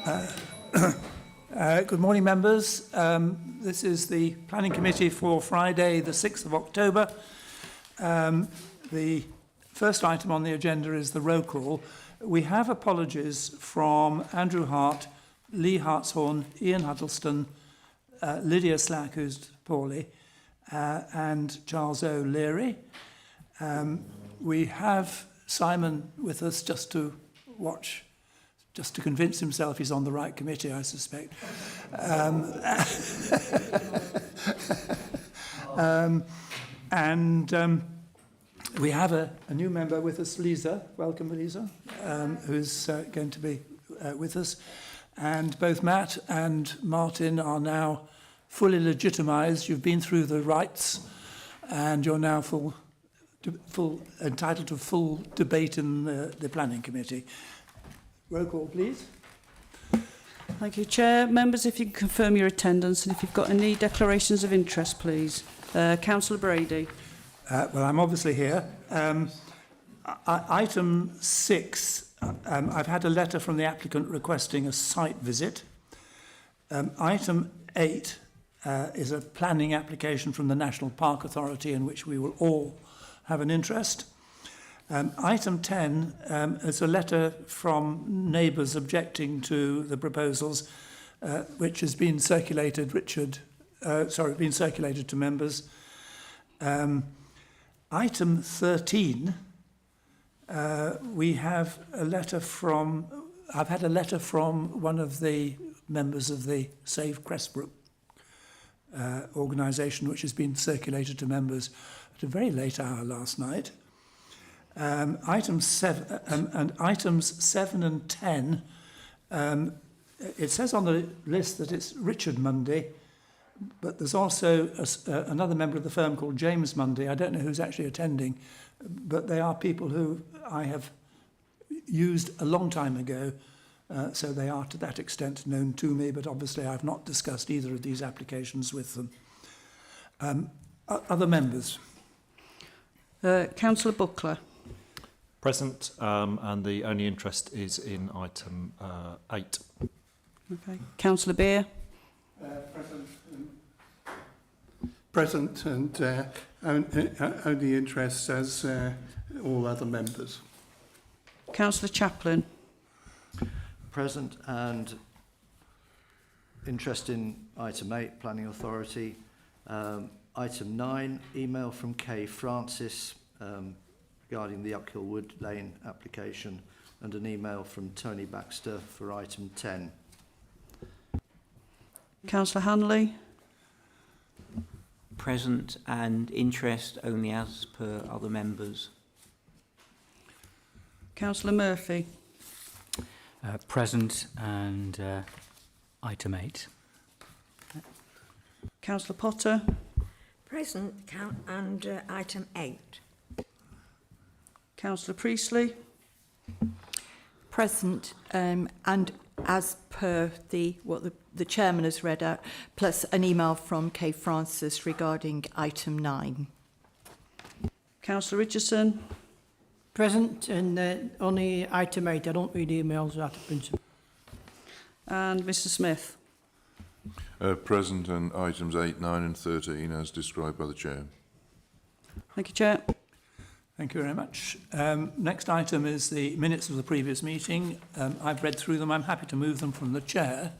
Good morning, members. This is the Planning Committee for Friday, the 6th of October. The first item on the agenda is the roll call. We have apologies from Andrew Hart, Lee Hartshorn, Ian Huddleston, Lydia Slack, who's poorly, and Charles O'Leary. We have Simon with us just to watch, just to convince himself he's on the right committee, I suspect. We have a new member with us, Lisa. Welcome, Lisa, who's going to be with us. And both Matt and Martin are now fully legitimised. You've been through the rights, and you're now entitled to full debate in the Planning Committee. Roll call, please. Thank you, Chair. Members, if you can confirm your attendance, and if you've got any declarations of interest, please. Councillor Brady. Well, I'm obviously here. Item 6, I've had a letter from the applicant requesting a site visit. Item 8 is a planning application from the National Park Authority in which we will all have an interest. Item 10 is a letter from neighbours objecting to the proposals, which has been circulated, been circulated to members. Item 13, we have a letter from, I've had a letter from one of the members of the Save Crestbrook organisation, which has been circulated to members at a very late hour last night. Items 7 and 10, it says on the list that it's Richard Mundy, but there's also another member of the firm called James Mundy. I don't know who's actually attending, but they are people who I have used a long time ago, so they are to that extent known to me, but obviously I've not discussed either of these applications with them. Other members? Councillor Buckler. Present, and the only interest is in item 8. Okay. Councillor Beer. Present and only interest as all other members. Councillor Chaplin. Present and interest in item 8, Planning Authority. Item 9, email from Kay Francis regarding the Uphill Wood Lane application, and an email from Tony Baxter for item 10. Councillor Hanley. Present and interest only as per other members. Councillor Murphy. Present and item 8. Councillor Potter. Present and item 8. Councillor Priestley. Present and as per what the chairman has read out, plus an email from Kay Francis regarding item 9. Councillor Richardson. Present and only item 8. I don't read emails out of principle. And Mr Smith. Present and items 8, 9 and 13 as described by the Chair. Thank you, Chair. Thank you very much. Next item is the minutes of the previous meeting. I've read through them. I'm happy to move them from the Chair.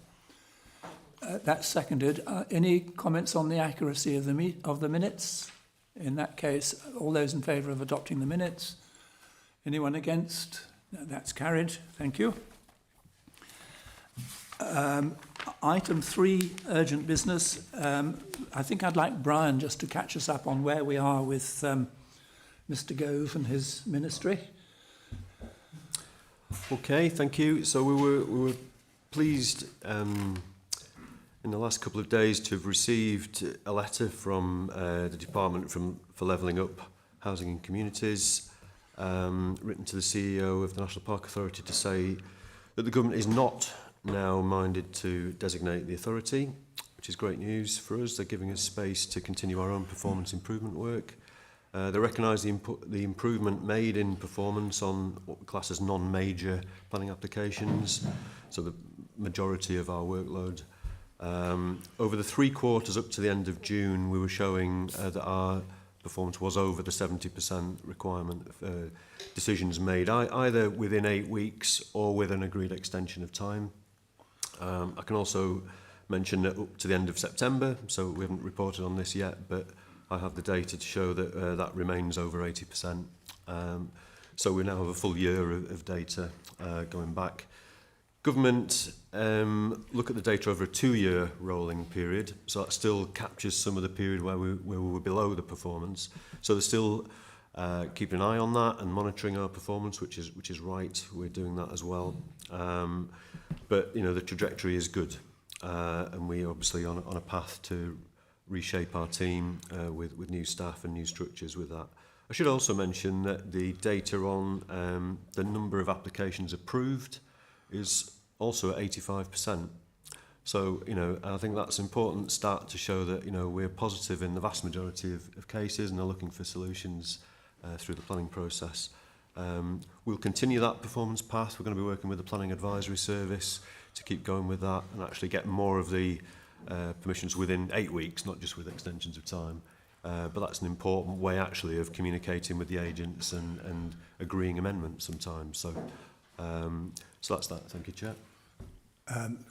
That's seconded. Any comments on the accuracy of the minutes? In that case, all those in favour of adopting the minutes? Anyone against? No, that's carried. Thank you. Item 3, urgent business. I think I'd like Brian just to catch us up on where we are with Mr Gove and his ministry. Okay, thank you. So we were pleased in the last couple of days to have received a letter from the Department for Levelling Up Housing and Communities, written to the CEO of the National Park Authority to say that the government is not now minded to designate the authority, which is great news for us. They're giving us space to continue our own performance improvement work. They recognise the improvement made in performance on what we class as non-major planning applications. So the majority of our workload. Over the 3 quarters up to the end of June, we were showing that our performance was over the 70% requirement of decisions made, either within 8 weeks or with an agreed extension of time. I can also mention that up to the end of September, so we haven't reported on this yet, but I have the data to show that that remains over 80%. So we now have a full year of data going back. Government look at the data over a 2-year rolling period, so that still captures some of the period where we were below the performance. So they're still keeping an eye on that and monitoring our performance, which is right. We're doing that as well. But you know, the trajectory is good, and we're obviously on a path to reshape our team with new staff and new structures with that. I should also mention that the data on the number of applications approved is also at 85%. So, you know, I think that's an important start to show that, you know, we're positive in the vast majority of cases and are looking for solutions through the planning process. We'll continue that performance path. We're going to be working with the Planning Advisory Service to keep going with that and actually get more of the permissions within 8 weeks, not just with extensions of time. But that's an important way actually of communicating with the agents and agreeing amendments sometimes. So, so that's that. Thank you, Chair.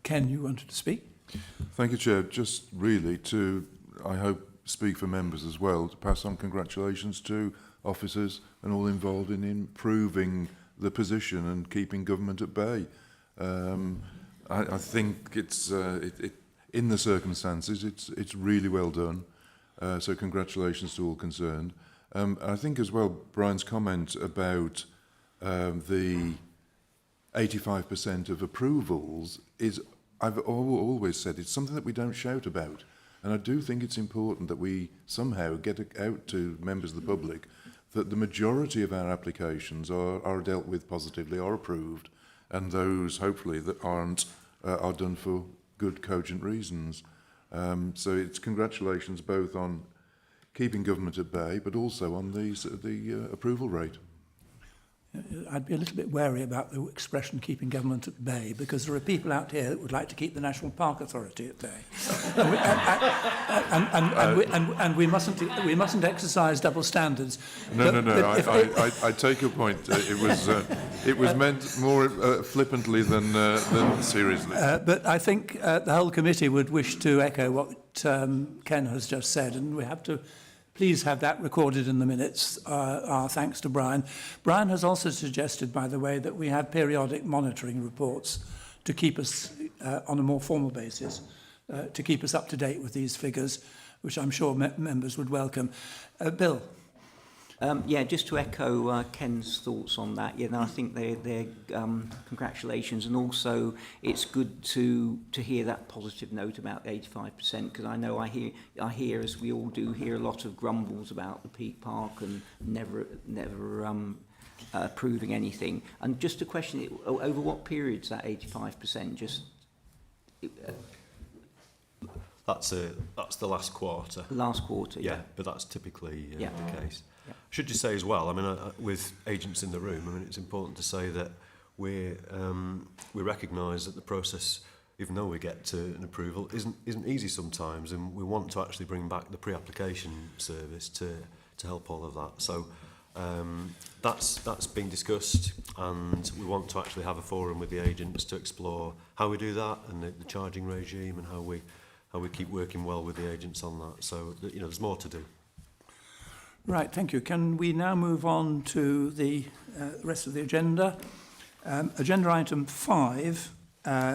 Ken, you wanted to speak? Thank you, Chair. Just really to, I hope, speak for members as well, to pass on congratulations to officers and all involved in improving the position and keeping government at bay. I think it's in the circumstances, it's really well done. So congratulations to all concerned. I think as well, Brian's comment about the 85% of approvals is, I've always said, it's something that we don't shout about. And I do think it's important that we somehow get it out to members of the public that the majority of our applications are dealt with positively, are approved, and those, hopefully, that aren't are done for good, cogent reasons. So it's congratulations both on keeping government at bay, but also on the approval rate. I'd be a little bit wary about the expression keeping government at bay, because there are people out here that would like to keep the National Park Authority at bay. And we mustn't exercise double standards. No. I take your point. It was meant more flippantly than seriously. But I think the whole committee would wish to echo what Ken has just said, and we have to please have that recorded in the minutes, our thanks to Brian. Brian has also suggested, by the way, that we have periodic monitoring reports to keep us on a more formal basis, to keep us up to date with these figures, which I'm sure members would welcome. Bill? Yeah, just to echo Ken's thoughts on that. Yeah, I think they're congratulations, and also it's good to hear that positive note about 85%, because I know I hear, as we all do, hear a lot of grumbles about the Peak Park and never approving anything. And just a question: over what period's that 85%? Just. That's the last quarter. Last quarter, yeah. But that's typically the case. Yeah. Should you say as well, I mean, with agents in the room, I mean, it's important to say that we recognise that the process, even though we get to an approval, isn't easy sometimes, and we want to actually bring back the pre-application service to help all of that. So that's being discussed, and we want to actually have a forum with the agents to explore how we do that and the charging regime and how we keep working well with the agents on that. So, you know, there's more to do. Right, thank you. Can we now move on to the rest of the agenda? Agenda item 5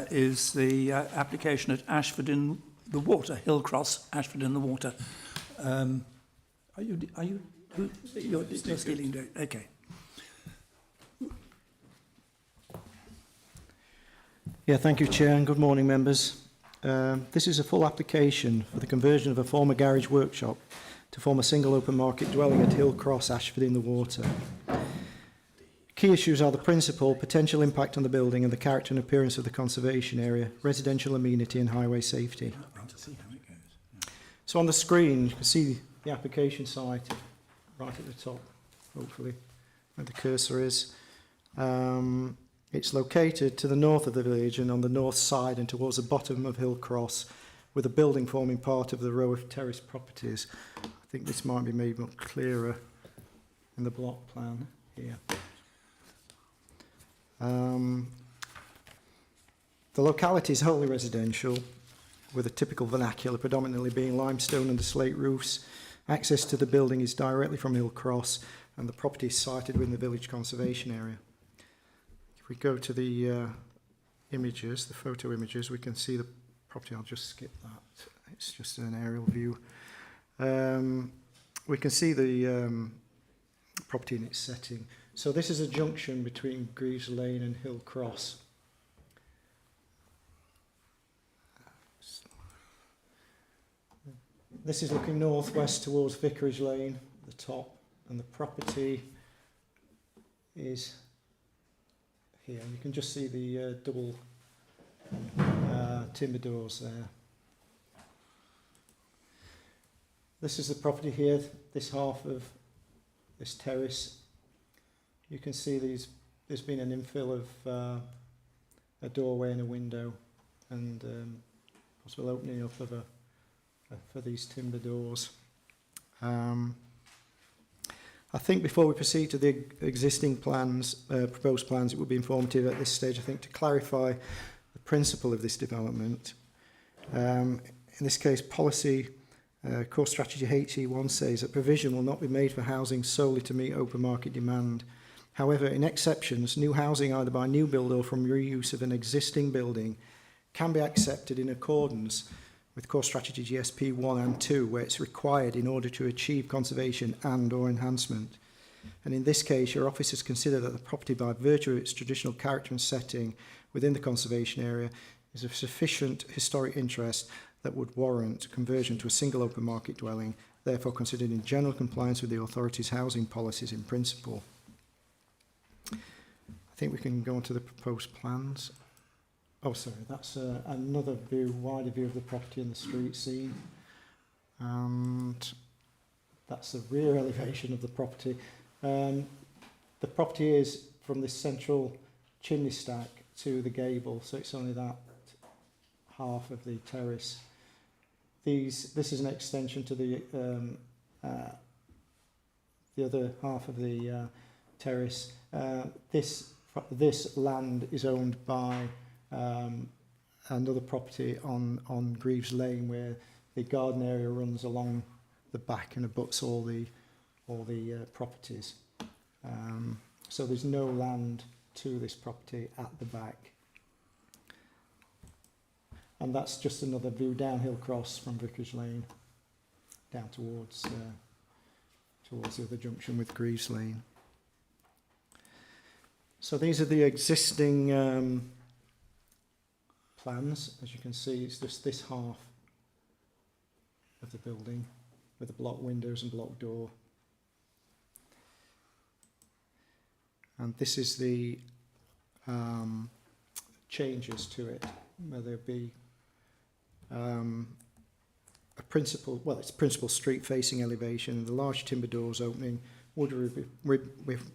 is the application at Ashford in the Water, Hillcross, Ashford in the Water. You're stealing it? Okay. Yeah, thank you, Chair, and good morning, members. This is a full application for the conversion of a former garage workshop to form a single open market dwelling at Hillcross, Ashford in the Water. Key issues are the principal, potential impact on the building and the character and appearance of the conservation area, residential amenity and highway safety. So on the screen you can see the application site right at the top, hopefully, where the cursor is. It's located to the north of the village and on the north side and towards the bottom of Hill Cross, with a building forming part of the row of terrace properties. I think this might be made much clearer in the block plan here. The locality is wholly residential, with a typical vernacular predominantly being limestone and slate roofs. Access to the building is directly from Hill Cross, and the property is sited within the village conservation area. If we go to the images, the photo images, we can see the property. I'll just skip that. It's just an aerial view. We can see the property in its setting. So this is a junction between Greaves Lane and Hill Cross. This is looking northwest towards Vicarage Lane, the top, and the property is here. You can just see the double timber doors there. This is the property here, this half of this terrace. You can see there's been an infill of a doorway and a window, and possible opening up of for these timber doors. I think before we proceed to the existing plans, proposed plans, it would be informative at this stage, I think, to clarify the principle of this development. In this case, policy core strategy HE1 says that provision will not be made for housing solely to meet open market demand. However, in exceptions, new housing either by new build or from reuse of an existing building can be accepted in accordance with core strategy GSP 1 and 2, where it's required in order to achieve conservation and or enhancement. And in this case, your officers consider that the property, by virtue of its traditional character and setting within the conservation area, is of sufficient historic interest that would warrant conversion to a single open market dwelling, therefore considered in general compliance with the authority's housing policies in principle. I think we can go on to the proposed plans. Oh, sorry, that's another view, wider view of the property and the street scene. And that's the rear elevation of the property. The property is from this central chimney stack to the gable, so it's only that half of the terrace. This is an extension to the other half of the terrace. This land is owned by another property on Greaves Lane, where the garden area runs along the back and abuts all the properties. So there's no land to this property at the back. And that's just another view down Hill Cross from Vicarage Lane down towards the other junction with Greaves Lane. So these are the existing plans. As you can see, it's just this half of the building with the block windows and block door. And this is the changes to it, where there'll be a principal, well, it's principal street facing elevation. The large timber doors opening would be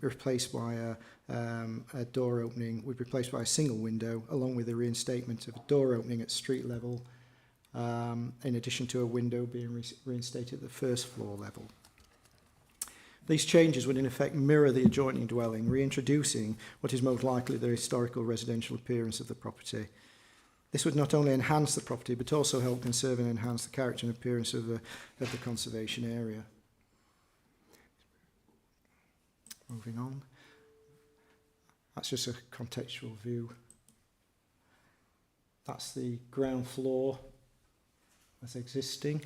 replaced by a door opening, would be replaced by a single window, along with the reinstatement of a door opening at street level, in addition to a window being reinstated at the first floor level. These changes would in effect mirror the adjoining dwelling, reintroducing what is most likely the historical residential appearance of the property. This would not only enhance the property, but also help conserve and enhance the character and appearance of the conservation area. Moving on. That's just a contextual view. That's the ground floor as existing.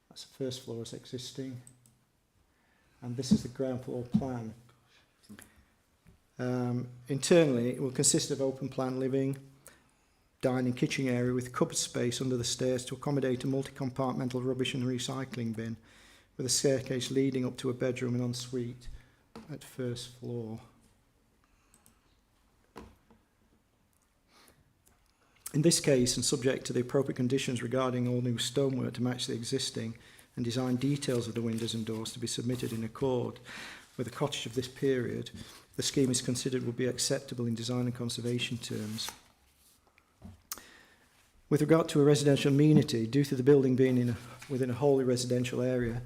That's the first floor as existing. And this is the ground floor plan. Internally, it will consist of open plan living, dining, kitchen area with cupboard space under the stairs to accommodate a multi-compartmental rubbish and recycling bin, with a staircase leading up to a bedroom and ensuite at first floor. In this case, and subject to the appropriate conditions regarding all new stonework to match the existing, and design details of the windows and doors to be submitted in accord with a cottage of this period, the scheme is considered would be acceptable in design and conservation terms. With regard to a residential amenity, due to the building being within a wholly residential area,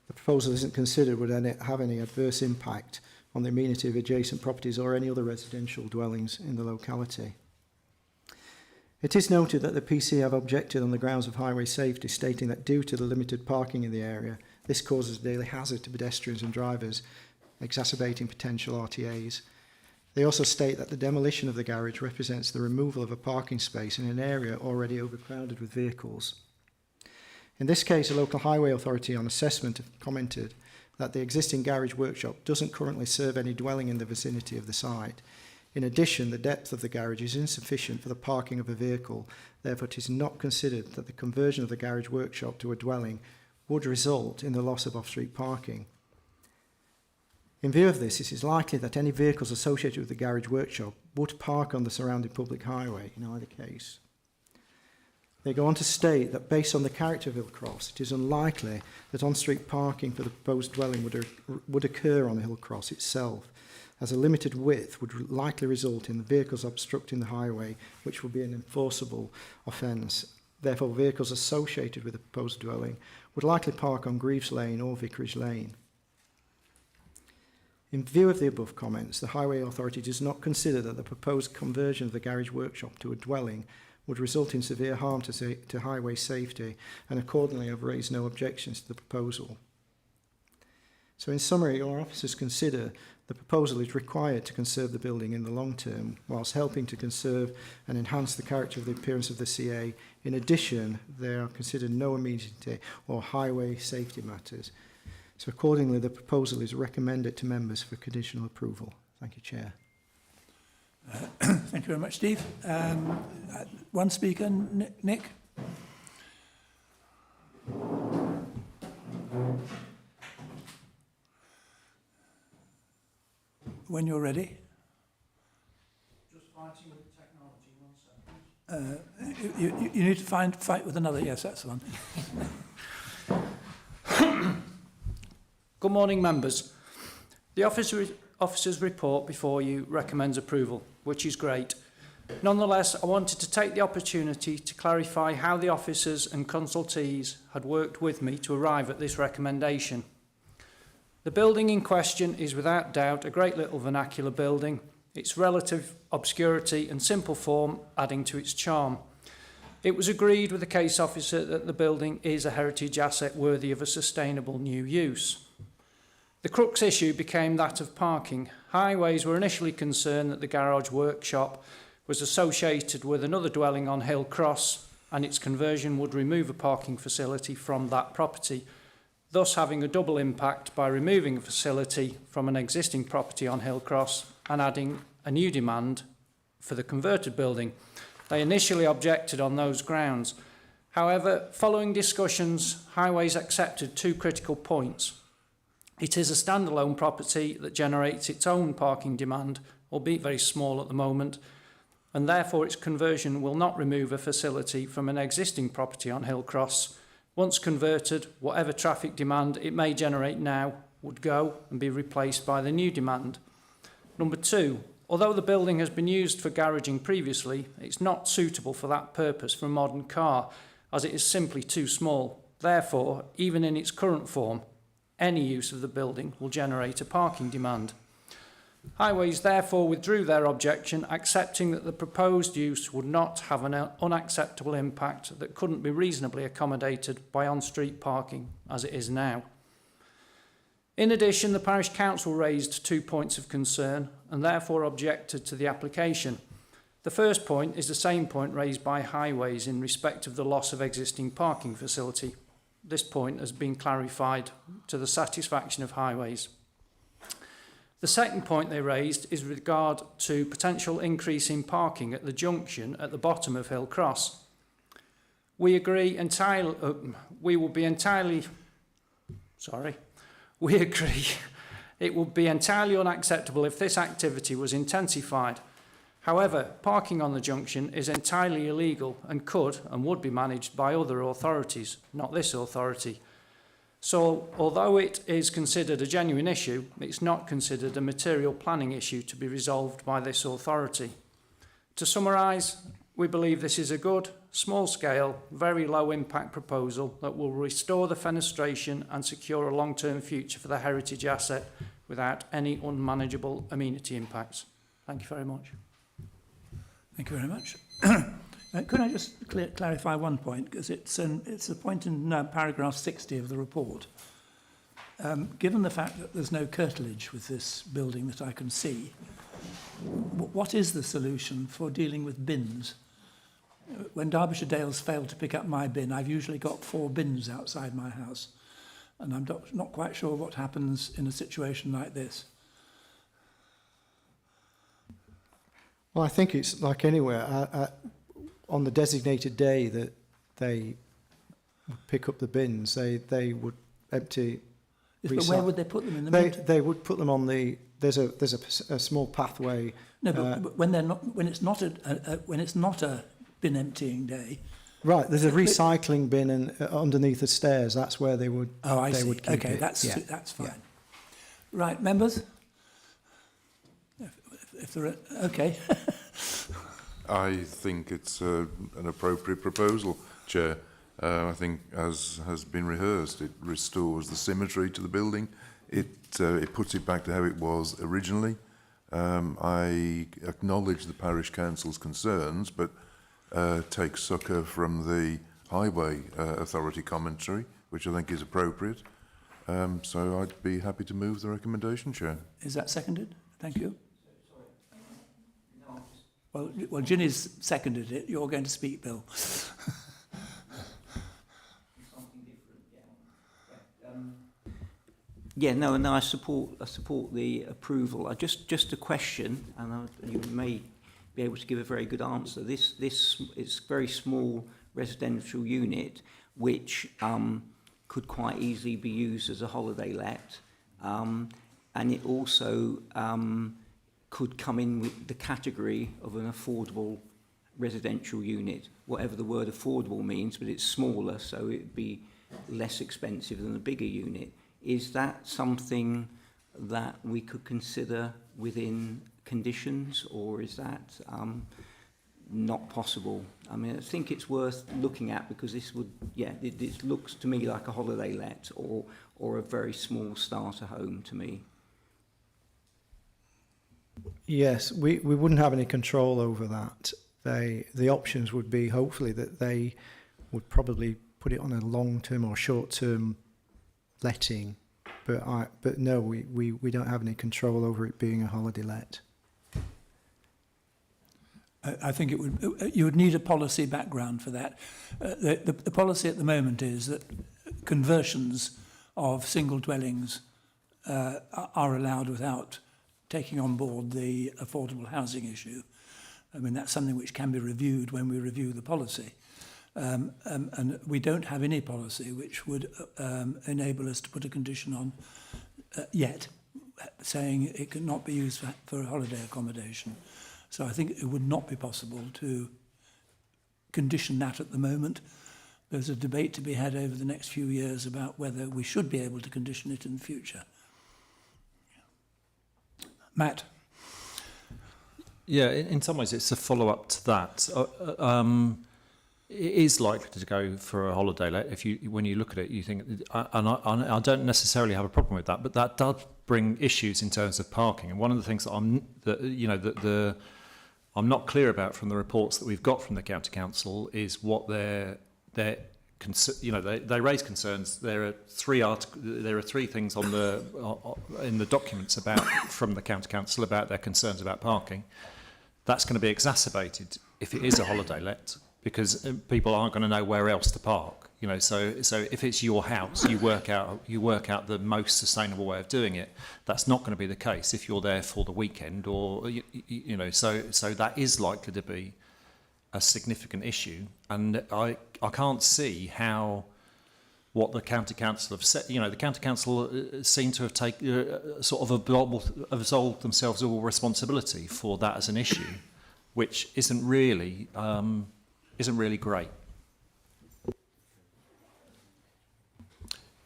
the proposal isn't considered would have any adverse impact on the amenity of adjacent properties or any other residential dwellings in the locality. It is noted that the PC have objected on the grounds of highway safety, stating that due to the limited parking in the area, this causes a daily hazard to pedestrians and drivers, exacerbating potential RTAs. They also state that the demolition of the garage represents the removal of a parking space in an area already overcrowded with vehicles. In this case, a local highway authority on assessment have commented that the existing garage workshop doesn't currently serve any dwelling in the vicinity of the site. In addition, the depth of the garage is insufficient for the parking of a vehicle, therefore it is not considered that the conversion of the garage workshop to a dwelling would result in the loss of off-street parking. In view of this, it is likely that any vehicles associated with the garage workshop would park on the surrounding public highway in either case. They go on to state that based on the character of Hill Cross, it is unlikely that on-street parking for the proposed dwelling would occur on Hill Cross itself, as a limited width would likely result in the vehicles obstructing the highway, which would be an enforceable offence. Therefore, vehicles associated with the proposed dwelling would likely park on Greaves Lane or Vicarage Lane. In view of the above comments, the Highway Authority does not consider that the proposed conversion of the garage workshop to a dwelling would result in severe harm to highway safety, and accordingly have raised no objections to the proposal. So in summary, your officers consider the proposal is required to conserve the building in the long term, whilst helping to conserve and enhance the character of the appearance of the CA. In addition, there are considered no amenity or highway safety matters. So accordingly, the proposal is recommended to members for conditional approval. Thank you, Chair. Thank you very much, Steve. One speaker, Nick. When you're ready. Just fighting with technology, 1 second. You need to fight with another. Yes, that's the one. Good morning, members. The officer's report before you recommends approval, which is great. Nonetheless, I wanted to take the opportunity to clarify how the officers and consultees had worked with me to arrive at this recommendation. The building in question is without doubt a great little vernacular building, its relative obscurity and simple form adding to its charm. It was agreed with the case officer that the building is a heritage asset worthy of a sustainable new use. The crux issue became that of parking. Highways were initially concerned that the garage workshop was associated with another dwelling on Hill Cross, and its conversion would remove a parking facility from that property, thus having a double impact by removing a facility from an existing property on Hill Cross and adding a new demand for the converted building. They initially objected on those grounds. However, following discussions, Highways accepted 2 critical points. It is a standalone property that generates its own parking demand, albeit very small at the moment, and therefore its conversion will not remove a facility from an existing property on Hill Cross. Once converted, whatever traffic demand it may generate now would go and be replaced by the new demand. Number 2, although the building has been used for garaging previously, it's not suitable for that purpose for a modern car, as it is simply too small. Therefore, even in its current form, any use of the building will generate a parking demand. Highways therefore withdrew their objection, accepting that the proposed use would not have an unacceptable impact that couldn't be reasonably accommodated by on-street parking as it is now. In addition, the Parish Council raised 2 points of concern and therefore objected to the application. The first point is the same point raised by Highways in respect of the loss of existing parking facility. This point has been clarified to the satisfaction of Highways. The second point they raised is with regard to potential increase in parking at the junction at the bottom of Hill Cross. We agree entirely, we agree it would be entirely unacceptable if this activity was intensified. However, parking on the junction is entirely illegal and could and would be managed by other authorities, not this authority. So, although it is considered a genuine issue, it's not considered a material planning issue to be resolved by this authority. To summarise, we believe this is a good, small-scale, very low-impact proposal that will restore the fenestration and secure a long-term future for the heritage asset without any unmanageable amenity impacts. Thank you very much. Thank you very much. Could I just clarify one point, because it's a point in paragraph 60 of the report. Given the fact that there's no curtilage with this building that I can see, what is the solution for dealing with bins? When Derbyshire Dales failed to pick up my bin, I've usually got 4 bins outside my house, and I'm not quite sure what happens in a situation like this. Well, I think it's like anywhere. On the designated day that they would pick up the bins, they would empty. Yes, but where would they put them in the They would put them on the. There's a small pathway. No, but when they're not, when it's not a bin emptying day. Right, there's a recycling bin and underneath the stairs. That's where they would. Oh, I they see. Would keep Okay, it. that's fine. Yeah. Right, members. If there are, okay. I think it's an appropriate proposal, Chair. I think, as has been rehearsed, it restores the symmetry to the building. It puts it back to how it was originally. I acknowledge the parish council's concerns, but take succour from the Highway Authority commentary, which I think is appropriate. So I'd be happy to move the recommendation, Chair. Is that seconded? Thank you. Well, Ginny's seconded it. You're going to speak, Bill. Yeah, no, I support the approval. Just a question, and you may be able to give a very good answer. This is a very small residential unit, which could quite easily be used as a holiday let, and it also could come in with the category of an affordable residential unit, whatever the word affordable means, but it's smaller, so it'd be less expensive than a bigger unit. Is that something that we could consider within conditions, or is that not possible? I mean, I think it's worth looking at, because this would, it looks to me like a holiday let or a very small starter home to me. Yes, we wouldn't have any control over that. The options would be, hopefully, that they would probably put it on a long-term or short-term letting, but no, we don't have any control over it being a holiday let. I think it would. You would need a policy background for that. The policy at the moment is that conversions of single dwellings are allowed without taking on board the affordable housing issue. I mean, that's something which can be reviewed when we review the policy. And we don't have any policy which would enable us to put a condition on yet, saying it cannot be used for holiday accommodation. So I think it would not be possible to condition that at the moment. There's a debate to be had over the next few years about whether we should be able to condition it in the future. Matt? Yeah, in some ways it's a follow-up to that. It is likely to go for a holiday let. When you look at it, you think, and I don't necessarily have a problem with that, but that does bring issues in terms of parking. And one of the things that I'm not clear about from the reports that we've got from the County Council is what they raise concerns. There are three things on in the documents from the County Council about their concerns about parking. That's going to be exacerbated if it is a holiday let, because people aren't going to know where else to park. So if it's your house, you work out the most sustainable way of doing it. That's not going to be the case if you're there for the weekend, or so that is likely to be a significant issue. And I can't see how what the County Council have said. The County Council seem to have sort of absolved themselves of all responsibility for that as an issue, which isn't really great.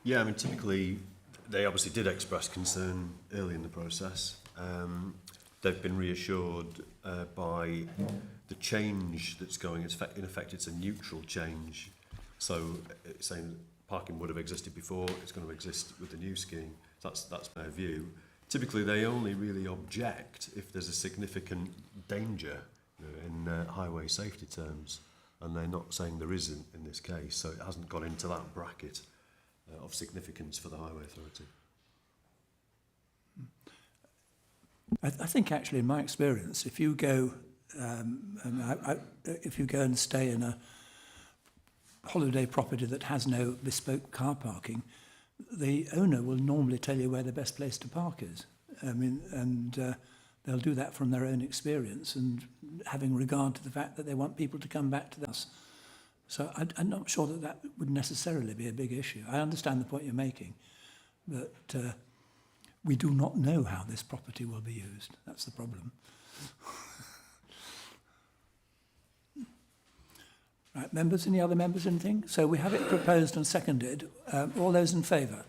Yeah, I mean, typically, they obviously did express concern early in the process. They've been reassured by the change that's going. In effect, it's a neutral change. So it's saying that parking would have existed before, it's going to exist with the new scheme. That's their view. Typically, they only really object if there's a significant danger, in highway safety terms. And they're not saying there isn't in this case. So it hasn't got into that bracket of significance for the Highway Authority. I think actually, in my experience, if you go and stay in a holiday property that has no bespoke car parking, the owner will normally tell you where the best place to park is. I mean, and they'll do that from their own experience and having regard to the fact that they want people to come back to the house. So I'm not sure that that would necessarily be a big issue. I understand the point you're making, but we do not know how this property will be used. That's the problem. Right, members, any other members, anything? So we have it proposed and seconded. All those in favour?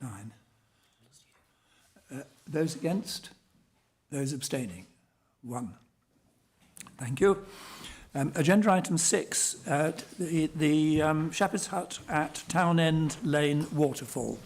9. Those against? Those abstaining? 1. Thank you. Agenda item 6, the Shepherd's Hut at Townend Lane Waterfall.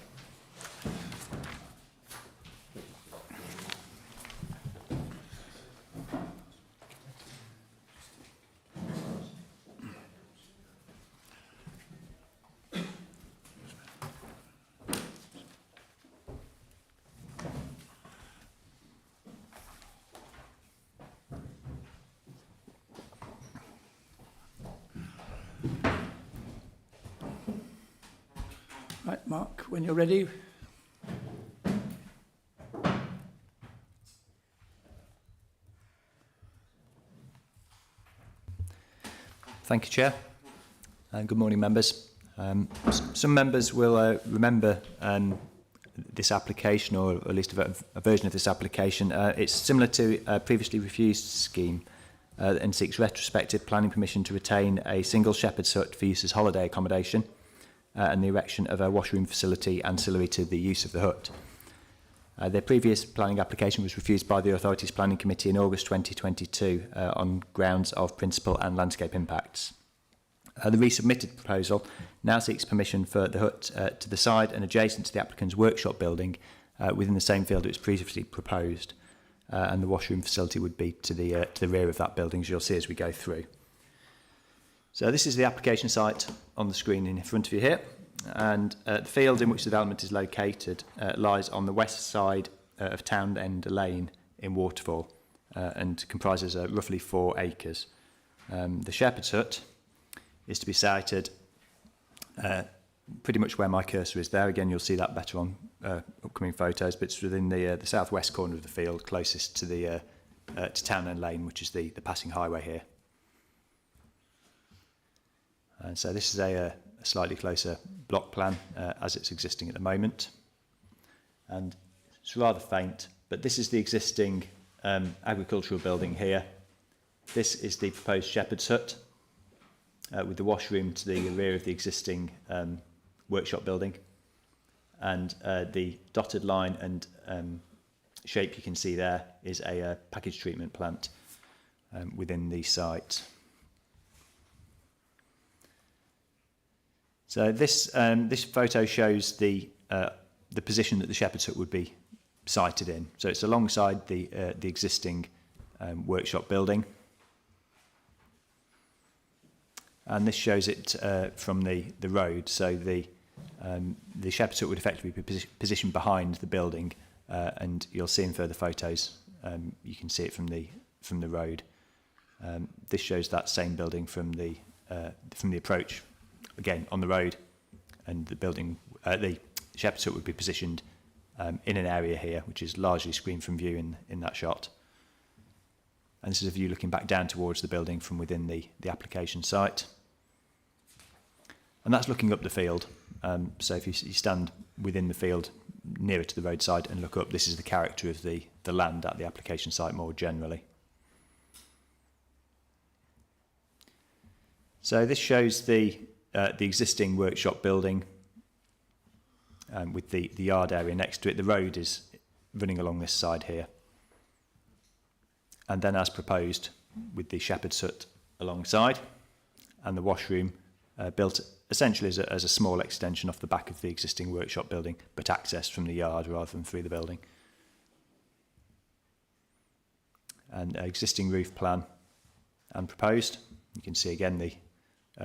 Right, Mark, when you're ready. Thank you, Chair. And good morning, members. Some members will remember this application, or at least a version of this application. It's similar to a previously refused scheme and seeks retrospective planning permission to retain a single shepherd's hut for use as holiday accommodation and the erection of a washroom facility ancillary to the use of the hut. The previous planning application was refused by the Authorities Planning Committee in August 2022 on grounds of principal and landscape impacts. The resubmitted proposal now seeks permission for the hut to the side and adjacent to the applicant's workshop building within the same field it was previously proposed, and the washroom facility would be to the rear of that building, as you'll see as we go through. So this is the application site on the screen in front of you here, and the field in which the development is located lies on the west side of Townend Lane in Waterfall and comprises roughly 4 acres. The Shepherd's Hut is to be sited pretty much where my cursor is there. Again, you'll see that better on upcoming photos, but it's within the southwest corner of the field, closest to the to Townend Lane, which is the passing highway here. And so this is a slightly closer block plan as it's existing at the moment. And it's rather faint, but this is the existing agricultural building here. This is the proposed Shepherd's Hut with the washroom to the rear of the existing workshop building. And the dotted line and shape you can see there is a package treatment plant within the site. So this photo shows the position that the Shepherd's Hut would be sited in. So it's alongside the existing workshop building, and this shows it from the road. So the Shepherd's Hut would effectively be positioned behind the building, and you'll see in further photos. You can see it from the road. This shows that same building from the approach. Again, on the road, and the building, the Shepherd's Hut would be positioned in an area here, which is largely screened from view in that shot. And this is a view looking back down towards the building from within the application site. And that's looking up the field. So if you stand within the field, nearer to the roadside, and look up, this is the character of the land at the application site more generally. So this shows the existing workshop building with the yard area next to it. The road is running along this side here. And then as proposed with the shepherd's hut alongside and the washroom built essentially as a small extension off the back of the existing workshop building, but accessed from the yard rather than through the building. And existing roof plan and proposed. You can see again the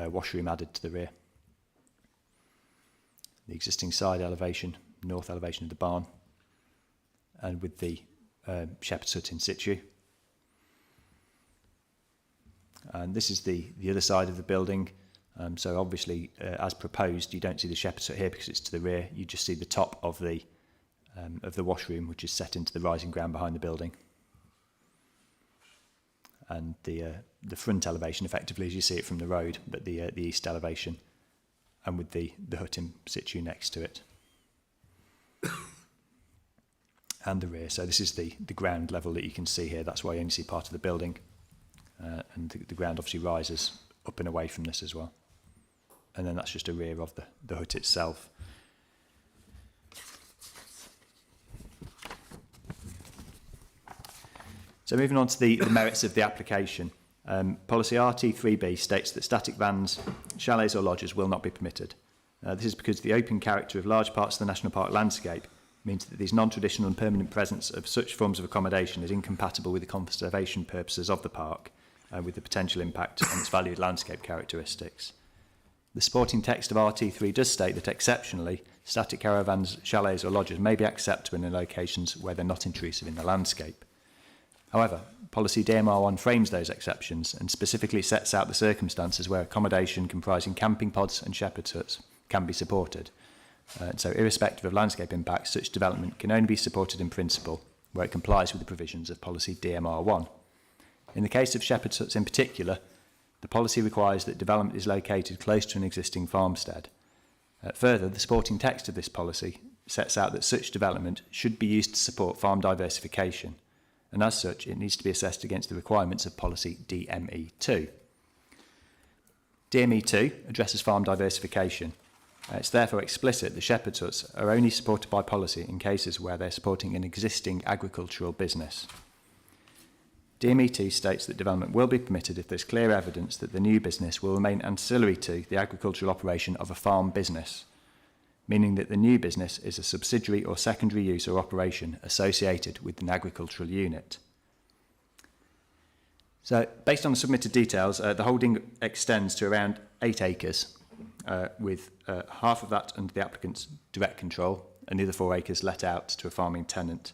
washroom added to the rear. The existing side elevation, north elevation of the barn, and with the shepherd's hut in situ. And this is the other side of the building. So obviously, as proposed, you don't see the shepherd's hut here because it's to the rear. You just see the top of the washroom, which is set into the rising ground behind the building. And the front elevation, effectively, as you see it from the road, but the east elevation, and with the hut in situ next to it. And the rear. So this is the ground level that you can see here. That's why you only see part of the building. And the ground obviously rises up and away from this as well. And then that's just a rear of the hut itself. So moving on to the merits of the application. Policy RT3B states that static vans, chalets or lodges will not be permitted. This is because the open character of large parts of the National Park landscape means that these non-traditional and permanent presence of such forms of accommodation is incompatible with the conservation purposes of the park, with the potential impact on its valued landscape characteristics. The supporting text of RT3 does state that exceptionally, static caravans, chalets or lodges may be acceptable in locations where they're not intrusive in the landscape. However, policy DMR1 frames those exceptions and specifically sets out the circumstances where accommodation comprising camping pods and shepherd's huts can be supported. So irrespective of landscape impacts, such development can only be supported in principle where it complies with the provisions of policy DMR1. In the case of shepherd's huts in particular, the policy requires that development is located close to an existing farmstead. Further, the supporting text of this policy sets out that such development should be used to support farm diversification, and as such, it needs to be assessed against the requirements of policy DME2. DME2 addresses farm diversification. It's therefore explicit that shepherd's huts are only supported by policy in cases where they're supporting an existing agricultural business. DME2 states that development will be permitted if there's clear evidence that the new business will remain ancillary to the agricultural operation of a farm business, meaning that the new business is a subsidiary or secondary use or operation associated with an agricultural unit. So, based on the submitted details, the holding extends to around 8 acres, with half of that under the applicant's direct control and the other 4 acres let out to a farming tenant.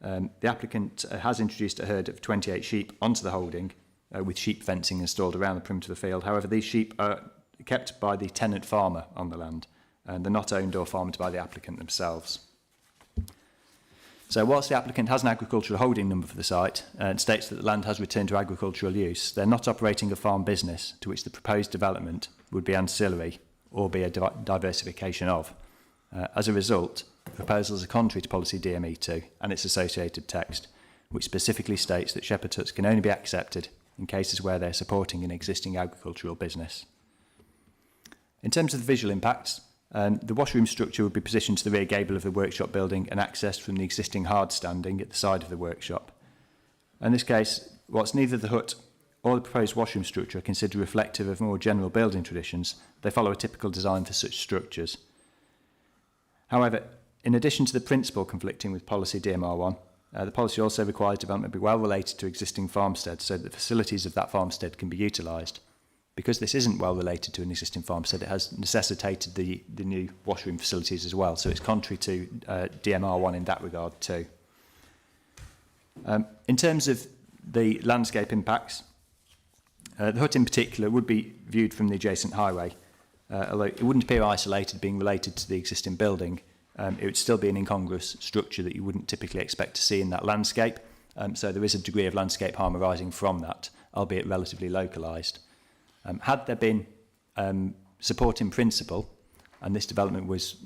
The applicant has introduced a herd of 28 sheep onto the holding, with sheep fencing installed around the perimeter of the field. However, these sheep are kept by the tenant farmer on the land, and they're not owned or farmed by the applicant themselves. So whilst the applicant has an agricultural holding number for the site and states that the land has returned to agricultural use, they're not operating a farm business to which the proposed development would be ancillary or be a diversification of. As a result, the proposals are contrary to policy DME2 and its associated text, which specifically states that shepherd's huts can only be accepted in cases where they're supporting an existing agricultural business. In terms of the visual impacts, the washroom structure would be positioned to the rear gable of the workshop building and accessed from the existing hard standing at the side of the workshop. In this case, whilst neither the hut or the proposed washroom structure are considered reflective of more general building traditions, they follow a typical design for such structures. However, in addition to the principle conflicting with policy DMR1, the policy also requires development be well related to existing farmsteads so that the facilities of that farmstead can be utilised. Because this isn't well related to an existing farmstead, it has necessitated the new washroom facilities as well, so it's contrary to DMR1 in that regard too. In terms of the landscape impacts, the hut in particular would be viewed from the adjacent highway. Although it wouldn't appear isolated being related to the existing building, it would still be an incongruous structure that you wouldn't typically expect to see in that landscape. So there is a degree of landscape harm arising from that, albeit relatively localised. Had there been support in principle, and this development was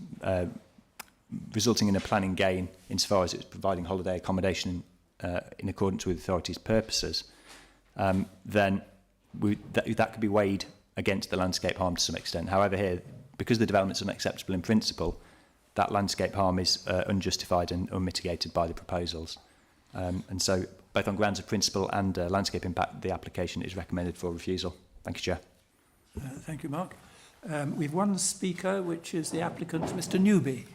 resulting in a planning gain insofar as it was providing holiday accommodation in accordance with authorities' purposes, then that could be weighed against the landscape harm to some extent. However, here, because the development's unacceptable in principle, that landscape harm is unjustified and unmitigated by the proposals. And so, both on grounds of principle and landscape impact, the application is recommended for refusal. Thank you, Chair. Thank you, Mark. We've one speaker, which is the applicant, Mr. Newby.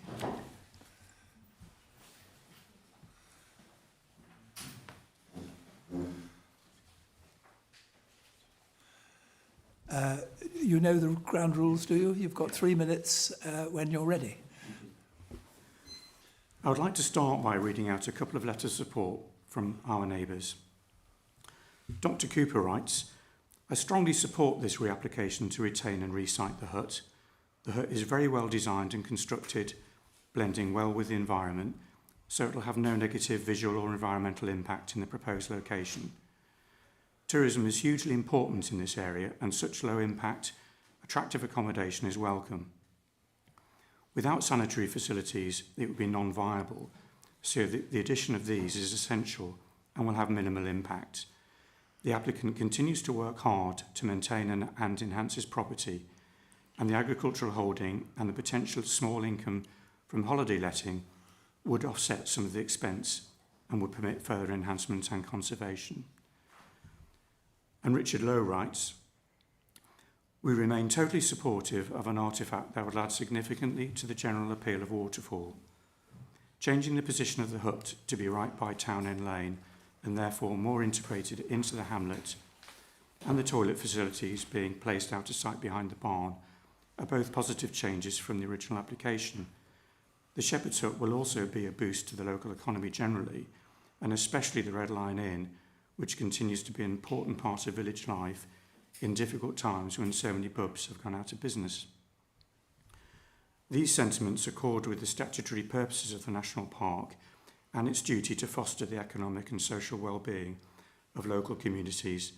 You know the ground rules, do you? You've got 3 minutes when you're ready. I would like to start by reading out a couple of letters of support from our neighbours. Dr. Cooper writes, I strongly support this reapplication to retain and resite the hut. The hut is very well designed and constructed, blending well with the environment, so it will have no negative visual or environmental impact in the proposed location. Tourism is hugely important in this area, and such low impact, attractive accommodation is welcome. Without sanitary facilities, it would be non-viable, so the addition of these is essential and will have minimal impact. The applicant continues to work hard to maintain and enhance his property, and the agricultural holding and the potential small income from holiday letting would offset some of the expense and would permit further enhancement and conservation. And Richard Lowe writes, we remain totally supportive of an artefact that would add significantly to the general appeal of Waterfall. Changing the position of the hut to be right by Town End Lane and therefore more integrated into the hamlet, and the toilet facilities being placed out of sight behind the barn are both positive changes from the original application. The Shepherd's Hut will also be a boost to the local economy generally, and especially the Red Lion Inn, which continues to be an important part of village life in difficult times when so many pubs have gone out of business. These sentiments accord with the statutory purposes of the National Park and its duty to foster the economic and social well-being of local communities,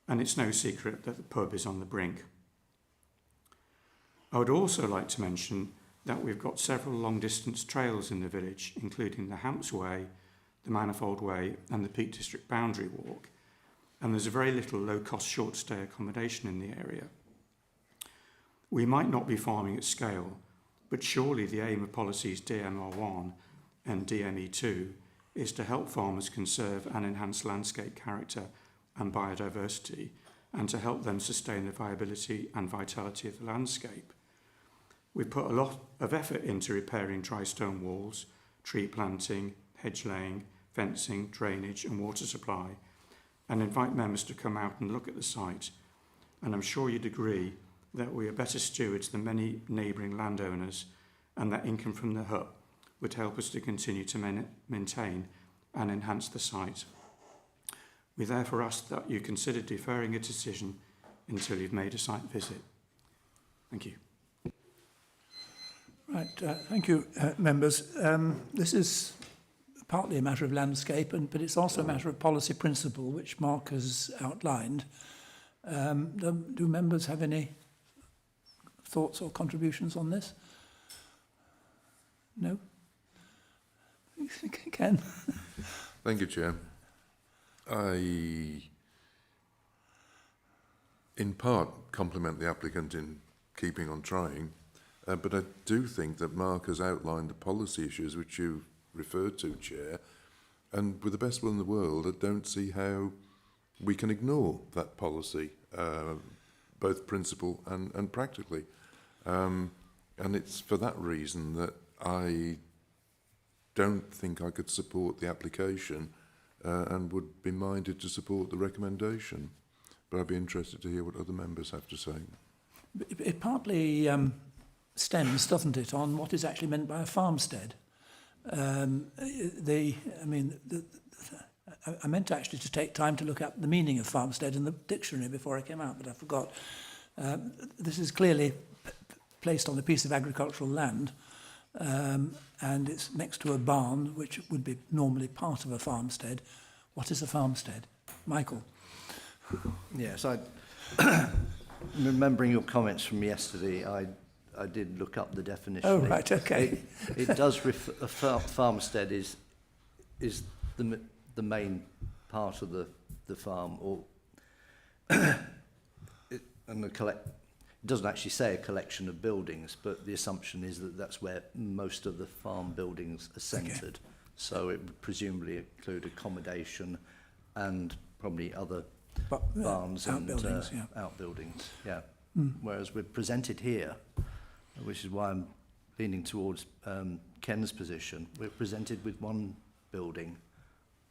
and it's no secret that the pub is on the brink. I would also like to mention that we've got several long-distance trails in the village, including the Hamps Way, the Manifold Way and the Peak District Boundary Walk, and there's a very little low-cost short-stay accommodation in the area. We might not be farming at scale, but surely the aim of policies DMR1 and DME2 is to help farmers conserve and enhance landscape character and biodiversity, and to help them sustain the viability and vitality of the landscape. We've put a lot of effort into repairing dry stone walls, tree planting, hedge laying, fencing, drainage and water supply, and invite members to come out and look at the site. And I'm sure you'd agree that we are better stewards than many neighbouring landowners, and that income from the hut would help us to continue to maintain and enhance the site. We therefore ask that you consider deferring a decision until you've made a site visit. Thank you. Right, thank you, members. This is partly a matter of landscape, but it's also a matter of policy principle, which Mark has outlined. Do members have any thoughts or contributions on this? No? Ken? Thank you, Chair. I, in part, compliment the applicant in keeping on trying, but I do think that Mark has outlined the policy issues which you referred to, Chair, and with the best will in the world, I don't see how we can ignore that policy, both principle and practically. And it's for that reason that I don't think I could support the application and would be minded to support the recommendation. But I'd be interested to hear what other members have to say. It partly stems, doesn't it, on what is actually meant by a farmstead. I meant actually to take time to look up the meaning of farmstead in the dictionary before I came out, but I forgot. This is clearly placed on a piece of agricultural land, and it's next to a barn, which would be normally part of a farmstead. What is a farmstead? Michael? Yes, remembering your comments from yesterday, I did look up the definition. Oh, right, okay. It does refer, a farmstead is the main part of the farm, or and it doesn't actually say a collection of buildings, but the assumption is that that's where most of the farm buildings are centred. Okay. So it would presumably include accommodation and probably other barns and outbuildings. Yeah. Whereas we're presented here, which is why I'm leaning towards Ken's position. We're presented with one building,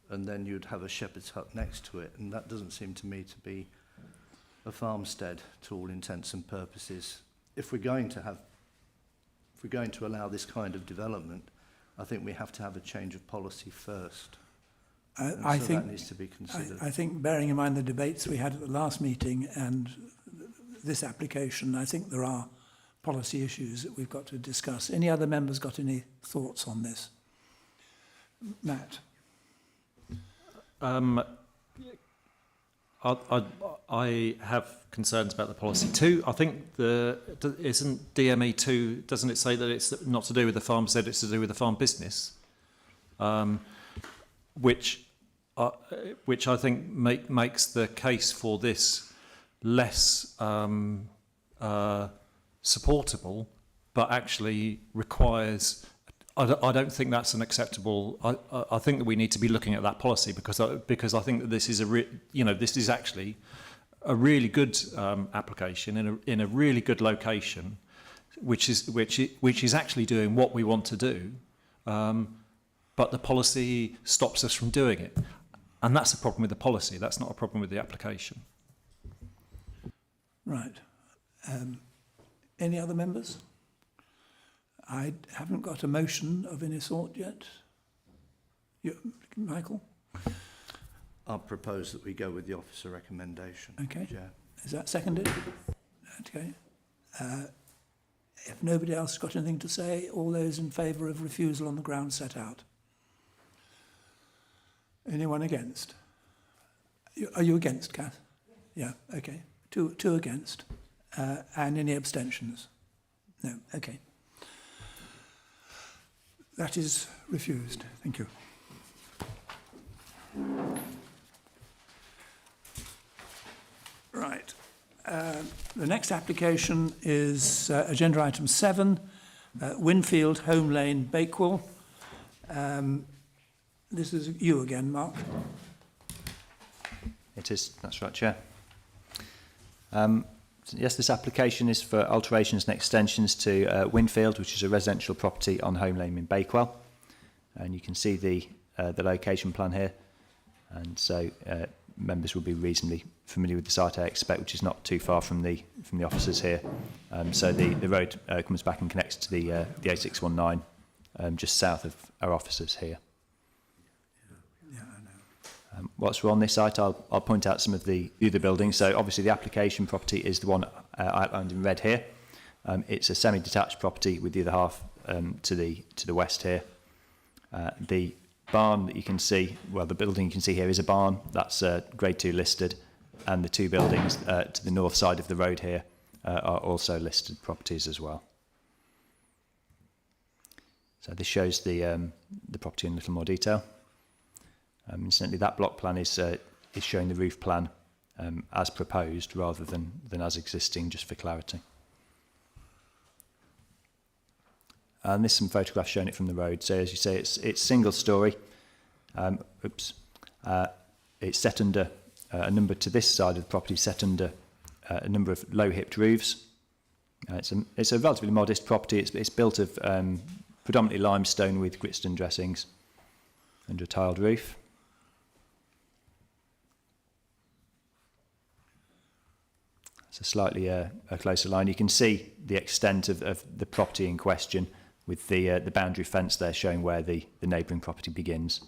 and then you'd have a shepherd's hut next to it, and that doesn't seem to me to be a farmstead to all intents and purposes. If we're going to allow this kind of development, I think we have to have a change of policy first. I think that needs to be considered. I think, bearing in mind the debates we had at the last meeting and this application, I think there are policy issues that we've got to discuss. Any other members got any thoughts on this? Matt? I have concerns about the policy too. I think isn't DME 2, doesn't it say that it's not to do with the farmstead, it's to do with the farm business, which I think makes the case for this less supportable, but actually requires. I don't think that's an acceptable. I think that we need to be looking at that policy because I think that this is this is actually a really good application in a really good location, which is actually doing what we want to do, but the policy stops us from doing it, and that's a problem with the policy. That's not a problem with the application. Right. Any other members? I haven't got a motion of any sort yet. Michael? I'll propose that we go with the officer recommendation. Okay. Yeah. Is that seconded? Okay. If nobody else has got anything to say, all those in favour of refusal on the ground set out? Anyone against? Are you against, Kath? Yeah, okay. Two against. And any abstentions? No, okay. That is refused. Thank you. Right. The next application is agenda item 7, Winfield Home Lane, Bakewell. This is you again, Mark. It is, that's right, Chair. Yes, this application is for alterations and extensions to Winfield, which is a residential property on Home Lane in Bakewell. And you can see the location plan here. And so members will be reasonably familiar with the site, I expect, which is not too far from the offices here. So the road comes back and connects to the A619 just south of our offices here. Whilst we're on this site, I'll point out some of the other buildings. So obviously the application property is the one outlined in red here. It's a semi-detached property with the other half to the west here. The barn that you can see, well, the building you can see here is a barn. That's Grade 2 listed. And the two buildings to the north side of the road here are also listed properties as well. So this shows the property in a little more detail. Incidentally, that block plan is showing the roof plan as proposed rather than as existing, just for clarity. And there's some photographs showing it from the road. So as you say, it's single storey. It's set under a number to this side of the property, set under a number of low-hipped roofs. It's a relatively modest property. It's built of predominantly limestone with gritstone dressings under a tiled roof. It's a slightly a closer line. You can see the extent of the property in question with the boundary fence there showing where the neighbouring property begins.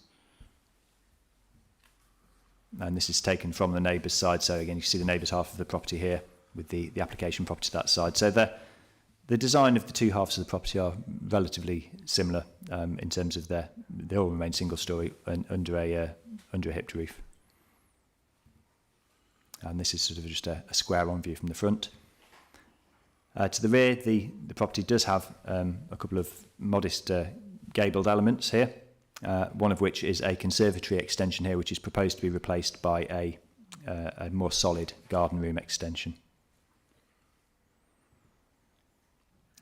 And this is taken from the neighbour's side. So again, you can see the neighbour's half of the property here with the application property to that side. So the design of the two halves of the property are relatively similar in terms of they all remain single storey and under a hipped roof. And this is sort of just a square-on view from the front. To the rear, the property does have a couple of modest gabled elements here, one of which is a conservatory extension here, which is proposed to be replaced by a more solid garden room extension.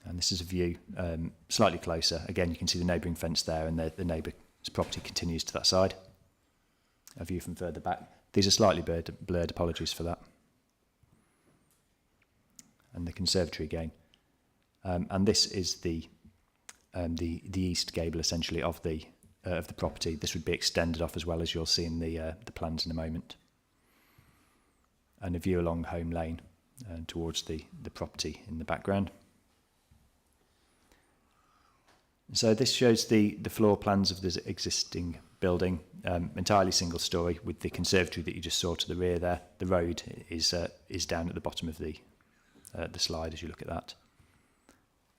And this is a view slightly closer. Again, you can see the neighbouring fence there, and the neighbour's property continues to that side. A view from further back. These are slightly blurred, apologies for that. And the conservatory again. And this is the east gable, essentially, of the property. This would be extended off as well, as you'll see in the plans in a moment. And a view along Home Lane towards the property in the background. So this shows the floor plans of the existing building, entirely single storey, with the conservatory that you just saw to the rear there. The road is down at the bottom of the slide as you look at that,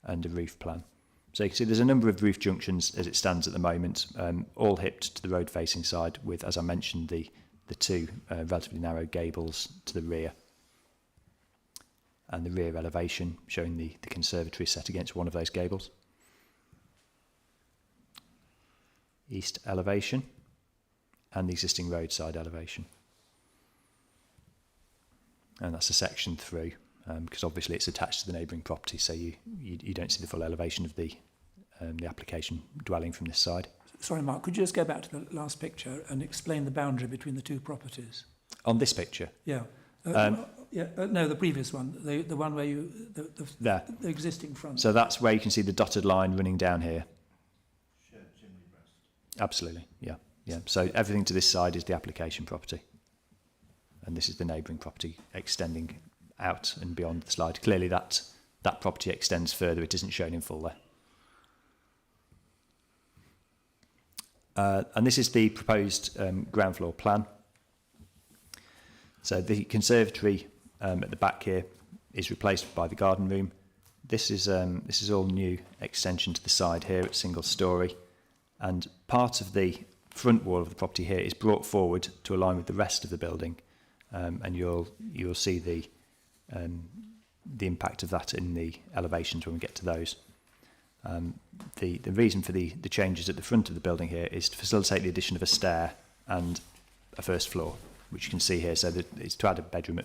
and a roof plan. So you can see there's a number of roof junctions as it stands at the moment, all hipped to the road facing side, with, as I mentioned, the two relatively narrow gables to the rear, and the rear elevation showing the conservatory set against one of those gables. East elevation and the existing roadside elevation. And that's a section through, because obviously it's attached to the neighbouring property, so you don't see the full elevation of the application dwelling from this side. Sorry, Mark, could you just go back to the last picture and explain the boundary between the two properties? On this picture? Yeah. No, the previous one, the one where the existing front. So that's where you can see the dotted line running down here. Absolutely, yeah. So everything to this side is the application property, and this is the neighbouring property extending out and beyond the slide. Clearly, that property extends further. It isn't shown in full there. And this is the proposed ground floor plan. So the conservatory at the back here is replaced by the garden room. This is all new extension to the side here. It's single storey. And part of the front wall of the property here is brought forward to align with the rest of the building, and you'll see the impact of that in the elevations when we get to those. The reason for the changes at the front of the building here is to facilitate the addition of a stair and a first floor, which you can see here. So that it's to add a bedroom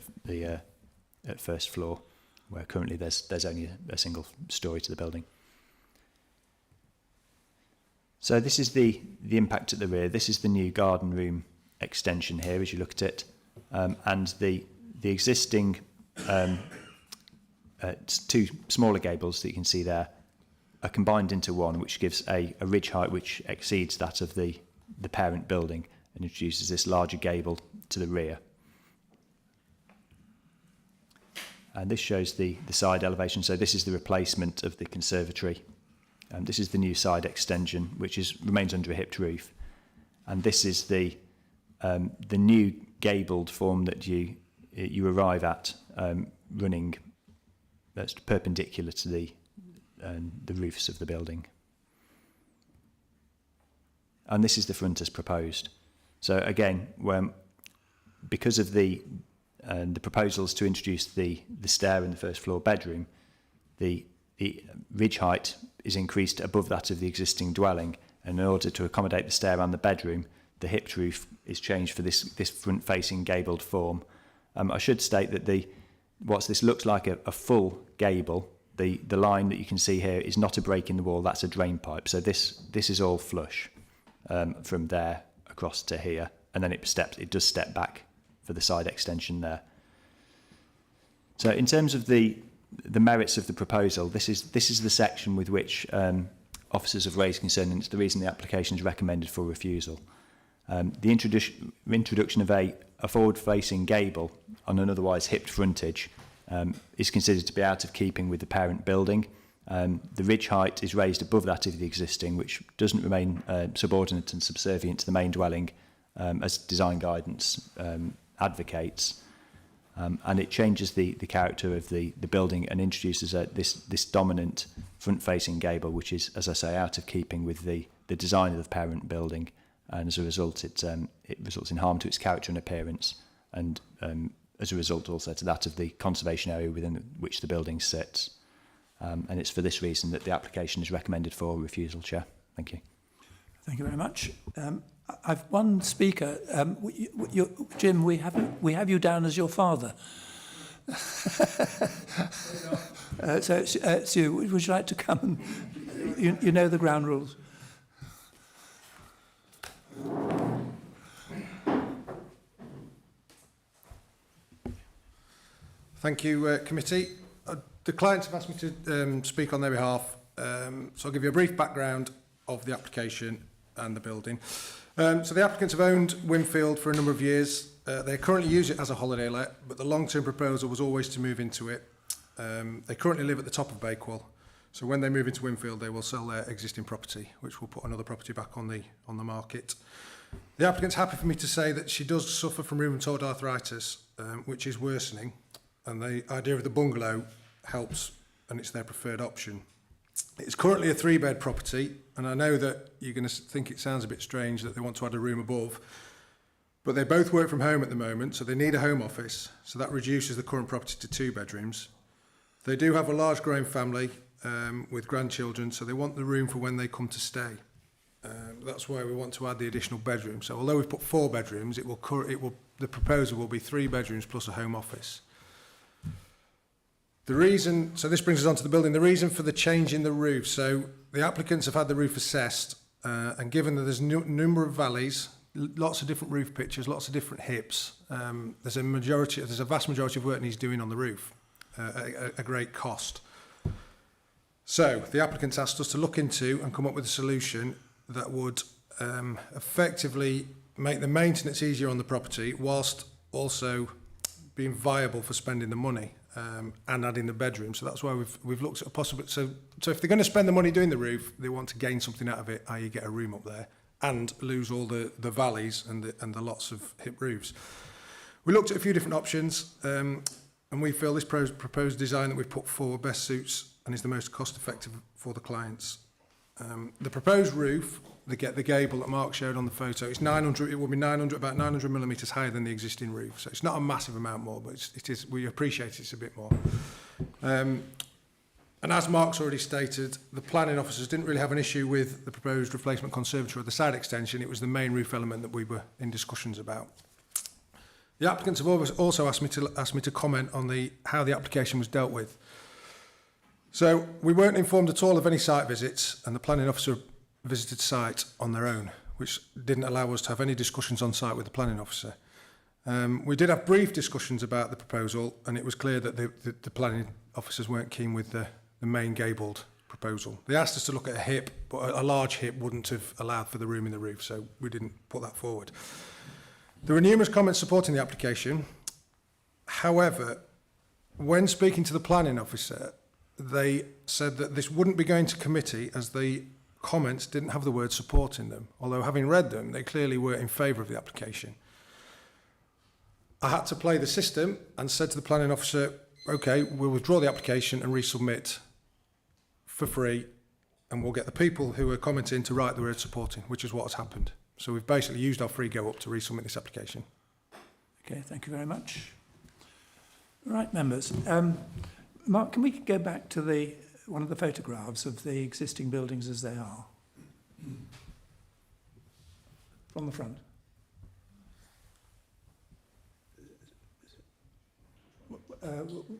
at first floor, where currently there's only a single storey to the building. So this is the impact at the rear. This is the new garden room extension here as you look at it. And the existing two smaller gables that you can see there are combined into one, which gives a ridge height which exceeds that of the parent building and introduces this larger gable to the rear. And this shows the side elevation. So this is the replacement of the conservatory. This is the new side extension, which remains under a hipped roof, and this is the new gabled form that you arrive at, running that's perpendicular to the roofs of the building. And this is the front as proposed. So again, because of the proposals to introduce the stair in the first floor bedroom, the ridge height is increased above that of the existing dwelling, and in order to accommodate the stair and the bedroom, the hipped roof is changed for this front-facing gabled form. I should state that what this looks like a full gable, the line that you can see here is not a break in the wall, that's a drain pipe. So this is all flush from there across to here, and then it does step back for the side extension there. So in terms of the merits of the proposal, this is the section with which officers have raised concern, and it's the reason the application is recommended for refusal. The introduction of a forward-facing gable on an otherwise hipped frontage is considered to be out of keeping with the parent building. The ridge height is raised above that of the existing, which doesn't remain subordinate and subservient to the main dwelling, as design guidance advocates. And it changes the character of the building and introduces this dominant front-facing gable, which is, as I say, out of keeping with the design of the parent building, and as a result, it results in harm to its character and appearance, and as a result also to that of the conservation area within which the building sits. And it's for this reason that the application is recommended for refusal, Chair. Thank you. Thank you very much. I've one speaker. Jim, we have you down as your father. Sue, would you like to come and... You know the ground rules. Thank you, committee. The clients have asked me to speak on their behalf, so I'll give you a brief background of the application and the building. So the applicants have owned Winfield for a number of years. They currently use it as a holiday let, but the long-term proposal was always to move into it. They currently live at the top of Bakewell, so when they move into Winfield, they will sell their existing property, which will put another property back on the market. The applicant's happy for me to say that she does suffer from rheumatoid arthritis, which is worsening, and the idea of the bungalow helps, and it's their preferred option. It's currently a 3-bed property, and I know that you're going to think it sounds a bit strange that they want to add a room above, but they both work from home at the moment, so they need a home office, so that reduces the current property to 2 bedrooms. They do have a large growing family with grandchildren, so they want the room for when they come to stay. That's why we want to add the additional bedroom. So although we've put 4 bedrooms, the proposal will be 3 bedrooms plus a home office. So this brings us on to the building. The reason for the change in the roof. So the applicants have had the roof assessed, and given that there's a number of valleys, lots of different roof pitches, lots of different hips, there's a vast majority of work needs doing on the roof, at a great cost. So the applicants asked us to look into and come up with a solution that would effectively make the maintenance easier on the property whilst also being viable for spending the money. And adding the bedroom, so that's why we've looked at a possible. So if they're going to spend the money doing the roof, they want to gain something out of it, i.e., get a room up there, and lose all the valleys and the lots of hip roofs. We looked at a few different options, and we feel this proposed design that we've put forward best suits and is the most cost-effective for the clients. The proposed roof, the gable that Mark showed on the photo, it's 900. It will be about 900 millimetres higher than the existing roof. So it's not a massive amount more, but it is. We appreciate it's a bit more. And as Mark's already stated, the planning officers didn't really have an issue with the proposed replacement conservatory or the side extension. It was the main roof element that we were in discussions about. The applicants have also asked me to comment on how the application was dealt with. So we weren't informed at all of any site visits, and the planning officer visited site on their own, which didn't allow us to have any discussions on site with the planning officer. We did have brief discussions about the proposal, and it was clear that the planning officers weren't keen with the main gabled proposal. They asked us to look at a hip, but a large hip wouldn't have allowed for the room in the roof, so we didn't put that forward. There were numerous comments supporting the application. However, when speaking to the planning officer, they said that this wouldn't be going to committee as the comments didn't have the word support in them, although having read them, they clearly were in favour of the application. I had to play the system and said to the planning officer, okay, we'll withdraw the application and resubmit for free, and we'll get the people who are commenting to write the word supporting, which is what has happened. So we've basically used our free go up to resubmit this application. Okay, thank you very much. Right, members. Mark, can we go back to one of the photographs of the existing buildings as they are? From the front.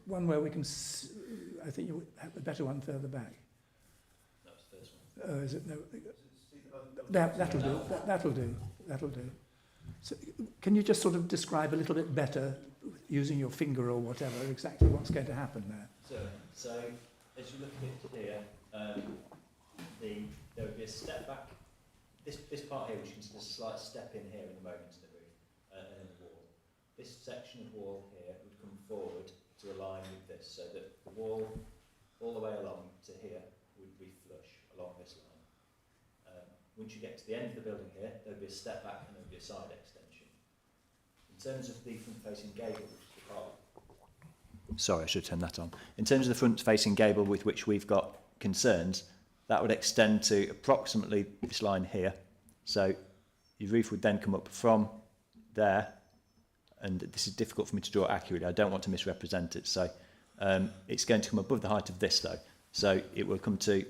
One where we can... I think you have a better one further back. That's the first one. Is it? No. That'll do. That'll do. So, can you just sort of describe a little bit better, using your finger or whatever, exactly what's going to happen there? So as you look at it here, there would be a step back. This part here, which you can see a slight step in here in the moment in the roof and in the wall. This section of wall here would come forward to align with this, so that the wall all the way along to here would be flush along this line. Once you get to the end of the building here, there would be a step back and there would be a side extension. In terms of the front-facing gable, which is the part... Sorry, I should turn that on. In terms of the front-facing gable with which we've got concerns, that would extend to approximately this line here. So your roof would then come up from there, and this is difficult for me to draw accurately. I don't want to misrepresent it. So it's going to come above the height of this, though. So it will come to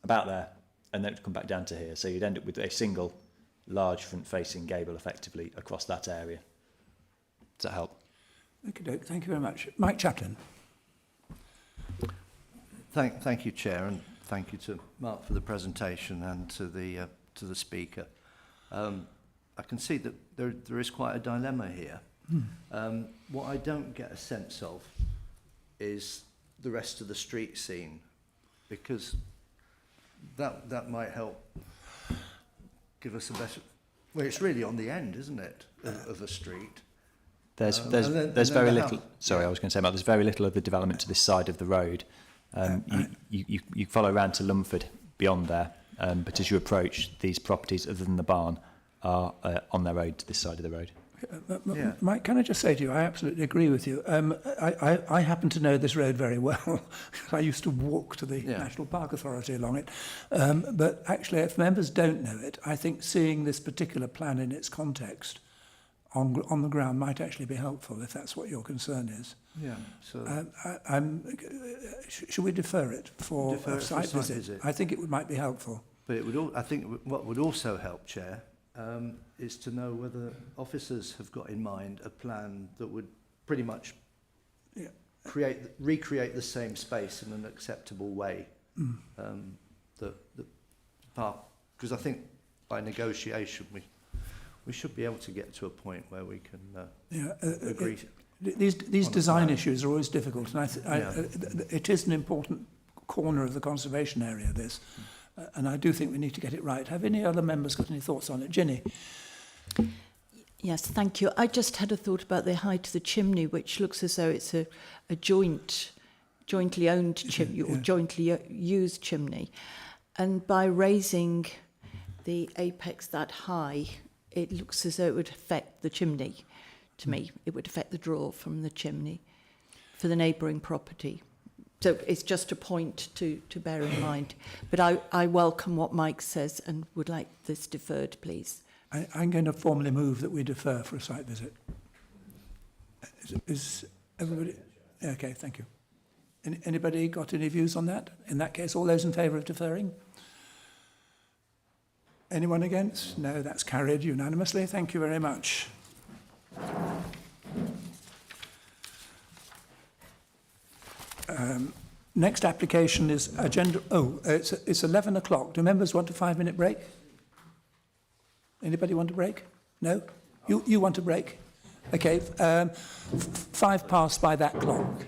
about there, and then it would come back down to here. So you'd end up with a single large front-facing gable effectively across that area. Does that help? Okay, thank you very much. Mike Chaplin. Thank you, Chair, and thank you to Mark for the presentation and to the speaker. I can see that there is quite a dilemma here. What I don't get a sense of is the rest of the street scene, because that might help give us a better. Well, it's really on the end, isn't it, of a street? There's then very the little. house. Sorry, I was going to say, Mark, there's very little of the development to this side of the road. You follow around to Lumford beyond there, but as you approach, these properties, other than the barn, are on their road to this side of the road. Yeah. Mike, can I just say to you, I absolutely agree with you. I happen to know this road very well. I used to walk to the National Park Authority along it. But actually, if members don't know it, I think seeing this particular plan in its context on the ground might actually be helpful, if that's what your concern is. Yeah. So should we defer it for a site visit? visit? I think it might be helpful. But it would. I think what would also help, Chair, is to know whether officers have got in mind a plan that would pretty much recreate the same space in an acceptable way. The park, because I think by negotiation we should be able to get to a point where we can agree. These design issues are always difficult, and it is an important corner of the conservation area, this, and I do think we need to get it right. Have any other members got any thoughts on it? Ginny? Yes, thank you. I just had a thought about the height of the chimney, which looks as though it's a jointly owned chimney or jointly used chimney. And by raising the apex that high, it looks as though it would affect the chimney. To me, it would affect the draw from the chimney for the neighbouring property. So it's just a point to bear in mind. But I welcome what Mike says and would like this deferred, please. I'm going to formally move that we defer for a site visit. Is everybody... Okay, thank you. Anybody got any views on that? In that case, all those in favour of deferring? Anyone against? No, that's carried unanimously. Thank you very much. Next application is agenda... Oh, it's 11 o'clock. Do members want a 5-minute break? Anybody want a break? No? You want a break? Okay, 5 past by that clock.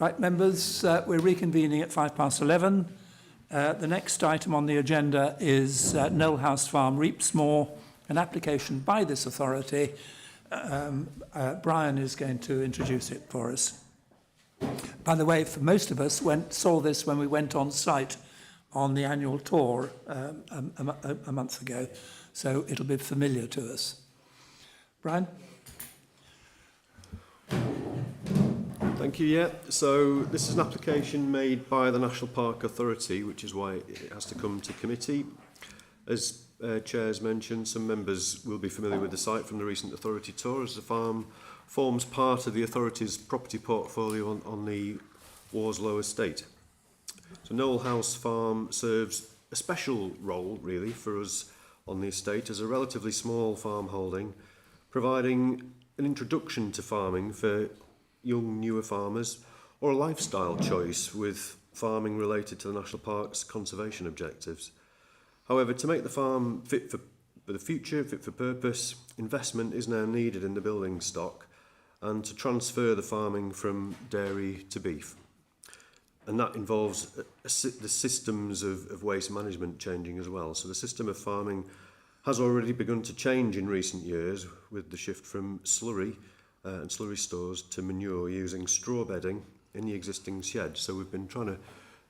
Right, members, we're reconvening at 11:05. The next item on the agenda is Knoll House Farm, Reapsmore, an application by this authority. Brian is going to introduce it for us. By the way, for most of us saw this when we went on site on the annual tour a month ago, so it'll be familiar to us. Brian? Thank you, yeah. So this is an application made by the National Park Authority, which is why it has to come to committee. As Chair's mentioned, some members will be familiar with the site from the recent authority tour, as the farm forms part of the authority's property portfolio on the Warslow estate. So Knoll House Farm serves a special role, really, for us on the estate as a relatively small farm holding, providing an introduction to farming for young, newer farmers, or a lifestyle choice with farming related to the National Park's conservation objectives. However, to make the farm fit for the future, fit for purpose, investment is now needed in the building stock and to transfer the farming from dairy to beef. And that involves the systems of waste management changing as well. So the system of farming has already begun to change in recent years with the shift from slurry and slurry stores to manure using straw bedding in the existing sheds. So we've been trying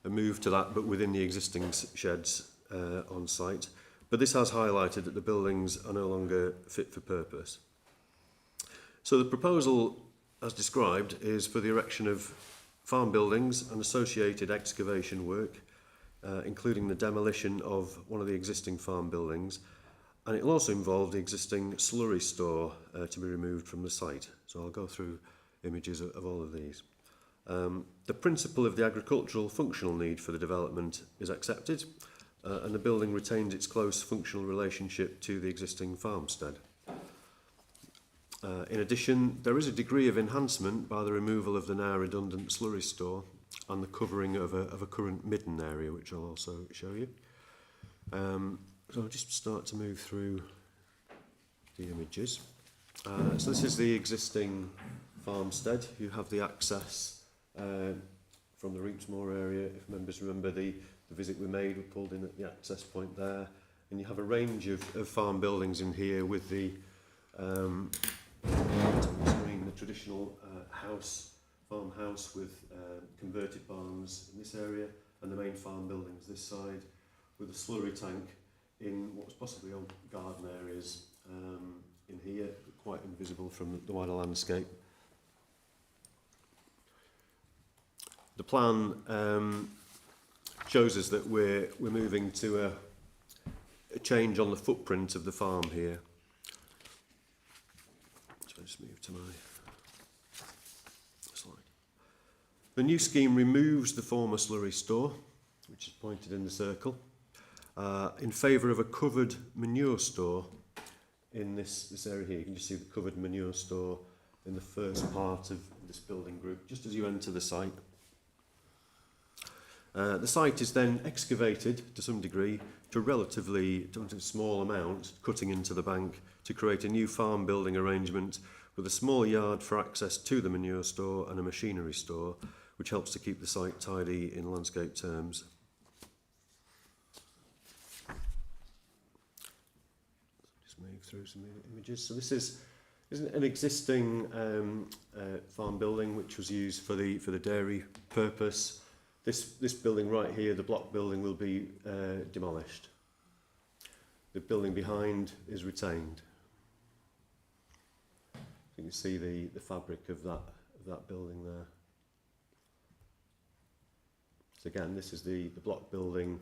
to move to that, but within the existing sheds on site. But this has highlighted that the buildings are no longer fit for purpose. So the proposal, as described, is for the erection of farm buildings and associated excavation work, including the demolition of one of the existing farm buildings, and it will also involve the existing slurry store to be removed from the site. So I'll go through images of all of these. The principle of the agricultural functional need for the development is accepted, and the building retains its close functional relationship to the existing farmstead. In addition, there is a degree of enhancement by the removal of the now redundant slurry store and the covering of a current midden area, which I'll also show you. So I'll just start to move through the images. So this is the existing farmstead. You have the access from the Reapsmore area. If members remember the visit we made, we pulled in at the access point there. And you have a range of farm buildings in here with the traditional farmhouse with converted barns in this area, and the main farm buildings this side, with a slurry tank in what was possibly old garden areas in here, quite invisible from the wider landscape. The plan shows us that we're moving to a change on the footprint of the farm here. So I just move to my slide. The new scheme removes the former slurry store, which is pointed in the circle, in favour of a covered manure store in this area here. You can just see the covered manure store in the first part of this building group, just as you enter the site. The site is then excavated to some degree to a relatively small amount, cutting into the bank to create a new farm building arrangement with a small yard for access to the manure store and a machinery store, which helps to keep the site tidy in landscape terms. Just move through some images. So this is an existing farm building which was used for the dairy purpose. This building right here, the block building, will be demolished. The building behind is retained. You can see the fabric of that building there. So again, this is the block building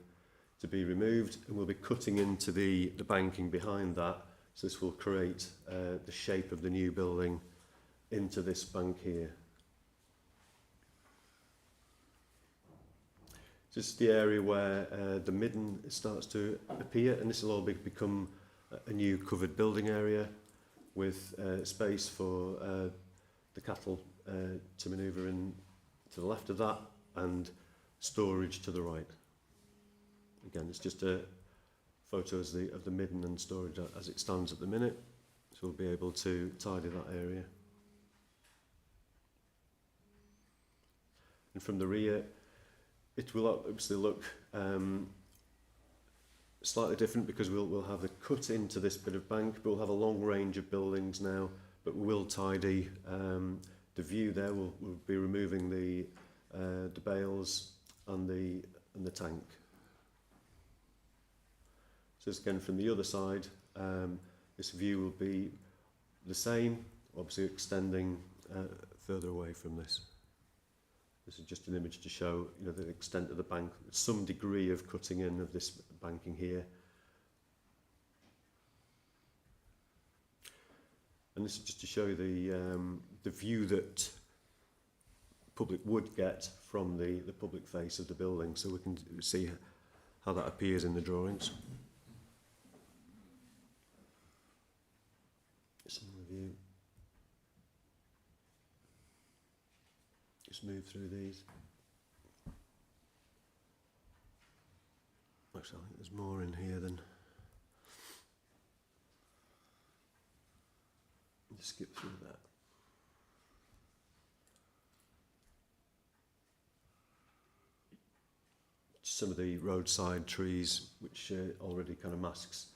to be removed, and we'll be cutting into the banking behind that. So this will create the shape of the new building into this bank here. Just the area where the midden starts to appear, and this will all become a new covered building area with space for the cattle to manoeuvre in to the left of that, and storage to the right. Again, it's just a photo of the midden and storage as it stands at the minute, so we'll be able to tidy that area. And from the rear, it will obviously look slightly different because we'll have the cut into this bit of bank, but we'll have a long range of buildings now, but we will tidy the view there. We'll be removing the bales and the tank. So again, from the other side, this view will be the same, obviously extending further away from this. This is just an image to show, you know, the extent of the bank, some degree of cutting in of this banking here. And this is just to show the view that public would get from the public face of the building, so we can see how that appears in the drawings. Similar view. Just move through these. Actually, I think there's more in here than. Just skip through that. Some of the roadside trees, which already kind of masks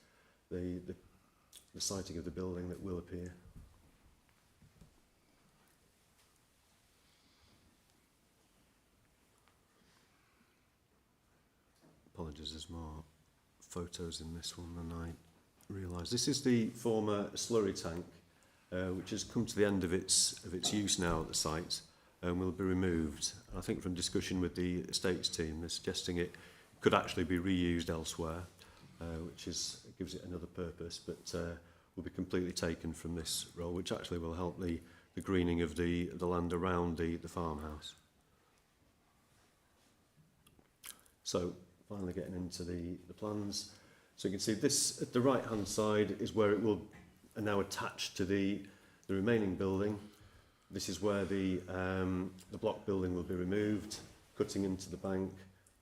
the sighting of the building that will appear. Apologies, there's more photos in this one than I realised. This is the former slurry tank, which has come to the end of its use now at the site and will be removed. I think from discussion with the estates team, they're suggesting it could actually be reused elsewhere, which gives it another purpose, but will be completely taken from this role, which actually will help the greening of the land around the farmhouse. So finally getting into the plans. So you can see this at the right hand side is where it will now attach to the remaining building. This is where the block building will be removed, cutting into the bank,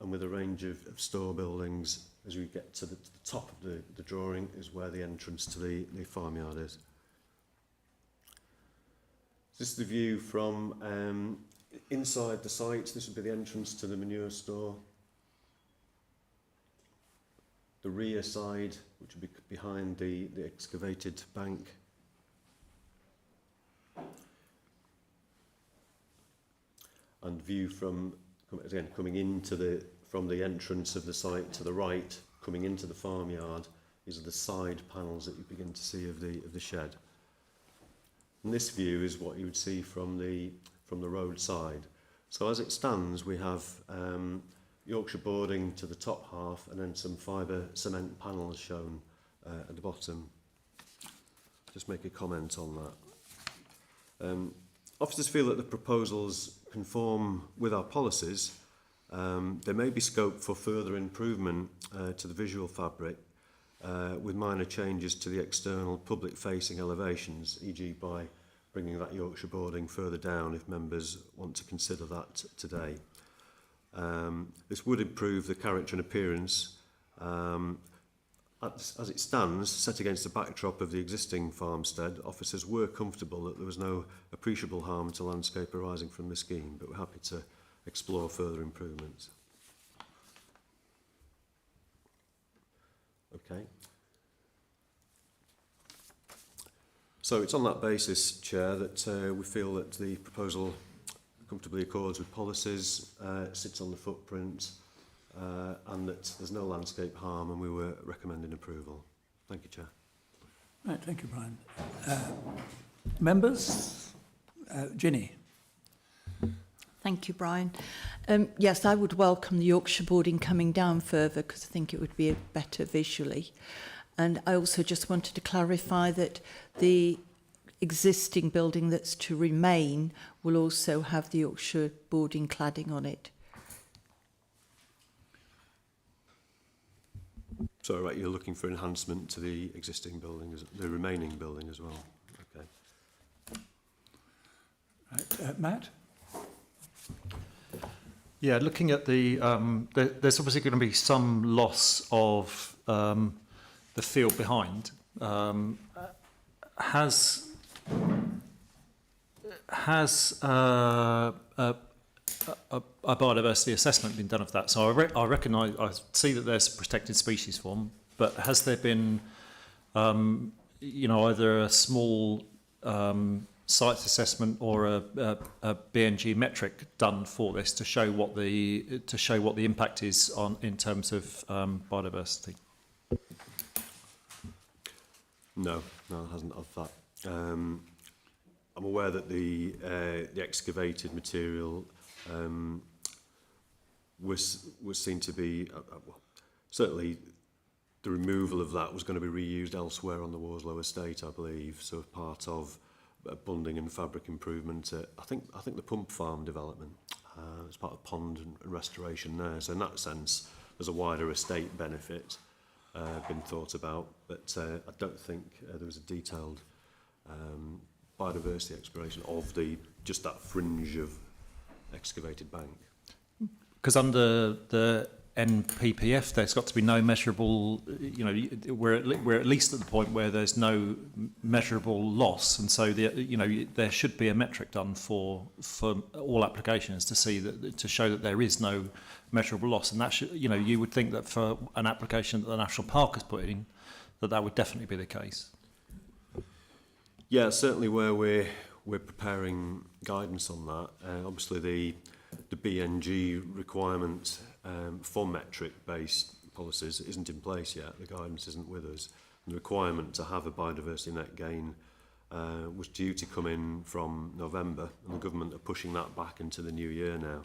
and with a range of store buildings. As we get to the top of the drawing is where the entrance to the farmyard is. This is the view from inside the site. This would be the entrance to the manure store. The rear side, which would be behind the excavated bank. And view from, again, coming into from the entrance of the site to the right, coming into the farmyard, these are the side panels that you begin to see of the shed. And this view is what you would see from the road side. So as it stands, we have Yorkshire boarding to the top half and then some fibre cement panels shown at the bottom. Just make a comment on that. Officers feel that the proposals conform with our policies. There may be scope for further improvement to the visual fabric with minor changes to the external public-facing elevations, e.g. by bringing that Yorkshire boarding further down if members want to consider that today. This would improve the character and appearance. As it stands, set against the backdrop of the existing farmstead, officers were comfortable that there was no appreciable harm to landscape arising from the scheme, but we're happy to explore further improvements. Okay. So it's on that basis, Chair, that we feel that the proposal comfortably accords with policies, sits on the footprint, and that there's no landscape harm, and we were recommending approval. Thank you, Chair. Right, thank you, Brian. Members? Ginny? Thank you, Brian. Yes, I would welcome the Yorkshire boarding coming down further because I think it would be better visually. And I also just wanted to clarify that the existing building that's to remain will also have the Yorkshire boarding cladding on it. So, right, you're looking for enhancement to the existing building, the remaining building as well. Okay. Right, Matt? Yeah, looking at there's obviously going to be some loss of the field behind. Has a biodiversity assessment been done of that? So I recognise, I see that there's a protected species form, but has there been, you know, either a small site assessment or a BNG metric done for this to show what the impact is on in terms of biodiversity? No, it hasn't of that. I'm aware that the excavated material was seen to be well, certainly the removal of that was going to be reused elsewhere on the Worslow estate, I believe, so part of bunding and fabric improvement. I think the pump farm development as part of pond and restoration there. So in that sense, there's a wider estate benefit been thought about, but I don't think there was a detailed biodiversity exploration of just that fringe of excavated bank. Because under the NPPF, there's got to be no measurable, you know, we're at least at the point where there's no measurable loss, and so there should be a metric done for all applications to show that there is no measurable loss, and that should, you know, you would think that for an application that the National Park has put in, that would definitely be the case. Yeah, certainly where we're preparing guidance on that. Obviously, the BNG requirement for metric-based policies isn't in place yet. The guidance isn't with us. And the requirement to have a biodiversity net gain was due to come in from November, and the government are pushing that back into the new year now.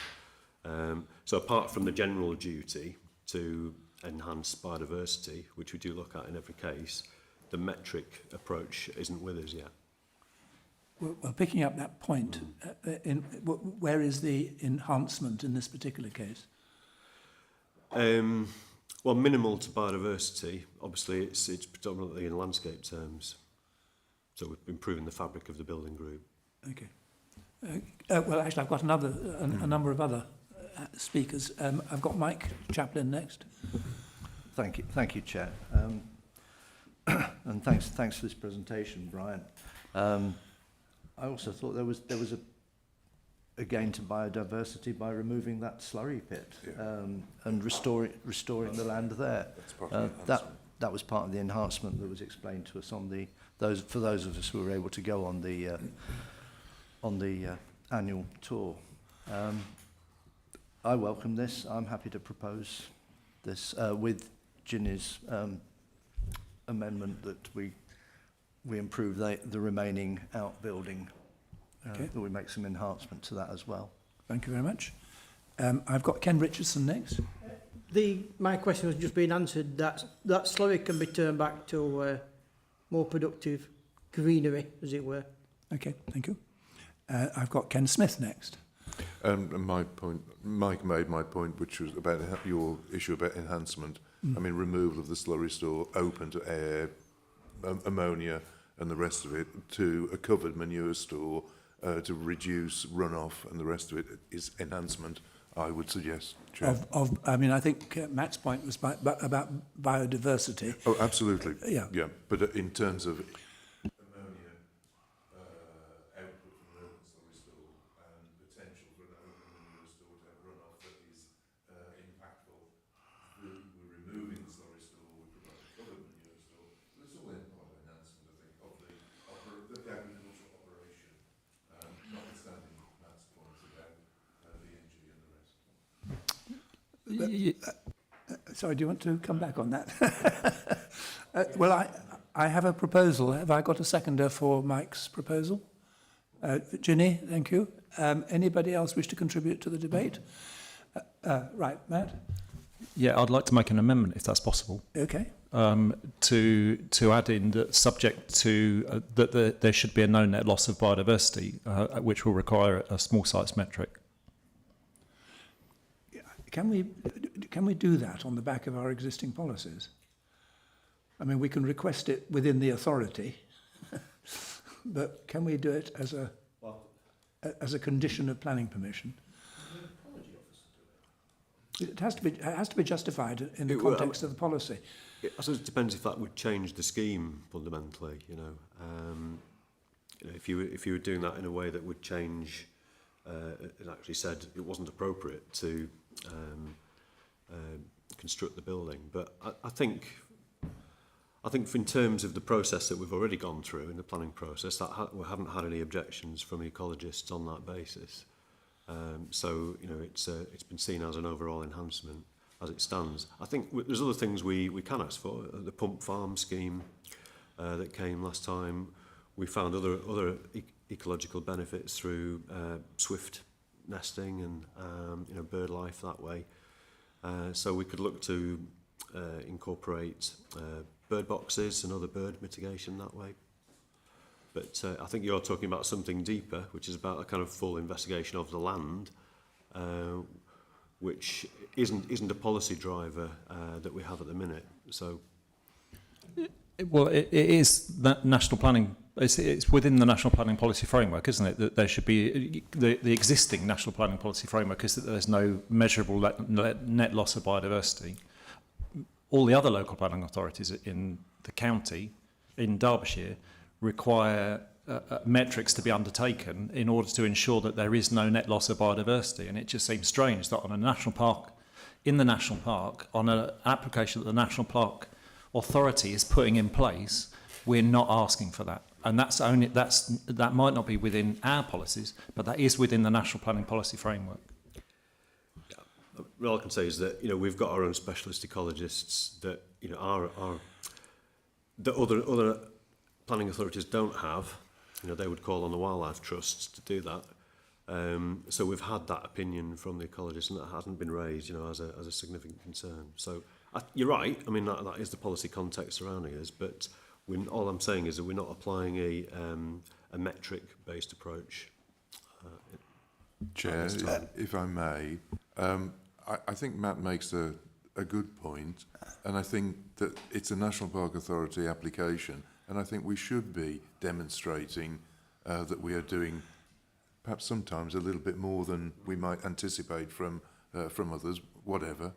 So apart from the general duty to enhance biodiversity, which we do look at in every case, the metric approach isn't with us yet. Well, picking up that point, where is the enhancement in this particular case? Well, minimal to biodiversity. Obviously, it's predominantly in landscape terms. So we're improving the fabric of the building group. Okay. Well, actually, I've got a number of other speakers. I've got Mike Chaplin next. Thank you, Chair. And thanks for this presentation, Brian. I also thought there was a gain to biodiversity by removing that slurry pit and restoring the land there. That was part of the enhancement that was explained to us on for those of us who were able to go on the annual tour. I welcome this. I'm happy to propose this with Ginny's amendment that we improve the remaining outbuilding, that we make some enhancement to that as well. Thank you very much. I've got Ken Richardson next. My question has just been answered. That slurry can be turned back to more productive greenery, as it were. Okay, thank you. I've got Ken Smith next. And my point, Mike made my point, which was about your issue about enhancement. I mean, removal of the slurry store, open to air, ammonia and the rest of it, to a covered manure store to reduce runoff, and the rest of it is enhancement, I would suggest, Chair. I mean, I think Matt's point was about biodiversity. Oh, absolutely. Yeah. Yeah, but in terms of ammonia output from an open slurry store and potential for an open manure store to have runoff that is impactful, we're removing the slurry store, we provide a covered manure store. It's all in part of enhancement, I think, of the agricultural operation, notwithstanding Matt's points about BNG and the rest. Sorry, do you want to come back on that? Well, I have a proposal. Have I got a seconder for Mike's proposal? Ginny, thank you. Anybody else wish to contribute to the debate? Right, Matt? Yeah, I'd like to make an amendment if that's possible. Okay. To add in that, subject to that there should be a no net loss of biodiversity, which will require a small sites metric. Can we do that on the back of our existing policies? I mean, we can request it within the authority, but can we do it as a condition of planning permission? It has to be justified in the context of the policy. I suppose it depends if that would change the scheme fundamentally. You know, if you were doing that in a way that would change had actually said it wasn't appropriate to construct the building. But I think in terms of the process that we've already gone through in the planning process, that we haven't had any objections from ecologists on that basis. So you know, it's been seen as an overall enhancement as it stands. I think there's other things we can ask for. The pump farm scheme that came last time, we found other ecological benefits through swift nesting and you know, bird life that way. So we could look to incorporate bird boxes and other bird mitigation that way. But I think you're talking about something deeper, which is about a kind of full investigation of the land, which isn't a policy driver that we have at the minute. So, well, it is that national planning. It's within the national planning policy framework, isn't it? That there should be the existing national planning policy framework is that there's no measurable net loss of biodiversity. All the other local planning authorities in the county, in Derbyshire, require metrics to be undertaken in order to ensure that there is no net loss of biodiversity. And it just seems strange that on a national park, in the national park, on an application that the National Park Authority is putting in place, we're not asking for that. And that might not be within our policies, but that is within the national planning policy framework. All I can say is that, you know, we've got our own specialist ecologists that, you know, that other planning authorities don't have. You know, they would call on the wildlife trusts to do that. So we've had that opinion from the ecologists, and that hasn't been raised, you know, as a significant concern. So you're right. I mean, that is the policy context surrounding us. But all I'm saying is that we're not applying a metric-based approach. Chair, if I may, I think Matt makes a good point, and I think that it's a National Park Authority application, and I think we should be demonstrating that we are doing perhaps sometimes a little bit more than we might anticipate from others, whatever.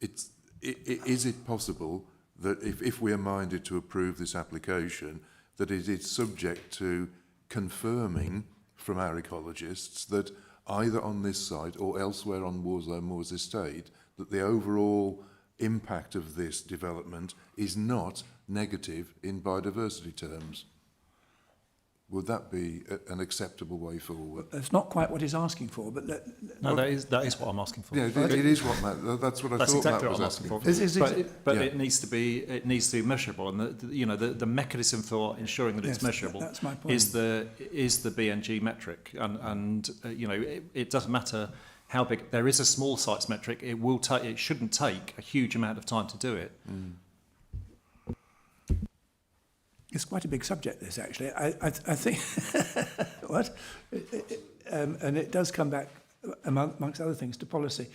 Is it possible that if we are minded to approve this application, that it is subject to confirming from our ecologists that either on this site or elsewhere on Worslow Moors Estate, that the overall impact of this development is not negative in biodiversity terms? Would that be an acceptable way forward? It's not quite what he's asking for, but... No, that is what I'm asking for. Yeah, it is what Matt... That's what I thought exactly Matt was what I'm asking for. for. But it needs to be measurable, and the mechanism for ensuring that it's measurable that's my point. is the BNG metric, and you know, it doesn't matter how big. There is a small sites metric. It shouldn't take a huge amount of time to do it. Mm. It's quite a big subject, this, actually. I think... what? And it does come back, amongst other things, to policy.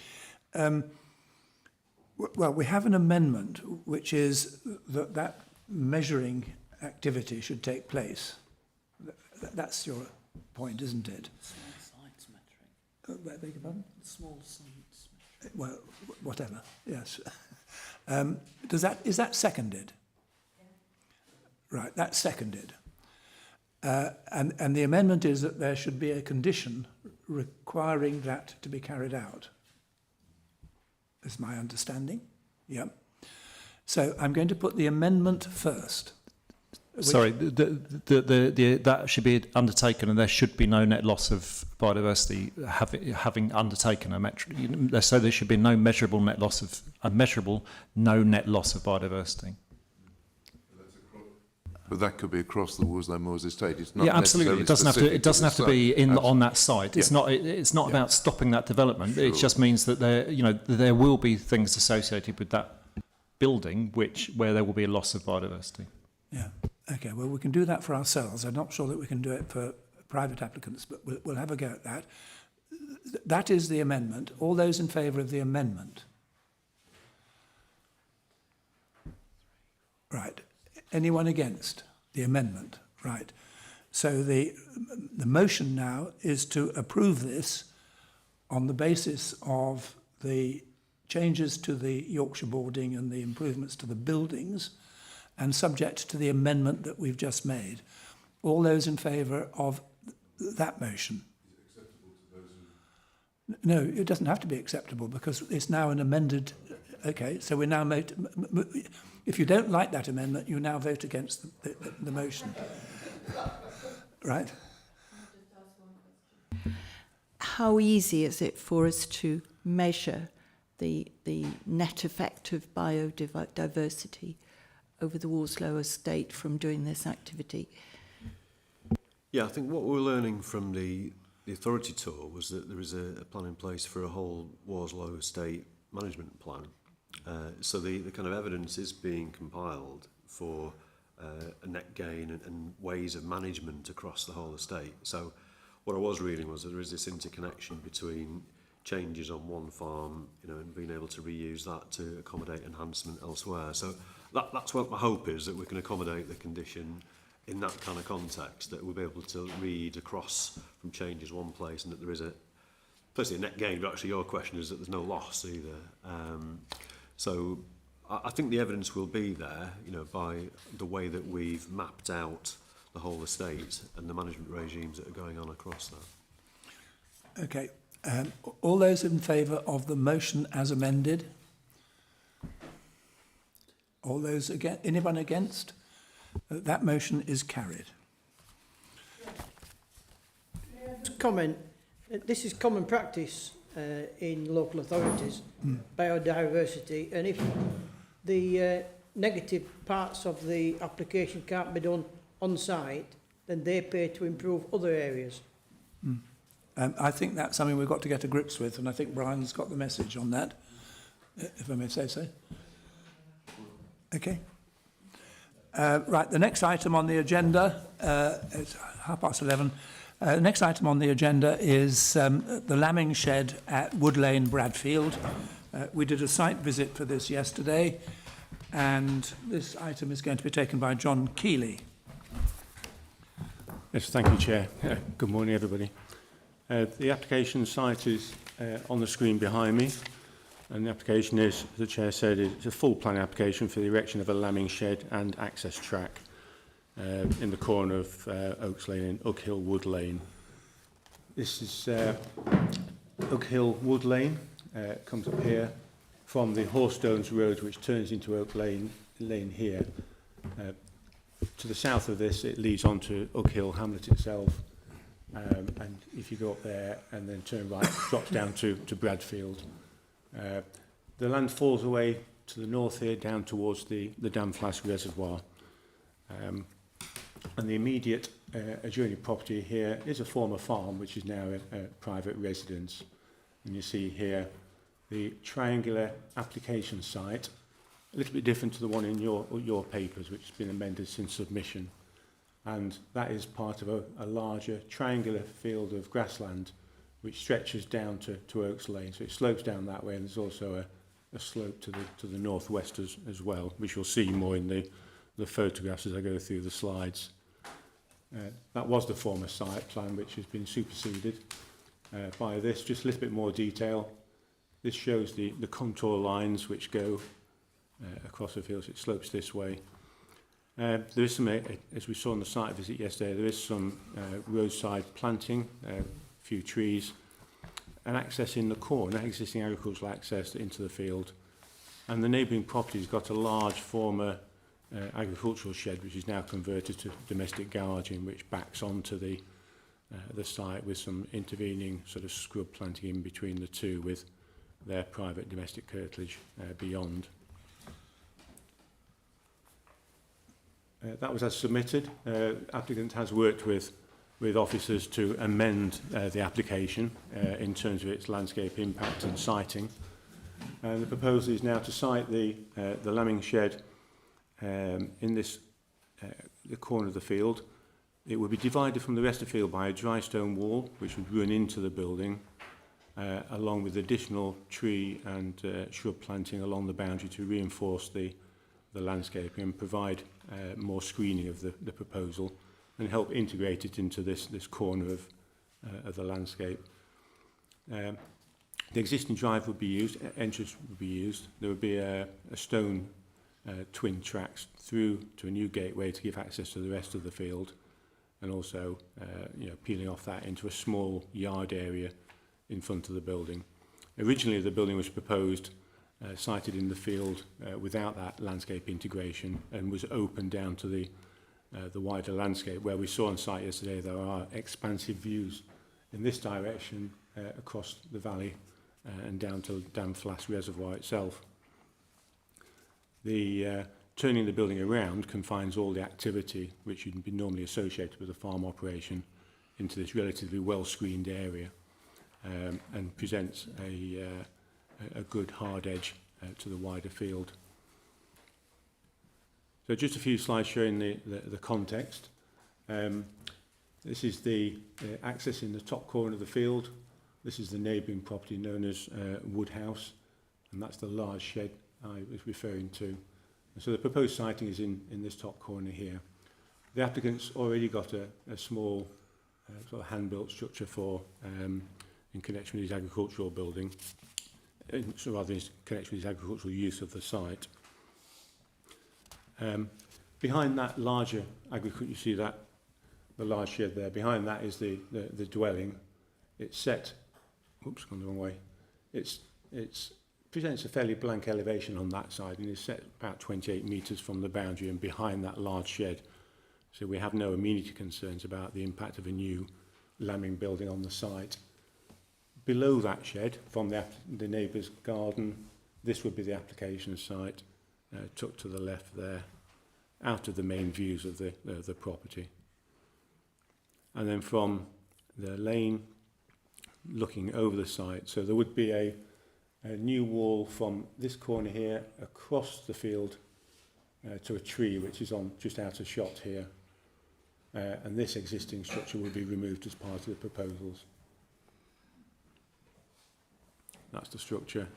Well, we have an amendment, which is that measuring activity should take place. That's your point, isn't it? Small sites metric. Beg your pardon? Small sites metric. Well, whatever, yes. Is that seconded? Right, that's seconded. And the amendment is that there should be a condition requiring that to be carried out. Is my understanding? Yeah. So I'm going to put the amendment first. Sorry, that should be undertaken, and there should be no net loss of biodiversity having undertaken a metric. So there should be no measurable net loss of no net loss of biodiversity. But that could be across the Worslow Moors Estate. It's not yeah, absolutely. It doesn't have to be on that site. It's not. It's not about stopping that development. Sure. It just means that there will be things associated with that building where there will be a loss of biodiversity. Yeah. Okay. Well, we can do that for ourselves. I'm not sure that we can do it for private applicants, but we'll have a go at that. That is the amendment. All those in favour of the amendment? Right. Anyone against the amendment? Right. So the motion now is to approve this on the basis of the changes to the Yorkshire boarding and the improvements to the buildings, and subject to the amendment that we've just made. All those in favour of that motion? Is it acceptable to those No, it doesn't have to be acceptable because it's now an amended. Okay, so we're now if you don't like that amendment, you now vote against the motion. Right? How easy is it for us to measure the net effect of biodiversity over the Walslow estate from doing this activity? Yeah, I think what we're learning from the authority tour was that there is a plan in place for a whole Walslow estate management plan. So the kind of evidence is being compiled for a net gain and ways of management across the whole estate. So what I was reading was that there is this interconnection between changes on one farm, you know, and being able to reuse that to accommodate enhancement elsewhere. So that's what my hope is, that we can accommodate the condition in that kind of context, that we'll be able to read across from changes one place and that there is firstly a net gain, but actually your question is that there's no loss either. So I think the evidence will be there, you know, by the way that we've mapped out the whole estate and the management regimes that are going on across that. Okay. All those in favour of the motion as amended? All those against? Anyone against? That motion is carried. Comment. This is common practice in local authorities, biodiversity, and if the negative parts of the application can't be done on site, then they pay to improve other areas. I think that's something we've got to get to grips with, and I think Brian's got the message on that, if I may say so. Okay. Right, the next item on the agenda, it's 11:30. The next item on the agenda is the lambing shed at Wood Lane, Bradfield. We did a site visit for this yesterday, and this item is going to be taken by John Keeley. Yes, thank you, Chair. Good morning, everybody. The application site is on the screen behind me, and the application is, as the Chair said, it's a full plan application for the erection of a lambing shed and access track in the corner of Oaks Lane and Oak Hill Wood Lane. This is Oak Hill Wood Lane, comes up here from the Horstones Road, which turns into Oak Lane here. To the south of this, it leads on to Oak Hill Hamlet itself. And if you go up there and then turn right, it drops down to Bradfield. The land falls away to the north here, down towards the Dam Flask Reservoir. And the immediate adjoining property here is a former farm, which is now a private residence. And you see here the triangular application site, a little bit different to the one in your papers, which has been amended since submission. And that is part of a larger triangular field of grassland which stretches down to Oaks Lane. So it slopes down that way, and there's also a slope to the northwest as well, which you'll see more in the photographs as I go through the slides. That was the former site plan, which has been superseded by this. Just a little bit more detail. This shows the contour lines which go across the field. So it slopes this way. There is some, as we saw on the site visit yesterday, there is some roadside planting, a few trees, and access in the corner, existing agricultural access into the field. And the neighbouring property's got a large former agricultural shed, which is now converted to domestic garaging, which backs onto the site with some intervening sort of scrub planting in between the two, with their private domestic curtilage beyond. That was as submitted. Applicant has worked with officers to amend the application in terms of its landscape impact and siting. And the proposal is now to site the lambing shed in this the corner of the field. It would be divided from the rest of the field by a dry stone wall, which would run into the building, along with additional tree and shrub planting along the boundary to reinforce the landscaping and provide more screening of the proposal and help integrate it into this corner of the landscape. The existing drive would be used, entrance would be used. There would be a stone twin tracks through to a new gateway to give access to the rest of the field, and also peeling off that into a small yard area in front of the building. Originally, the building was proposed sited in the field without that landscape integration and was open down to the wider landscape, where we saw on site yesterday there are expansive views in this direction across the valley and down to Damflass Reservoir itself. The turning the building around confines all the activity which would be normally associated with a farm operation into this relatively well-screened area and presents a good hard edge to the wider field. So just a few slides showing the context. This is the access in the top corner of the field. This is the neighbouring property known as Woodhouse, and that's the large shed I was referring to. And so the proposed siting is in this top corner here. The applicant's already got a small sort of hand-built structure for in connection with his agricultural building, so rather in connection with his agricultural use of the site. Behind that larger agriculture, you see that the large shed there. Behind that is the dwelling. It's set. Oops, gone the wrong way. It's presents a fairly blank elevation on that side, and is set about 28 metres from the boundary and behind that large shed. So we have no amenity concerns about the impact of a new lambing building on the site. Below that shed, from the neighbour's garden, this would be the application site, tucked to the left there, out of the main views of the property. And then from the lane, looking over the site, so there would be a new wall from this corner here across the field to a tree which is on just out of shot here. And this existing structure will be removed as part of the proposals. That's the structure.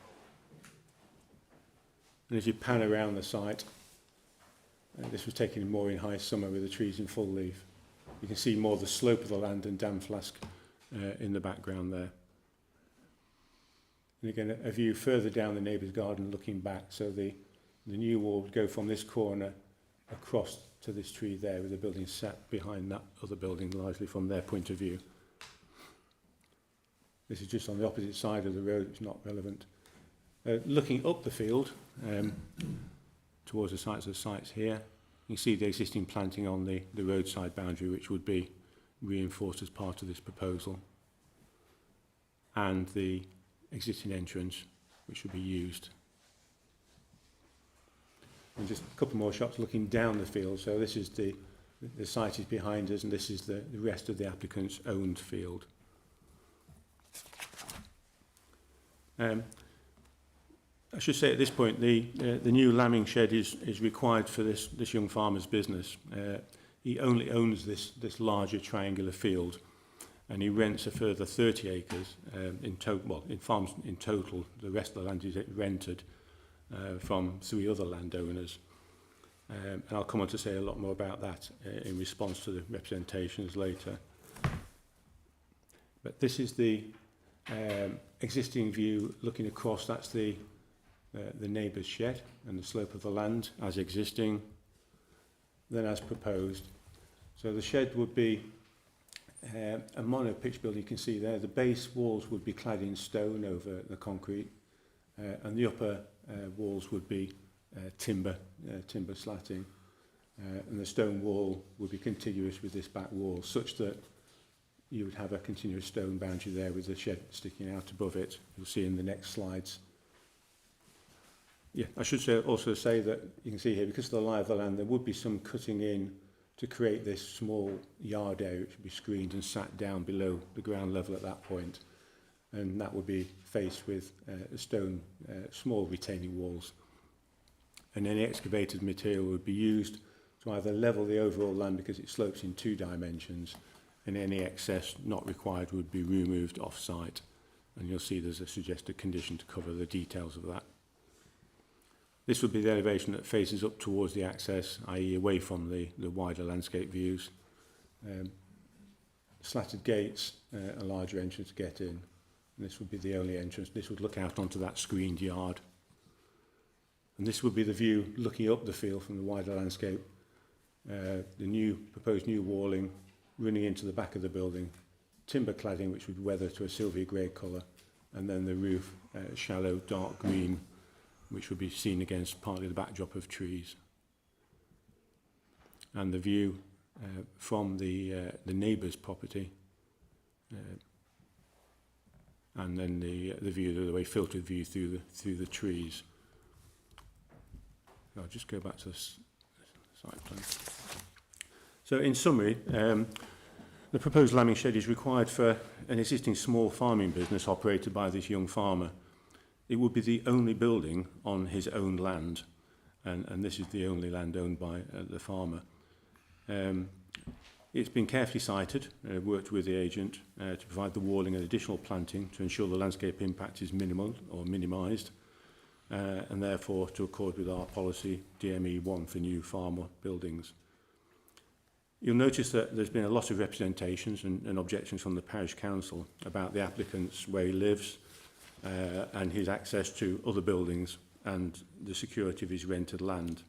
And as you pan around the site, this was taken more in high summer with the trees in full leaf. You can see more of the slope of the land and Damflass in the background there. And again, a view further down the neighbour's garden looking back. So the new wall would go from this corner across to this tree there, with the building sat behind that other building, largely from their point of view. This is just on the opposite side of the road, it's not relevant. Looking up the field, towards the sites here, you can see the existing planting on the roadside boundary, which would be reinforced as part of this proposal, and the existing entrance, which would be used. And just a couple more shots looking down the field. So this is the site is behind us, and this is the rest of the applicant's owned field. I should say at this point, the new lambing shed is required for this young farmer's business. He only owns this larger triangular field, and he rents a further 30 acres in total. Well, in farms in total, the rest of the land is rented from 3 other landowners. And I'll come on to say a lot more about that in response to the representations later. But this is the existing view looking across. That's the neighbour's shed and the slope of the land as existing, then as proposed. So the shed would be a mono pitch building. You can see there the base walls would be clad in stone over the concrete, and the upper walls would be timber slatting, and the stone wall would be contiguous with this back wall, such that you would have a continuous stone boundary there with the shed sticking out above it. You'll see in the next slides. Yeah, I should also say that you can see here, because of the lie of the land, there would be some cutting in to create this small yard area which would be screened and sat down below the ground level at that point. And that would be faced with stone, small retaining walls. And any excavated material would be used to either level the overall land because it slopes in 2 dimensions, and any excess not required would be removed off-site. And you'll see there's a suggested condition to cover the details of that. This would be the elevation that faces up towards the access, i.e. away from the wider landscape views. Slatted gates, a larger entrance to get in. And this would be the only entrance. This would look out onto that screened yard. And this would be the view looking up the field from the wider landscape. The proposed new walling running into the back of the building, timber cladding, which would weather to a silvery grey colour, and then the roof shallow dark green, which would be seen against partly the backdrop of trees. And the view from the neighbour's property, and then the view, the way filtered view through the trees. I'll just go back to the site plan. So in summary, the proposed lambing shed is required for an existing small farming business operated by this young farmer. It would be the only building on his own land, and this is the only land owned by the farmer. It's been carefully sited, worked with the agent to provide the walling and additional planting to ensure the landscape impact is minimal or minimised, and therefore to accord with our policy DME 1 for new farm buildings. You'll notice that there's been a lot of representations and objections from the parish council about the applicant's where he lives and his access to other buildings and the security of his rented land.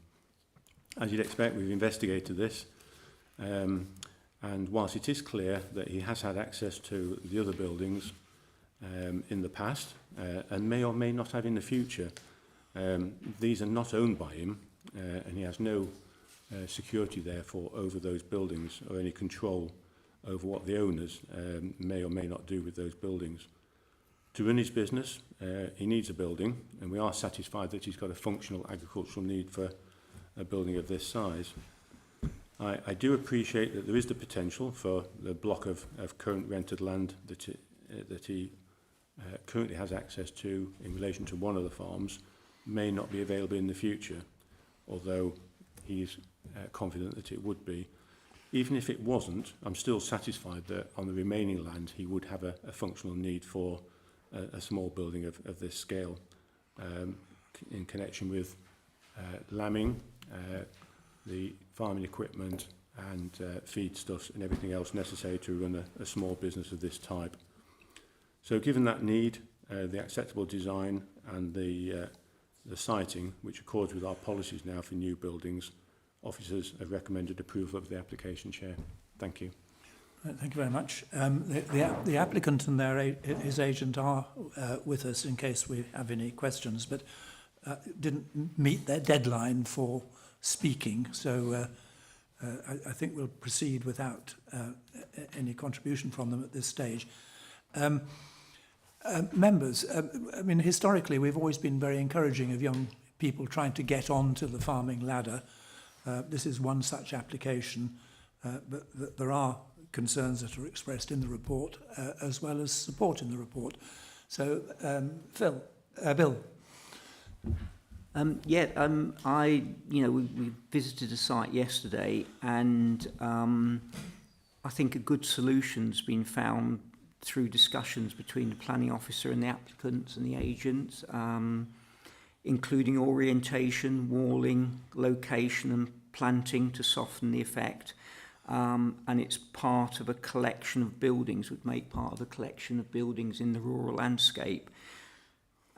As you'd expect, we've investigated this, and whilst it is clear that he has had access to the other buildings in the past and may or may not have in the future, these are not owned by him, and he has no security therefore over those buildings or any control over what the owners may or may not do with those buildings. To run his business, he needs a building, and we are satisfied that he's got a functional agricultural need for a building of this size. I do appreciate that there is the potential for the block of current rented land that he currently has access to in relation to one of the farms may not be available in the future, although he's confident that it would be. Even if it wasn't, I'm still satisfied that on the remaining land he would have a functional need for a small building of this scale in connection with lambing, the farming equipment and feedstuffs and everything else necessary to run a small business of this type. So given that need, the acceptable design and the siting, which accords with our policies now for new buildings, officers have recommended approval of the application, Chair. Thank you. Thank you very much. The applicant and his agent are with us in case we have any questions, but didn't meet their deadline for speaking, so I think we'll proceed without any contribution from them at this stage. Members, I mean, historically we've always been very encouraging of young people trying to get onto the farming ladder. This is one such application, but there are concerns that are expressed in the report as well as support in the report. So, Bill. We visited a site yesterday, and I think a good solution's been found through discussions between the planning officer and the applicants and the agents, including orientation, walling, location and planting to soften the effect. And it's part of a collection of buildings, would make part of a collection of buildings in the rural landscape.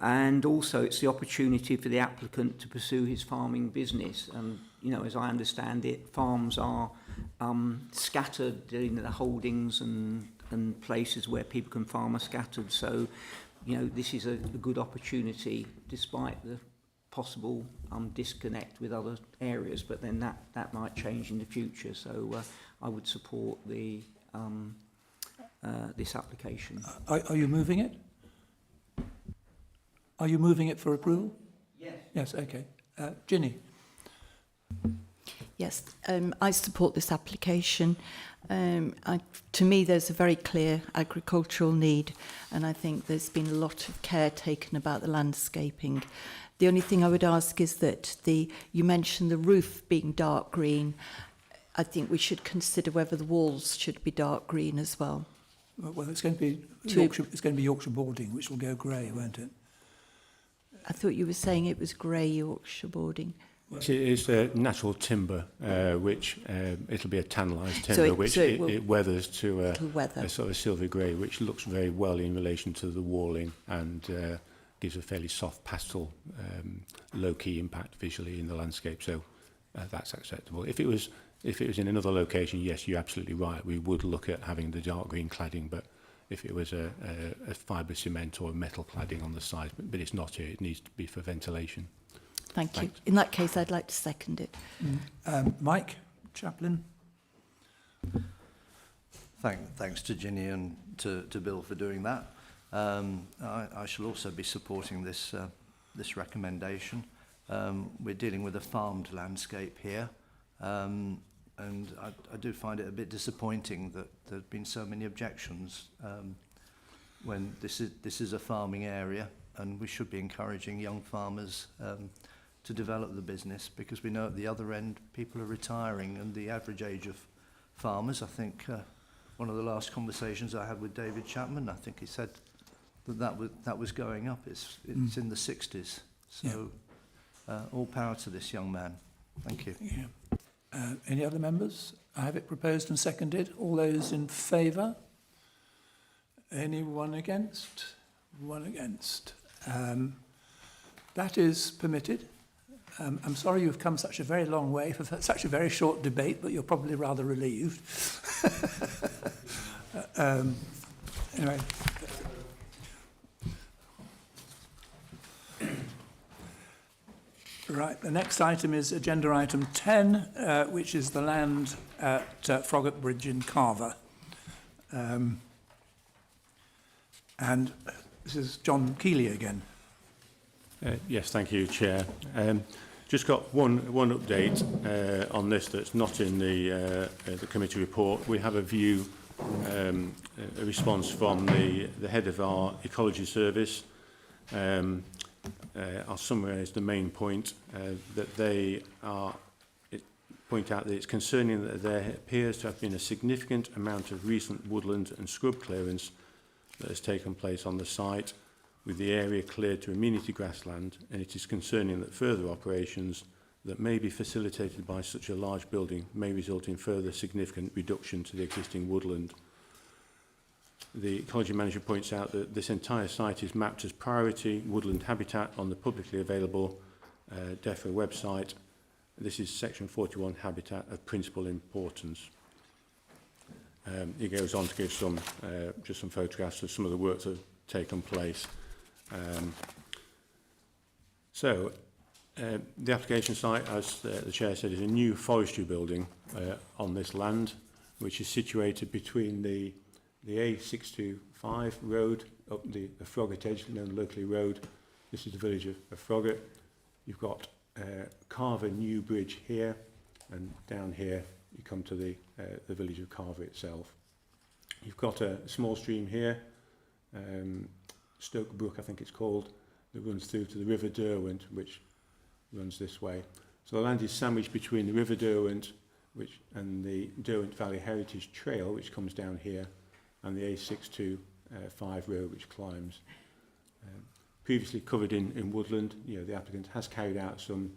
And also it's the opportunity for the applicant to pursue his farming business. And, as I understand it, farms are scattered in the holdings and places where people can farm are scattered. So, this is a good opportunity despite the possible disconnect with other areas, but then that might change in the future. So I would support the this application. Are you moving it? Are you moving it for approval? Yes. Yes, okay. Ginny? Yes, I support this application. To me, there's a very clear agricultural need, and I think there's been a lot of care taken about the landscaping. The only thing I would ask is that you mentioned the roof being dark green. I think we should consider whether the walls should be dark green as well. Well, it's going to be Yorkshire boarding, which will go grey, won't it? I thought you were saying it was grey Yorkshire boarding. It is natural timber, which it'll be a tannalised timber, it weathers to a sort of silver grey, which looks very well in relation to the walling and gives a fairly soft pastel, low-key impact visually in the landscape. So that's acceptable. If it was in another location, yes, you're absolutely right. We would look at having the dark green cladding, but if it was a fibre cement or a metal cladding on the side, but it's not here. It needs to be for ventilation. Thank you. Thanks. In that case, I'd like to second it. Mike Chaplin. Thanks to Ginny and to Bill for doing that. I shall also be supporting this recommendation. We're dealing with a farmed landscape here, and I do find it a bit disappointing that there have been so many objections when this is a farming area, and we should be encouraging young farmers to develop the business, because we know at the other end people are retiring, and the average age of farmers, I think one of the last conversations I had with David Chapman, I think he said that was going up. It's in the 60s. So all power to this young man. Thank you. Yeah. Any other members? I have it proposed and seconded. All those in favour? Anyone against? One against. That is permitted. I'm sorry you've come such a very long way for such a very short debate, but you're probably rather relieved. Anyway. Right, the next item is agenda item 10, which is the land at Froggatt Bridge in Carver. And this is John Keeley again. Yes, thank you, Chair. Just got one update on this that's not in the committee report. We have a view, a response from the head of our ecology service. I'll summarise the main point, that they point out that it's concerning that there appears to have been a significant amount of recent woodland and scrub clearance that has taken place on the site, with the area cleared to amenity grassland, and it is concerning that further operations that may be facilitated by such a large building may result in further significant reduction to the existing woodland. The ecology manager points out that this entire site is mapped as priority woodland habitat on the publicly available DEFRA website. This is section 41, habitat of principal importance. He goes on to give just some photographs of some of the work that have taken place. The application site, as the Chair said, is a new forestry building on this land, which is situated between the A625 road up the Froggatt Edge, known locally road. This is the village of Froggatt. You've got Carver New Bridge here, and down here you come to the village of Carver itself. You've got a small stream here, Stoke Brook I think it's called, that runs through to the River Derwent, which runs this way. So the land is sandwiched between the River Derwent and the Derwent Valley Heritage Trail, which comes down here, and the A625 road, which climbs. Previously covered in woodland, the applicant has carried out some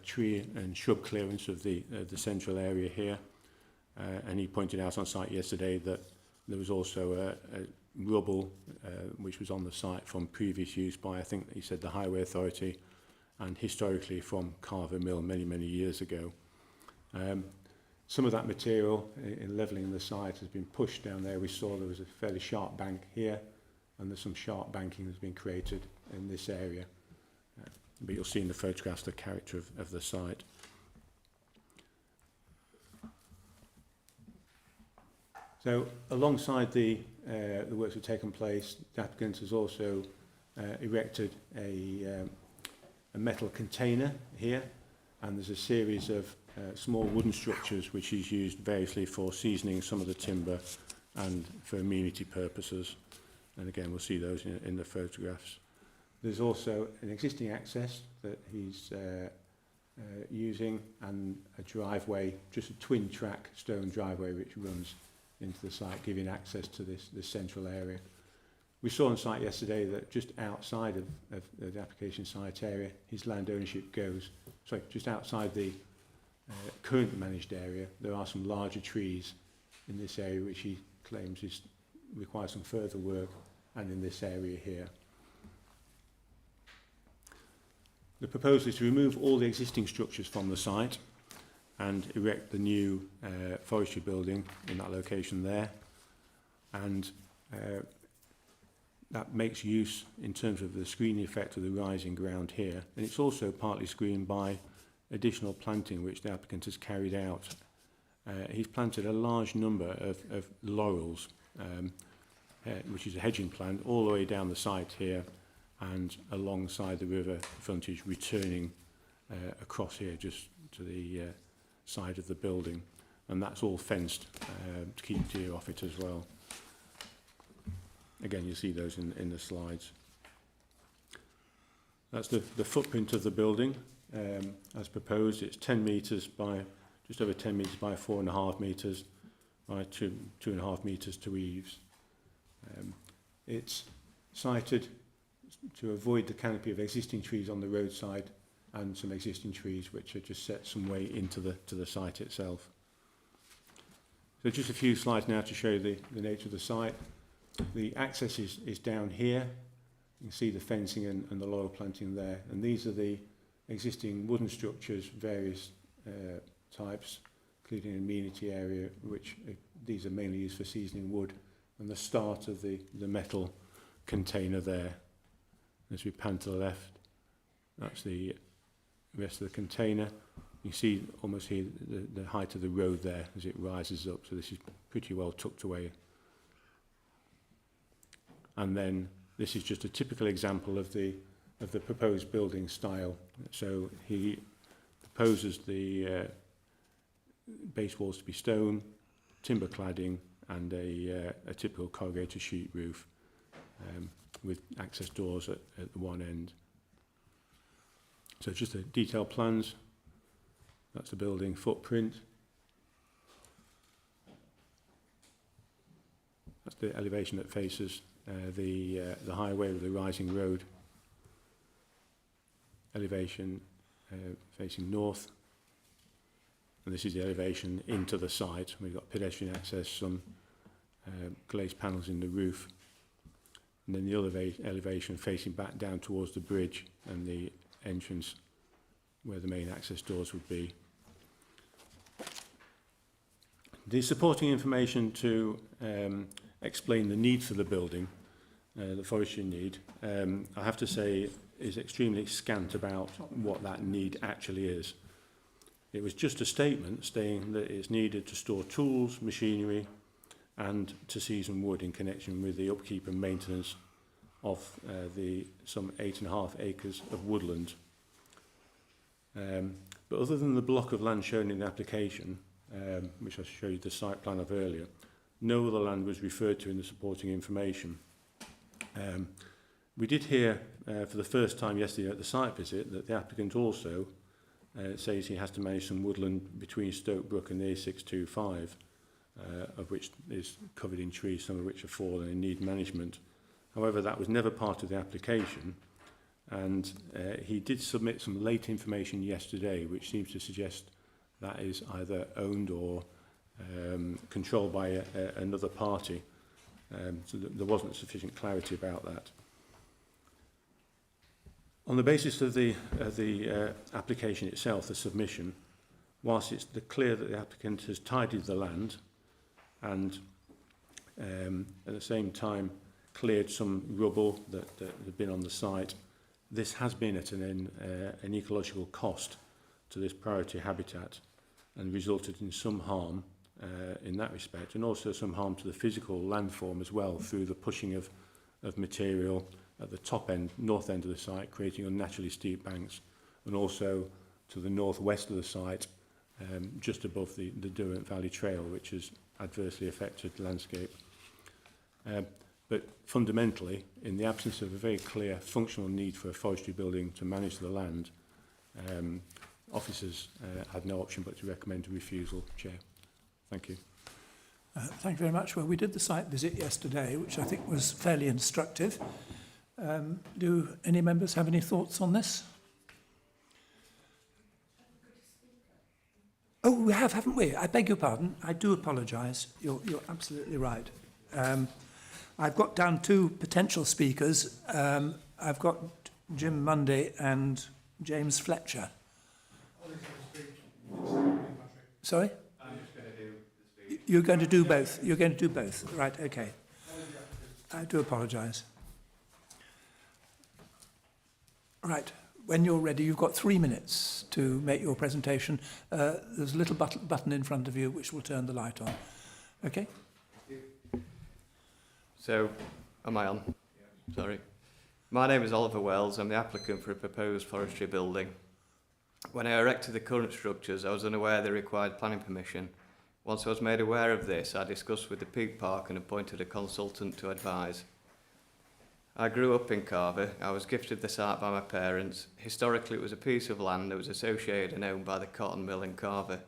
tree and shrub clearance of the central area here, and he pointed out on site yesterday that there was also a rubble which was on the site from previous use by, I think he said, the Highway Authority, and historically from Carver Mill many years ago. Some of that material in levelling the site has been pushed down there. We saw there was a fairly sharp bank here, and there's some sharp banking that's been created in this area. But you'll see in the photographs the character of the site. So alongside the works that have taken place, the applicant has also erected a metal container here, and there's a series of small wooden structures which is used variously for seasoning some of the timber and for amenity purposes. And again, we'll see those in the photographs. There's also an existing access that he's using, and a driveway, just a twin track stone driveway which runs into the site, giving access to this central area. We saw on site yesterday that just outside of the application site area, his land ownership goes, sorry, just outside the current managed area, there are some larger trees in this area which he claims requires some further work, and in this area here. The proposal is to remove all the existing structures from the site and erect the new forestry building in that location there. And that makes use in terms of the screening effect of the rising ground here. And it's also partly screened by additional planting which the applicant has carried out. He's planted a large number of laurels, which is a hedging plant, all the way down the site here and alongside the river frontage, returning across here just to the side of the building. And that's all fenced to keep deer off it as well. Again, you see those in the slides. That's the footprint of the building as proposed. It's 10 metres by, just over 10 metres by 4.5 metres by 2.5 metres to eaves. It's sited to avoid the canopy of existing trees on the roadside and some existing trees which are just set some way into the site itself. So just a few slides now to show you the nature of the site. The access is down here. You can see the fencing and the laurel planting there. And these are the existing wooden structures, various types, including an amenity area, which these are mainly used for seasoning wood, and the start of the metal container there. As we pan to the left, that's the rest of the container. You see almost here the height of the road there as it rises up, so this is pretty well tucked away. And then this is just a typical example of the proposed building style. So he proposes the base walls to be stone, timber cladding, and a typical corrugated sheet roof with access doors at the one end. So just the detailed plans. That's the building footprint. That's the elevation that faces the highway with the rising road. Elevation facing north. And this is the elevation into the site. We've got pedestrian access, some glazed panels in the roof. And then the other elevation facing back down towards the bridge and the entrance where the main access doors would be. The supporting information to explain the need for the building, the forestry need, I have to say is extremely scant about what that need actually is. It was just a statement saying that it's needed to store tools, machinery, and to season wood in connection with the upkeep and maintenance of some 8.5 acres of woodland. But other than the block of land shown in the application, which I showed you the site plan of earlier, no other land was referred to in the supporting information. We did hear for the first time yesterday at the site visit that the applicant also says he has to manage some woodland between Stoke Brook and the A625, of which is covered in trees, some of which are fallen and need management. However, that was never part of the application, and he did submit some late information yesterday, which seems to suggest that is either owned or controlled by another party. So there wasn't sufficient clarity about that. On the basis of the application itself, the submission, whilst it's clear that the applicant has tidied the land and at the same time cleared some rubble that had been on the site, this has been at an ecological cost to this priority habitat and resulted in some harm in that respect, and also some harm to the physical landform as well through the pushing of material at the top end, north end of the site, creating unnaturally steep banks, and also to the northwest of the site, just above the Derwent Valley Trail, which has adversely affected the landscape. But fundamentally, in the absence of a very clear functional need for a forestry building to manage the land, officers had no option but to recommend a refusal, Chair. Thank you. Thank you very much. Well, we did the site visit yesterday, which I think was fairly instructive. Do any members have any thoughts on this? Oh, we have, haven't we? I beg your pardon. I do apologise. You're absolutely right. I've got down two potential speakers. I've got Jim Munday and James Fletcher. Sorry? I'm just going to do the speech. You're going to do both? You're going to do both? Right, okay. I do apologise. Right. When you're ready, you've got 3 minutes to make your presentation. There's a little button in front of you which will turn the light on. Okay? So, am I on? Sorry. My name is Oliver Wells. I'm the applicant for a proposed forestry building. When I erected the current structures, I was unaware they required planning permission. Once I was made aware of this, I discussed with the Peak Park and appointed a consultant to advise. I grew up in Carver. I was gifted the site by my parents. Historically, it was a piece of land that was associated and owned by the cotton mill in Carver.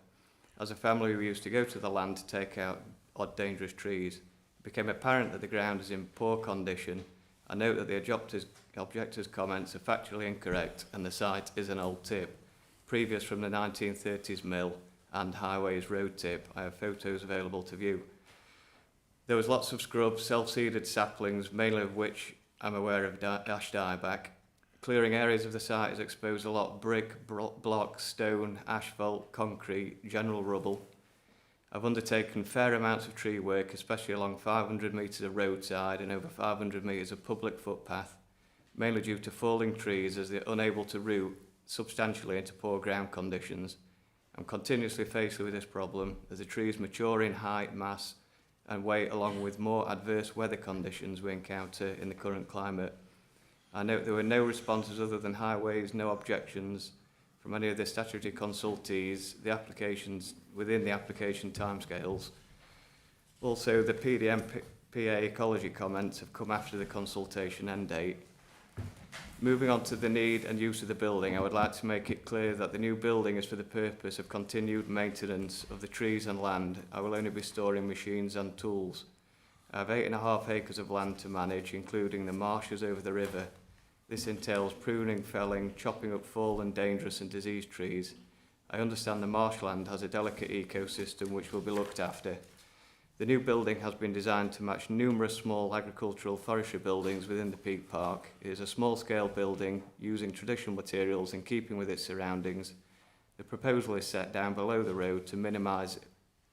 As a family, we used to go to the land to take out odd dangerous trees. It became apparent that the ground is in poor condition. I note that the objector's comments are factually incorrect and the site is an old tip, previous from the 1930s mill and Highways road tip. I have photos available to view. There was lots of scrub, self-seeded saplings, mainly of which I'm aware of ash dieback. Clearing areas of the site has exposed a lot of brick, block, stone, asphalt, concrete, general rubble. I've undertaken fair amounts of tree work, especially along 500 metres of roadside and over 500 metres of public footpath, mainly due to falling trees as they're unable to root substantially into poor ground conditions. I'm continuously faced with this problem as the trees mature in height, mass and weight along with more adverse weather conditions we encounter in the current climate. I note there were no responses other than Highways, no objections from any of the statutory consultees, the applications within the application timescales. Also, the PDMPA ecology comments have come after the consultation end date. Moving on to the need and use of the building, I would like to make it clear that the new building is for the purpose of continued maintenance of the trees and land. I will only be storing machines and tools. I have 8.5 acres of land to manage, including the marshes over the river. This entails pruning, felling, chopping up fallen, dangerous and diseased trees. I understand the marshland has a delicate ecosystem which will be looked after. The new building has been designed to match numerous small agricultural forestry buildings within the Peak Park. It is a small-scale building using traditional materials in keeping with its surroundings. The proposal is set down below the road to minimise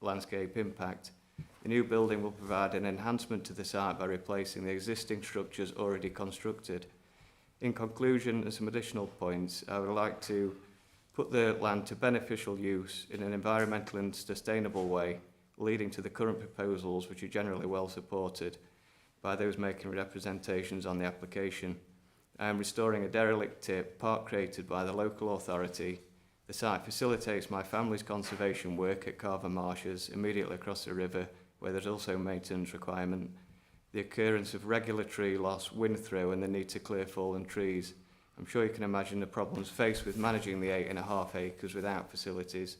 landscape impact. The new building will provide an enhancement to the site by replacing the existing structures already constructed. In conclusion, and some additional points, I would like to put the land to beneficial use in an environmental and sustainable way, leading to the current proposals, which are generally well supported by those making representations on the application. I am restoring a derelict tip, park created by the local authority. The site facilitates my family's conservation work at Carver Marshes, immediately across the river, where there's also a maintenance requirement. The occurrence of regular tree loss, wind throw, and the need to clear fallen trees. I'm sure you can imagine the problems faced with managing the 8.5 acres without facilities.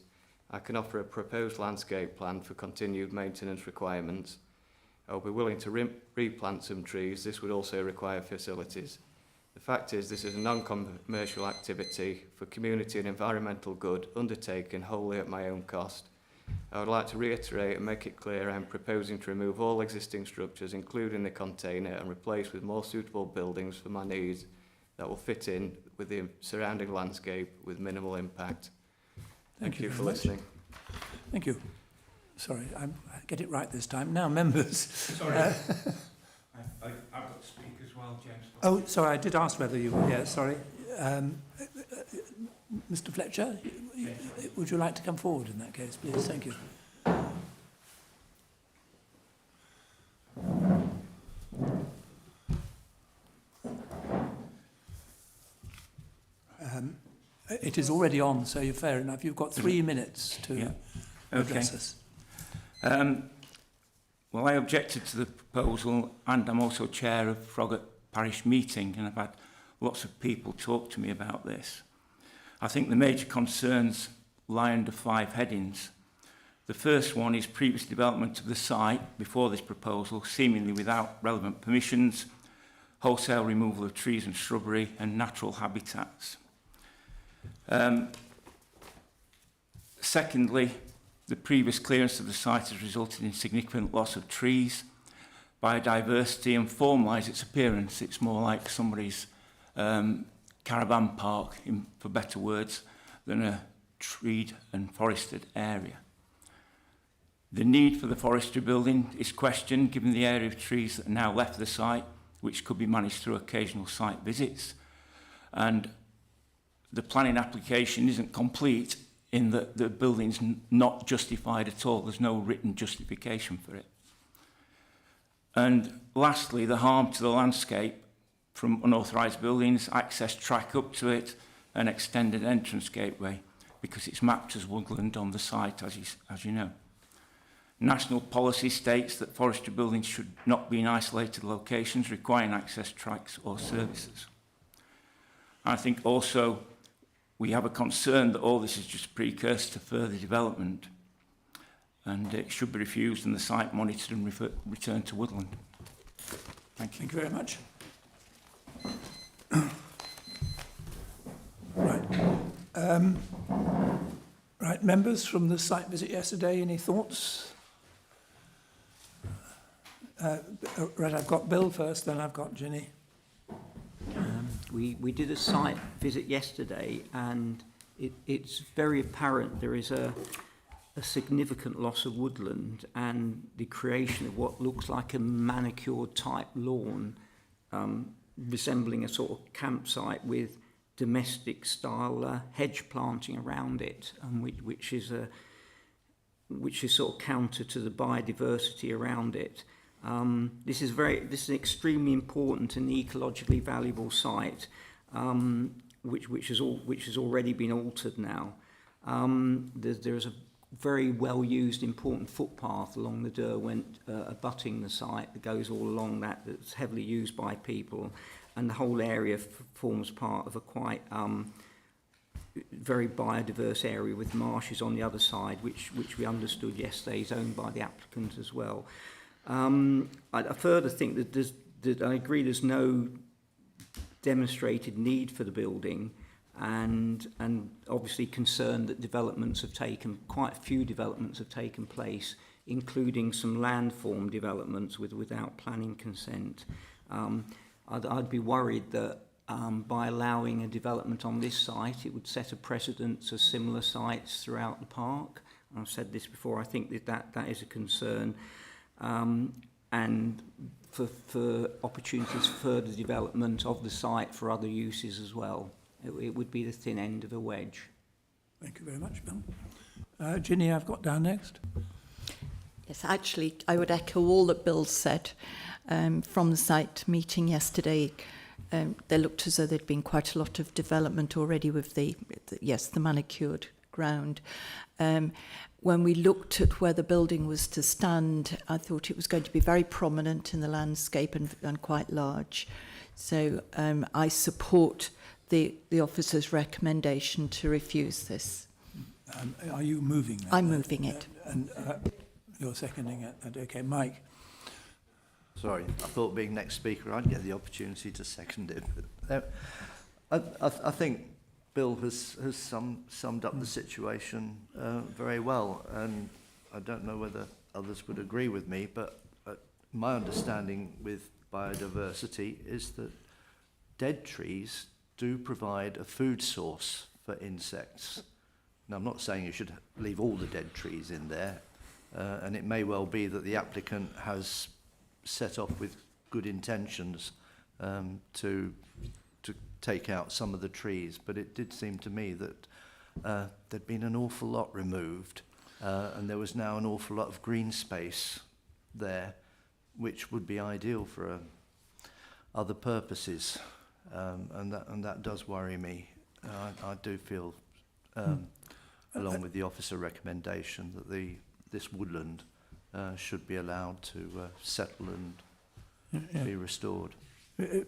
I can offer a proposed landscape plan for continued maintenance requirements. I will be willing to replant some trees. This would also require facilities. The fact is, this is a non-commercial activity for community and environmental good undertaken wholly at my own cost. I would like to reiterate and make it clear I am proposing to remove all existing structures, including the container, and replace with more suitable buildings for my needs that will fit in with the surrounding landscape with minimal impact. Thank you for listening. Thank you. Sorry, I get it right this time. Now, members. Sorry. I've got to speak as well, James. Oh, sorry, I did ask whether you were here, sorry. Mr. Fletcher, would you like to come forward in that case, please? Thank you. It is already on, so you're fair enough. You've got 3 minutes to address us. Well, I objected to the proposal, and I'm also chair of Froggatt Parish meeting, and I've had lots of people talk to me about this. I think the major concerns lie under 5 headings. The first one is previous development of the site before this proposal, seemingly without relevant permissions, wholesale removal of trees and shrubbery, and natural habitats. Secondly, the previous clearance of the site has resulted in significant loss of trees, biodiversity, and formalise its appearance. It's more like somebody's caravan park, for better words, than a treed and forested area. The need for the forestry building is questioned given the area of trees that are now left the site, which could be managed through occasional site visits. And the planning application isn't complete in that the building's not justified at all. There's no written justification for it. And lastly, the harm to the landscape from unauthorised buildings, access track up to it, an extended entrance gateway, because it's mapped as woodland on the site, as you know. National policy states that forestry buildings should not be in isolated locations requiring access tracks or services. I think also we have a concern that all this is just a precursor to further development, and it should be refused and the site monitored and returned to woodland. Thank you. Thank you very much. Right. Right, members from the site visit yesterday, any thoughts? Right, I've got Bill first, then I've got Ginny. We did a site visit yesterday, and it's very apparent there is a significant loss of woodland and the creation of what looks like a manicured type lawn, resembling a sort of campsite with domestic style hedge planting around it, which is sort of counter to the biodiversity around it. This is an extremely important and ecologically valuable site, which has already been altered now. There's a very well used important footpath along the Derwent, abutting the site, that goes all along that's heavily used by people, and the whole area forms part of a quite very biodiverse area with marshes on the other side, which we understood yesterday is owned by the applicant as well. I further think that I agree there's no demonstrated need for the building, and obviously concerned that quite a few developments have taken place, including some landform developments without planning consent. I'd be worried that by allowing a development on this site, it would set a precedent to similar sites throughout the park. I've said this before, I think that is a concern. And for opportunities for further development of the site for other uses as well. It would be the thin end of a wedge. Thank you very much, Bill. Ginny, I've got down next. Yes, actually, I would echo all that Bill said. From the site meeting yesterday, there looked as though there'd been quite a lot of development already with the manicured ground. When we looked at where the building was to stand, I thought it was going to be very prominent in the landscape and quite large. So I support the officer's recommendation to refuse this. Are you moving that? I'm moving it. And you're seconding it. Okay, Mike. Sorry, I thought being next speaker I'd get the opportunity to second it. But, I think Bill has summed up the situation very well, and I don't know whether others would agree with me, but my understanding with biodiversity is that dead trees do provide a food source for insects. Now, I'm not saying you should leave all the dead trees in there, and it may well be that the applicant has set off with good intentions to take out some of the trees, but it did seem to me that there'd been an awful lot removed, and there was now an awful lot of green space there, which would be ideal for other purposes, and that does worry me. I do feel, along with the officer recommendation, that this woodland should be allowed to settle and be restored.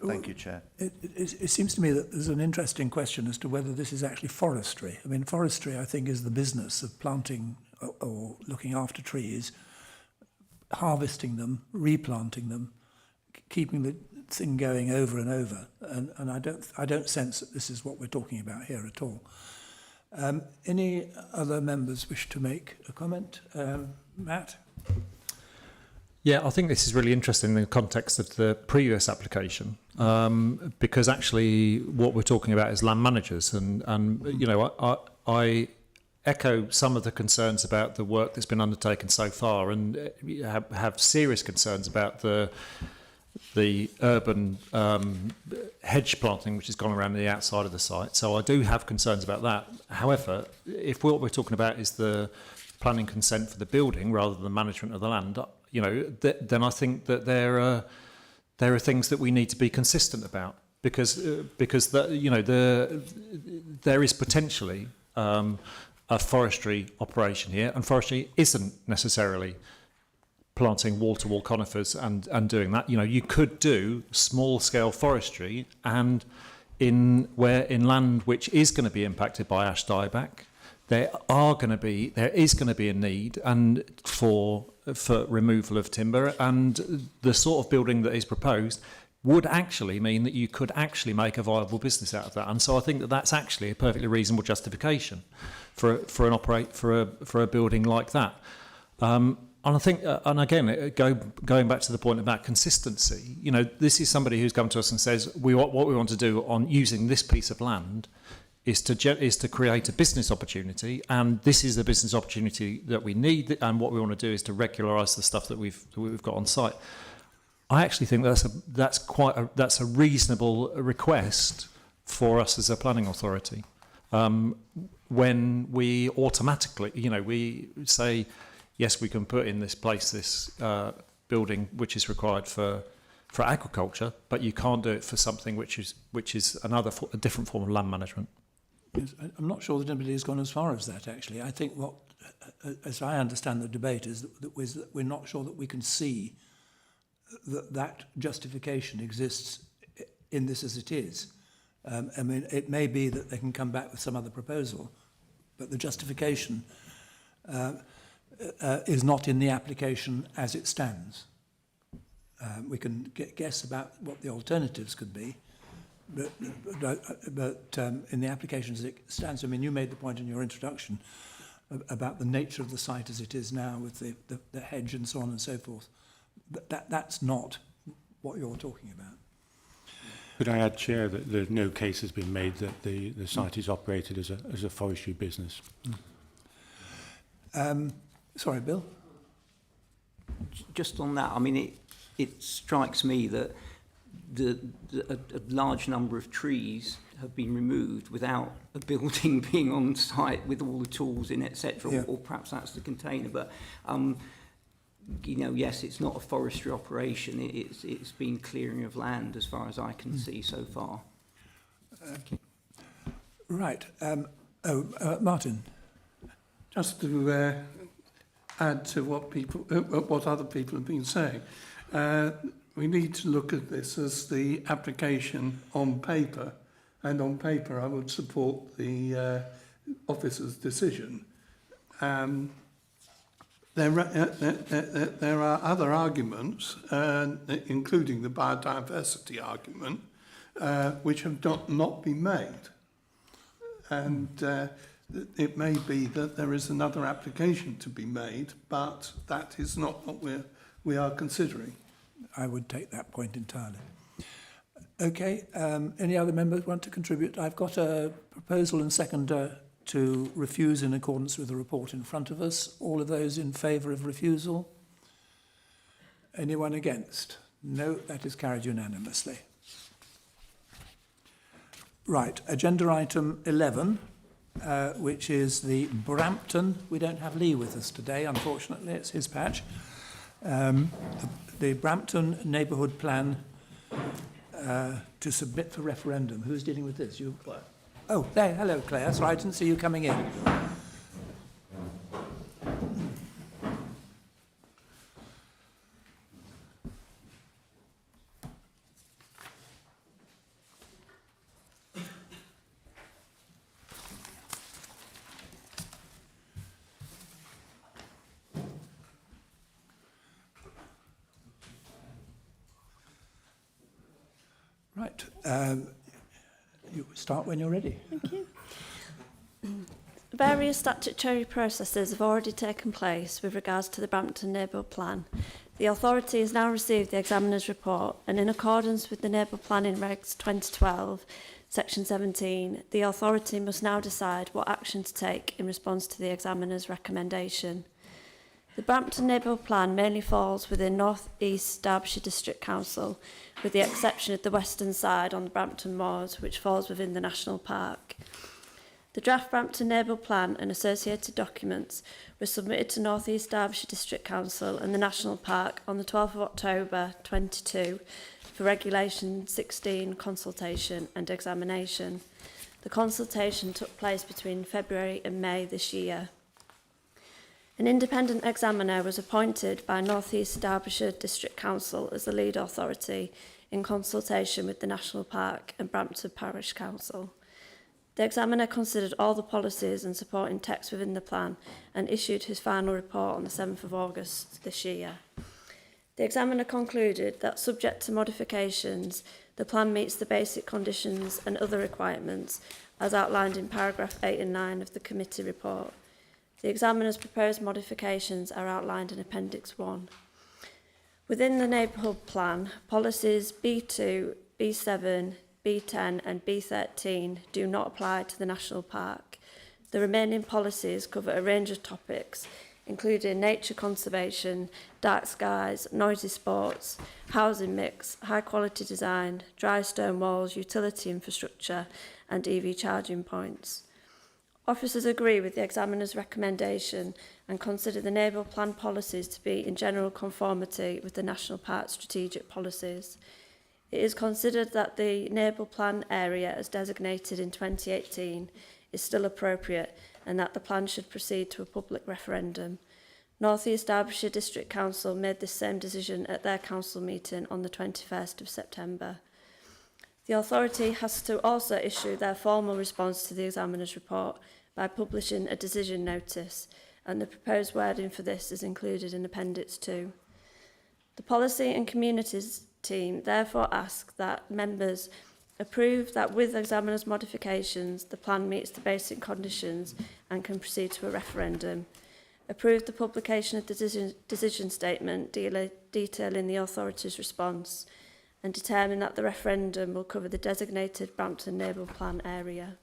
Thank you, Chair. It seems to me that there's an interesting question as to whether this is actually forestry. I mean, forestry, I think, is the business of planting or looking after trees, harvesting them, replanting them, keeping the thing going over and over. And I don't sense that this is what we're talking about here at all. Any other members wish to make a comment? Matt? Yeah, I think this is really interesting in the context of the previous application, because actually what we're talking about is land managers, and you know, echo some of the concerns about the work that's been undertaken so far, and have serious concerns about the urban hedge planting which has gone around the outside of the site. So I do have concerns about that. However, if what we're talking about is the planning consent for the building rather than the management of the land, you know, then I think that there are things that we need to be consistent about, because you know, there is potentially a forestry operation here, and forestry isn't necessarily planting wall-to-wall conifers and doing that. You know, you could do small-scale forestry, and in land which is going to be impacted by ash dieback, there is going to be a need and for removal of timber, and the sort of building that is proposed would actually mean that you could actually make a viable business out of that. And so I think that that's actually a perfectly reasonable justification for a building like that. And I think, and again, going back to the point about consistency, you know, this is somebody who's come to us and says, what we want to do on using this piece of land is to create a business opportunity, and this is the business opportunity that we need, and what we want to do is to regularise the stuff that we've got on site. I actually think that's a reasonable request for us as a planning authority. When we automatically, you know, we say, yes, we can put in this place this building which is required for agriculture, but you can't do it for something which is a different form of land management. Yes, I'm not sure that anybody has gone as far as that, actually. I think what, as I understand the debate, is that we're not sure that we can see that justification exists in this as it is. I mean, it may be that they can come back with some other proposal, but the justification is not in the application as it stands. We can guess about what the alternatives could be, but in the application as it stands, I mean, you made the point in your introduction about the nature of the site as it is now, with the hedge and so on and so forth. That's not what you're talking about. Could I add, Chair, that no case has been made that the site is operated as a forestry business? Sorry, Bill? Just on that, I mean, it strikes me that a large number of trees have been removed without a building being on site with all the tools in, etc. Yeah. Or perhaps that's the container. But you know, yes, it's not a forestry operation. It's been clearing of land, as far as I can see so far. Right. Martin. Just to add to what other people have been saying, we need to look at this as the application on paper, and on paper I would support the officer's decision. There are other arguments, including the biodiversity argument, which have not been made. And it may be that there is another application to be made, but that is not what we are considering. I would take that point entirely. Okay, any other members want to contribute? I've got a proposal and seconder to refuse in accordance with the report in front of us. All of those in favour of refusal? Anyone against? No, that is carried unanimously. Right, agenda item 11, which is the Brampton. We don't have Lee with us today, unfortunately, it's his patch. The Brampton Neighbourhood Plan to submit for referendum. Who's dealing with this? You, Claire. Oh, there. Hello, Claire. Sorry, I didn't see you coming in. Right. You start when you're ready. Thank you. Various statutory processes have already taken place with regards to the Brampton Neighbourhood Plan. The authority has now received the examiner's report, and in accordance with the Neighbourhood Planning Regs 2012, Section 17, the authority must now decide what action to take in response to the examiner's recommendation. The Brampton Neighbourhood Plan mainly falls within North East Derbyshire District Council, with the exception of the western side on the Brampton Moors, which falls within the National Park. The draft Brampton Neighbourhood Plan and associated documents were submitted to North East Derbyshire District Council and the National Park on the 12th of October 22 for Regulation 16 consultation and examination. The consultation took place between February and May this year. An independent examiner was appointed by North East Derbyshire District Council as the lead authority in consultation with the National Park and Brampton Parish Council. The examiner considered all the policies and supporting text within the plan and issued his final report on the 7th of August this year. The examiner concluded that, subject to modifications, the plan meets the basic conditions and other requirements as outlined in paragraph 8 and 9 of the committee report. The examiner's proposed modifications are outlined in Appendix 1. Within the neighbourhood plan, policies B2, B7, B10 and B13 do not apply to the National Park. The remaining policies cover a range of topics, including nature conservation, dark skies, noisy sports, housing mix, high quality design, dry stone walls, utility infrastructure and EV charging points. Officers agree with the examiner's recommendation and consider the neighbourhood plan policies to be in general conformity with the National Park strategic policies. It is considered that the neighbourhood plan area as designated in 2018 is still appropriate and that the plan should proceed to a public referendum. North East Derbyshire District Council made this same decision at their council meeting on the 21st of September. The authority has to also issue their formal response to the examiner's report by publishing a decision notice, and the proposed wording for this is included in Appendix 2. The Policy and Communities team therefore ask that members approve that with examiner's modifications, the plan meets the basic conditions and can proceed to a referendum. Approve the publication of the decision statement detailing the authority's response and determine that the referendum will cover the designated Brampton Neighbourhood Plan area.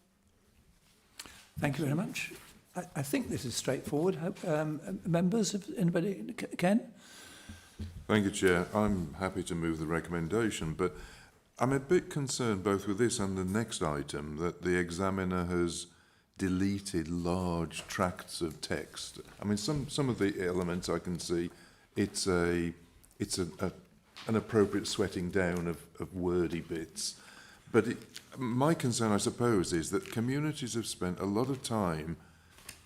Thank you very much. I think this is straightforward. Members, of anybody? Ken? Thank you, Chair. I'm happy to move the recommendation, but I'm a bit concerned both with this and the next item that the examiner has deleted large tracts of text. I mean, some of the elements I can see, it's an appropriate sweating down of wordy bits. But my concern, I suppose, is that communities have spent a lot of time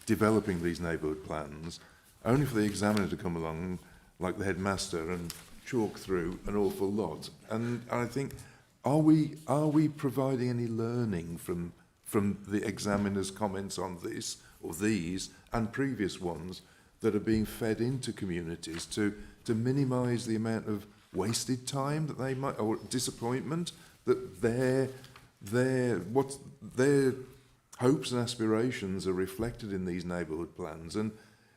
developing these neighbourhood plans, only for the examiner to come along, like the headmaster, and chalk through an awful lot. And I think, are we providing any learning from the examiner's comments on this, or these, and previous ones, that are being fed into communities to minimise the amount of wasted time that they might, or disappointment, that their hopes and aspirations are reflected in these neighbourhood plans, and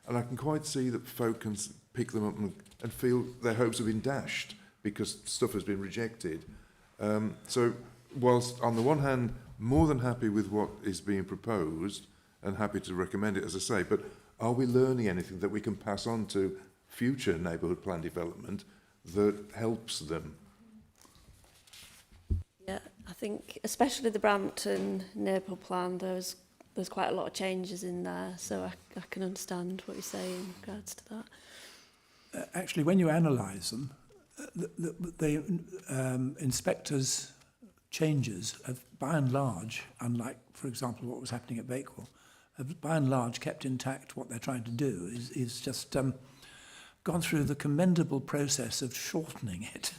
I can quite see that folk can pick them up and feel their hopes have been dashed because stuff has been rejected. So whilst on the one hand more than happy with what is being proposed and happy to recommend it, as I say, but are we learning anything that we can pass on to future neighbourhood plan development that helps them? Yeah, I think especially the Brampton Neighbourhood Plan, there's quite a lot of changes in there, so I can understand what you're saying in regards to that. Actually, when you analyse them, the inspectors' changes have, by and large, unlike, for example, what was happening at Bakewell, have by and large kept intact what they're trying to do, is just gone through the commendable process of shortening it.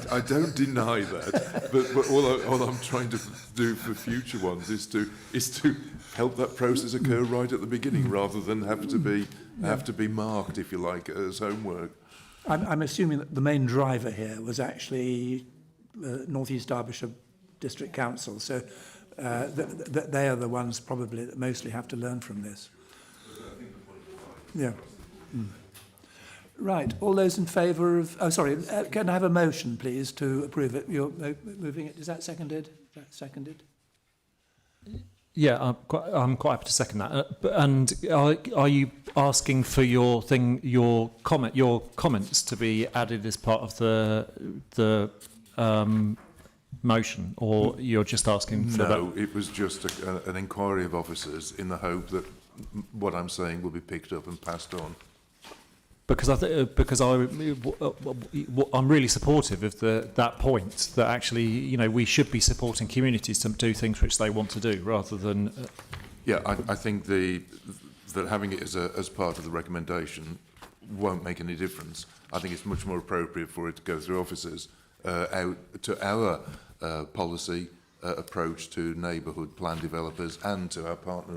I don't deny that, but all I'm trying to do for future ones is to help that process occur right at the beginning, rather than have to be marked, if you like, as homework. I'm assuming that the main driver here was actually North East Derbyshire District Council, so they are the ones probably that mostly have to learn from this. Yeah. Right, all those in favour of... Oh, sorry, can I have a motion, please, to approve it? You're moving it. Is that seconded? Is that seconded? Yeah, I'm quite happy to second that. And are you asking for your comments to be added as part of the motion, or you're just asking for that? No, it was just an inquiry of officers in the hope that what I'm saying will be picked up and passed on. Because I'm really supportive of that point, that actually, you know, we should be supporting communities to do things which they want to do, rather than... Yeah, I think that having it as part of the recommendation won't make any difference. I think it's much more appropriate for it to go through officers out to our policy approach to neighbourhood plan developers and to our partner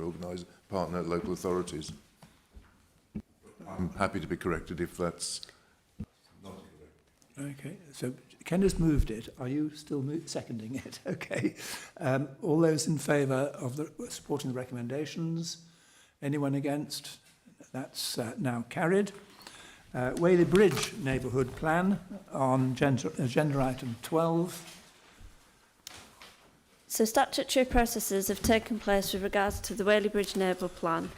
local authorities. I'm happy to be corrected if that's not correct. Okay, so Ken has moved it. Are you still seconding it? Okay. All those in favour of supporting the recommendations? Anyone against? That's now carried. Whaley Bridge Neighbourhood Plan on agenda item 12. So statutory processes have taken place with regards to the Whaley Bridge Neighbourhood Plan.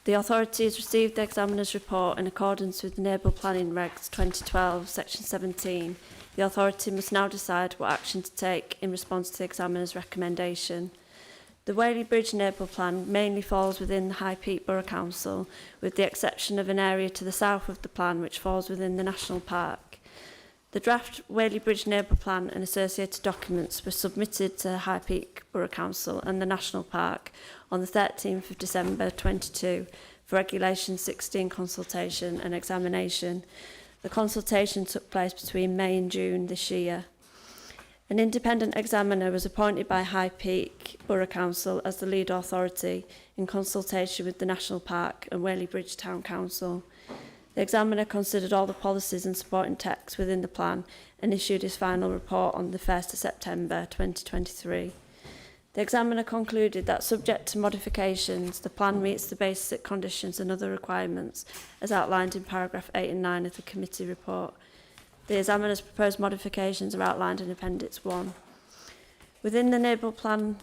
The authority has received the examiner's report in accordance with the Neighbourhood Planning Regs 2012, section 17. The authority must now decide what action to take in response to the examiner's recommendation. The Whaley Bridge Neighbourhood Plan mainly falls within the High Peak Borough Council, with the exception of an area to the south of the plan which falls within the National Park. The draft Whaley Bridge Neighbourhood Plan and associated documents were submitted to High Peak Borough Council and the National Park on the 13th of December 22 for Regulation 16 consultation and examination. The consultation took place between May and June this year. An independent examiner was appointed by High Peak Borough Council as the lead authority in consultation with the National Park and Whaley Bridge Town Council. The examiner considered all the policies and supporting texts within the plan and issued his final report on the 1st of September 2023. The examiner concluded that, subject to modifications, the plan meets the basic conditions and other requirements as outlined in paragraph 8 and 9 of the committee report. The examiner's proposed modifications are outlined in Appendix 1. Within the neighbourhood plan,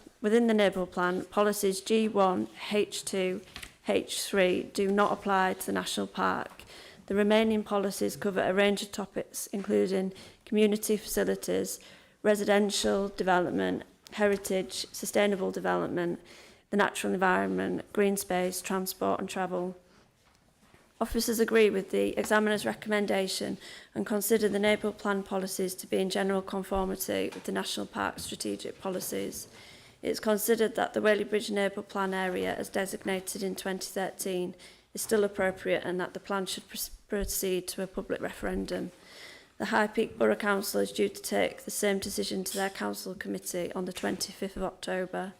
policies G1, H2, H3 do not apply to the National Park. The remaining policies cover a range of topics, including community facilities, residential development, heritage, sustainable development, the natural environment, green space, transport and travel. Officers agree with the examiner's recommendation and consider the neighbourhood plan policies to be in general conformity with the National Park strategic policies. It is considered that the Whaley Bridge neighbourhood plan area, as designated in 2013, is still appropriate and that the plan should proceed to a public referendum. The High Peak Borough Council is due to take the same decision to their council committee on the 25th of October.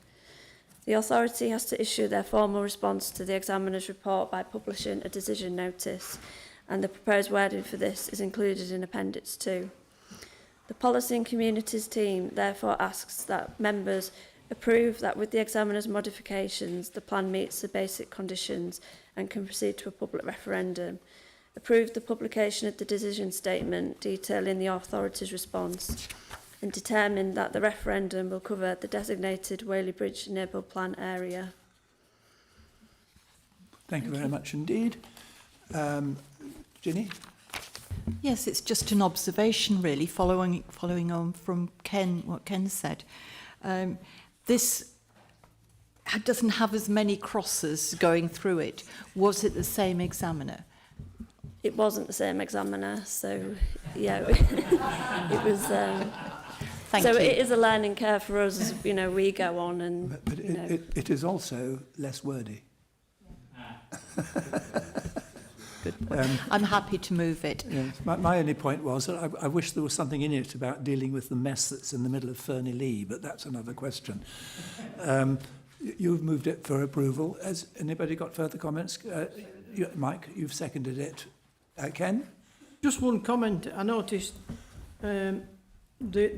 The authority has to issue their formal response to the examiner's report by publishing a decision notice, and the proposed wording for this is included in Appendix 2. The Policy and Communities team therefore asks that members approve that with the examiner's modifications, the plan meets the basic conditions and can proceed to a public referendum. Approve the publication of the decision statement detailing the authority's response, and determine that the referendum will cover the designated Whaley Bridge neighbourhood plan area. Thank you very much indeed. Ginny? Yes, it's just an observation really, following on from what Ken said. This doesn't have as many crosses going through it. Was it the same examiner? It wasn't the same examiner, so yeah, it was. Thank you. It is a learning curve for us as we go on, and but it is also less wordy. Good point. I'm happy to move it. Yes, my only point was that I wish there was something in it about dealing with the mess that's in the middle of Ferny Lee, but that's another question. You've moved it for approval. Has anybody got further comments? Mike, you've seconded it. Ken? Just one comment. I noticed the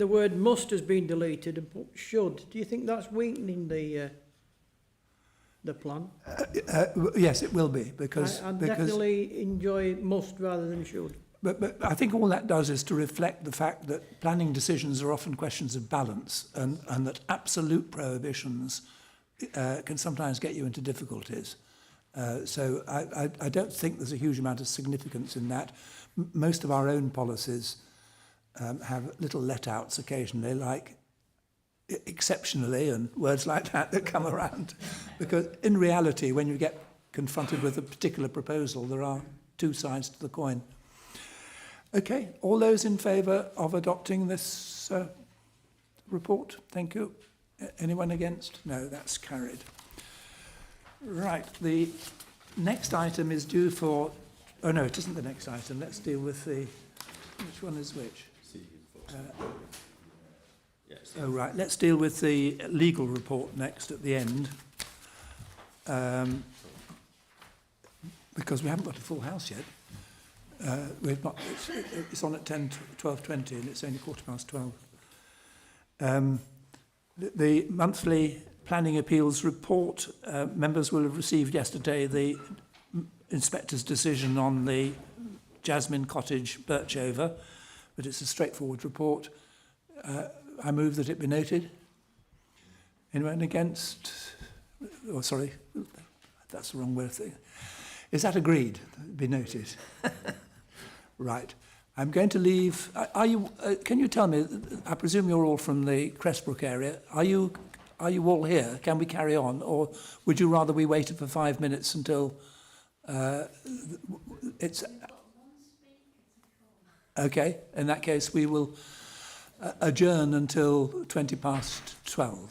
word must has been deleted and put should. Do you think that's weakening the the plan. Yes, it will be, because... I because definitely enjoy must rather than should. but I think all that does is to reflect the fact that planning decisions are often questions of balance, and that absolute prohibitions can sometimes get you into difficulties. So I don't think there's a huge amount of significance in that. Most of our own policies have little let-outs occasionally, like exceptionally and words like that come around. Because in reality, when you get confronted with a particular proposal, there are two sides to the coin. Okay, all those in favour of adopting this report? Thank you. Anyone against? No, that's carried. Right, the next item is due for... Oh, no, it isn't the next item. Let's deal with the... Which one is which? Oh, right, let's deal with the legal report next at the end. Because we haven't got a full house yet. We've not, it's on at 12:20 and it's only 12:15. The monthly planning appeals report, members will have received yesterday the inspector's decision on the Jasmine Cottage Birchover, but it's a straightforward report. I move that it be noted. Anyone against? Oh, sorry, that's the wrong word. Is that agreed? Be noted. Right. I'm going to leave. Are you? Can you tell me? I presume you're all from the Crestbrook area. Are you all here? Can we carry on, or would you rather we waited for 5 minutes until it's? Okay. In that case, we will adjourn until 12:20.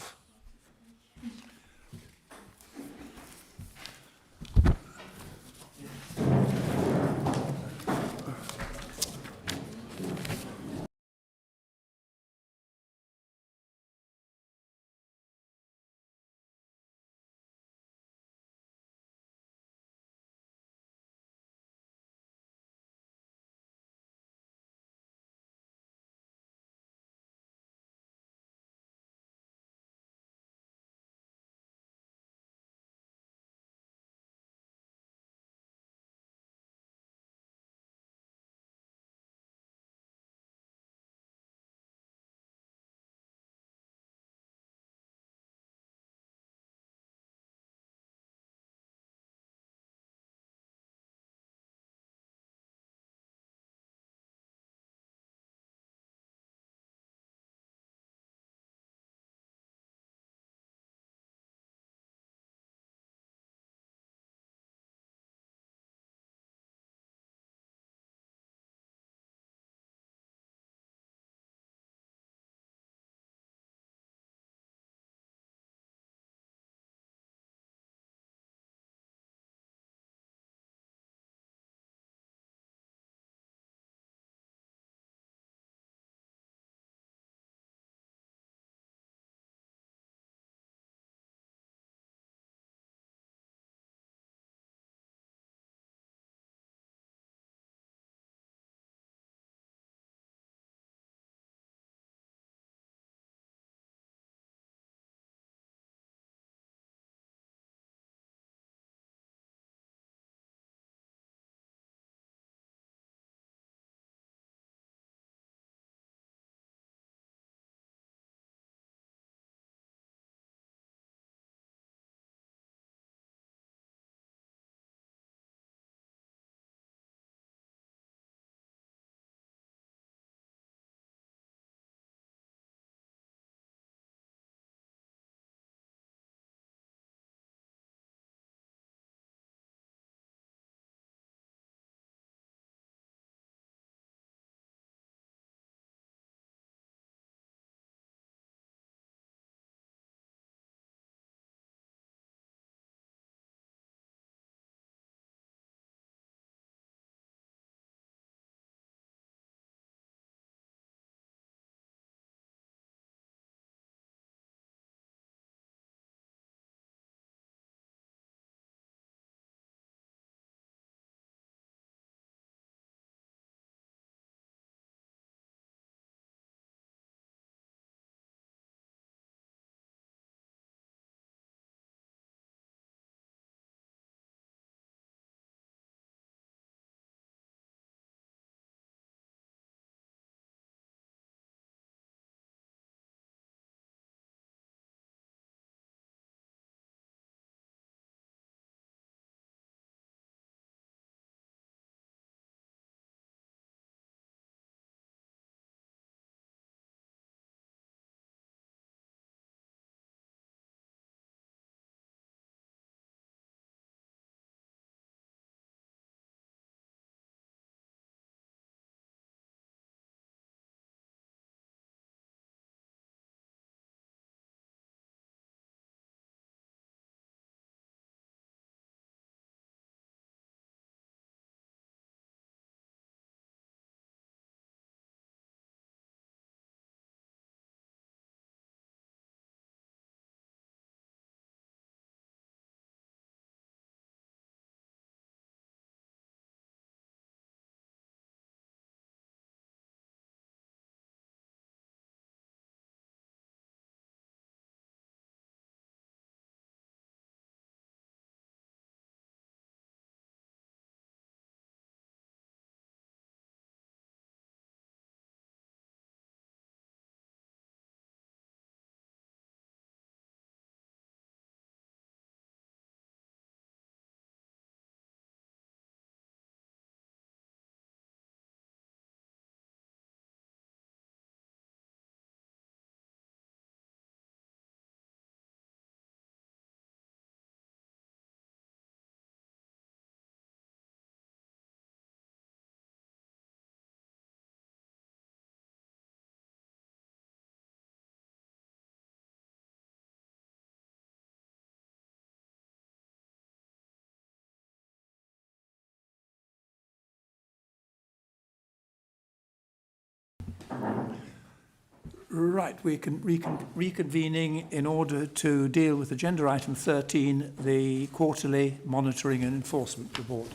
Right, we can reconvening in order to deal with agenda item 13, the quarterly monitoring and enforcement report.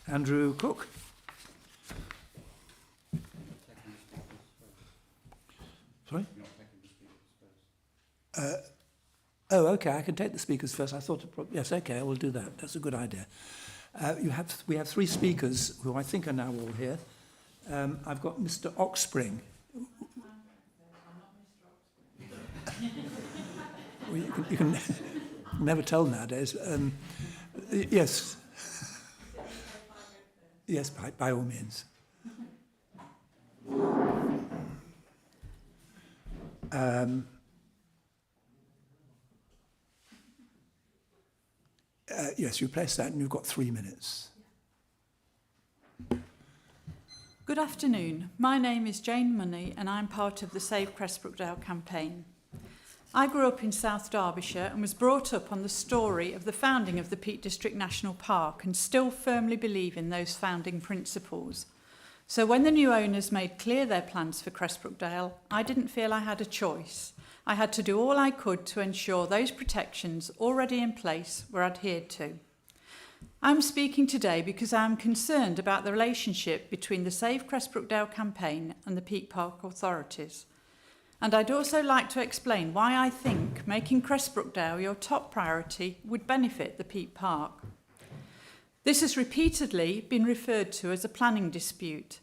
Andrew Cook. Sorry? Oh, okay, I can take the speakers first. I thought, yes, okay, I will do that. That's a good idea. We have three speakers who I think are now all here. I've got Mr. Oxspring. Well, you can never tell nowadays. Yes. Yes, by all means. Yes, you press that and you've got 3 minutes. Good afternoon. My name is Jane Money and I'm part of the Save Cressbrookdale campaign. I grew up in South Derbyshire and was brought up on the story of the founding of the Peak District National Park and still firmly believe in those founding principles. So when the new owners made clear their plans for Cressbrookdale, I didn't feel I had a choice. I had to do all I could to ensure those protections already in place were adhered to. I'm speaking today because I'm concerned about the relationship between the Save Cressbrookdale campaign and the Peak Park authorities. And I'd also like to explain why I think making Cressbrookdale your top priority would benefit the Peak Park. This has repeatedly been referred to as a planning dispute,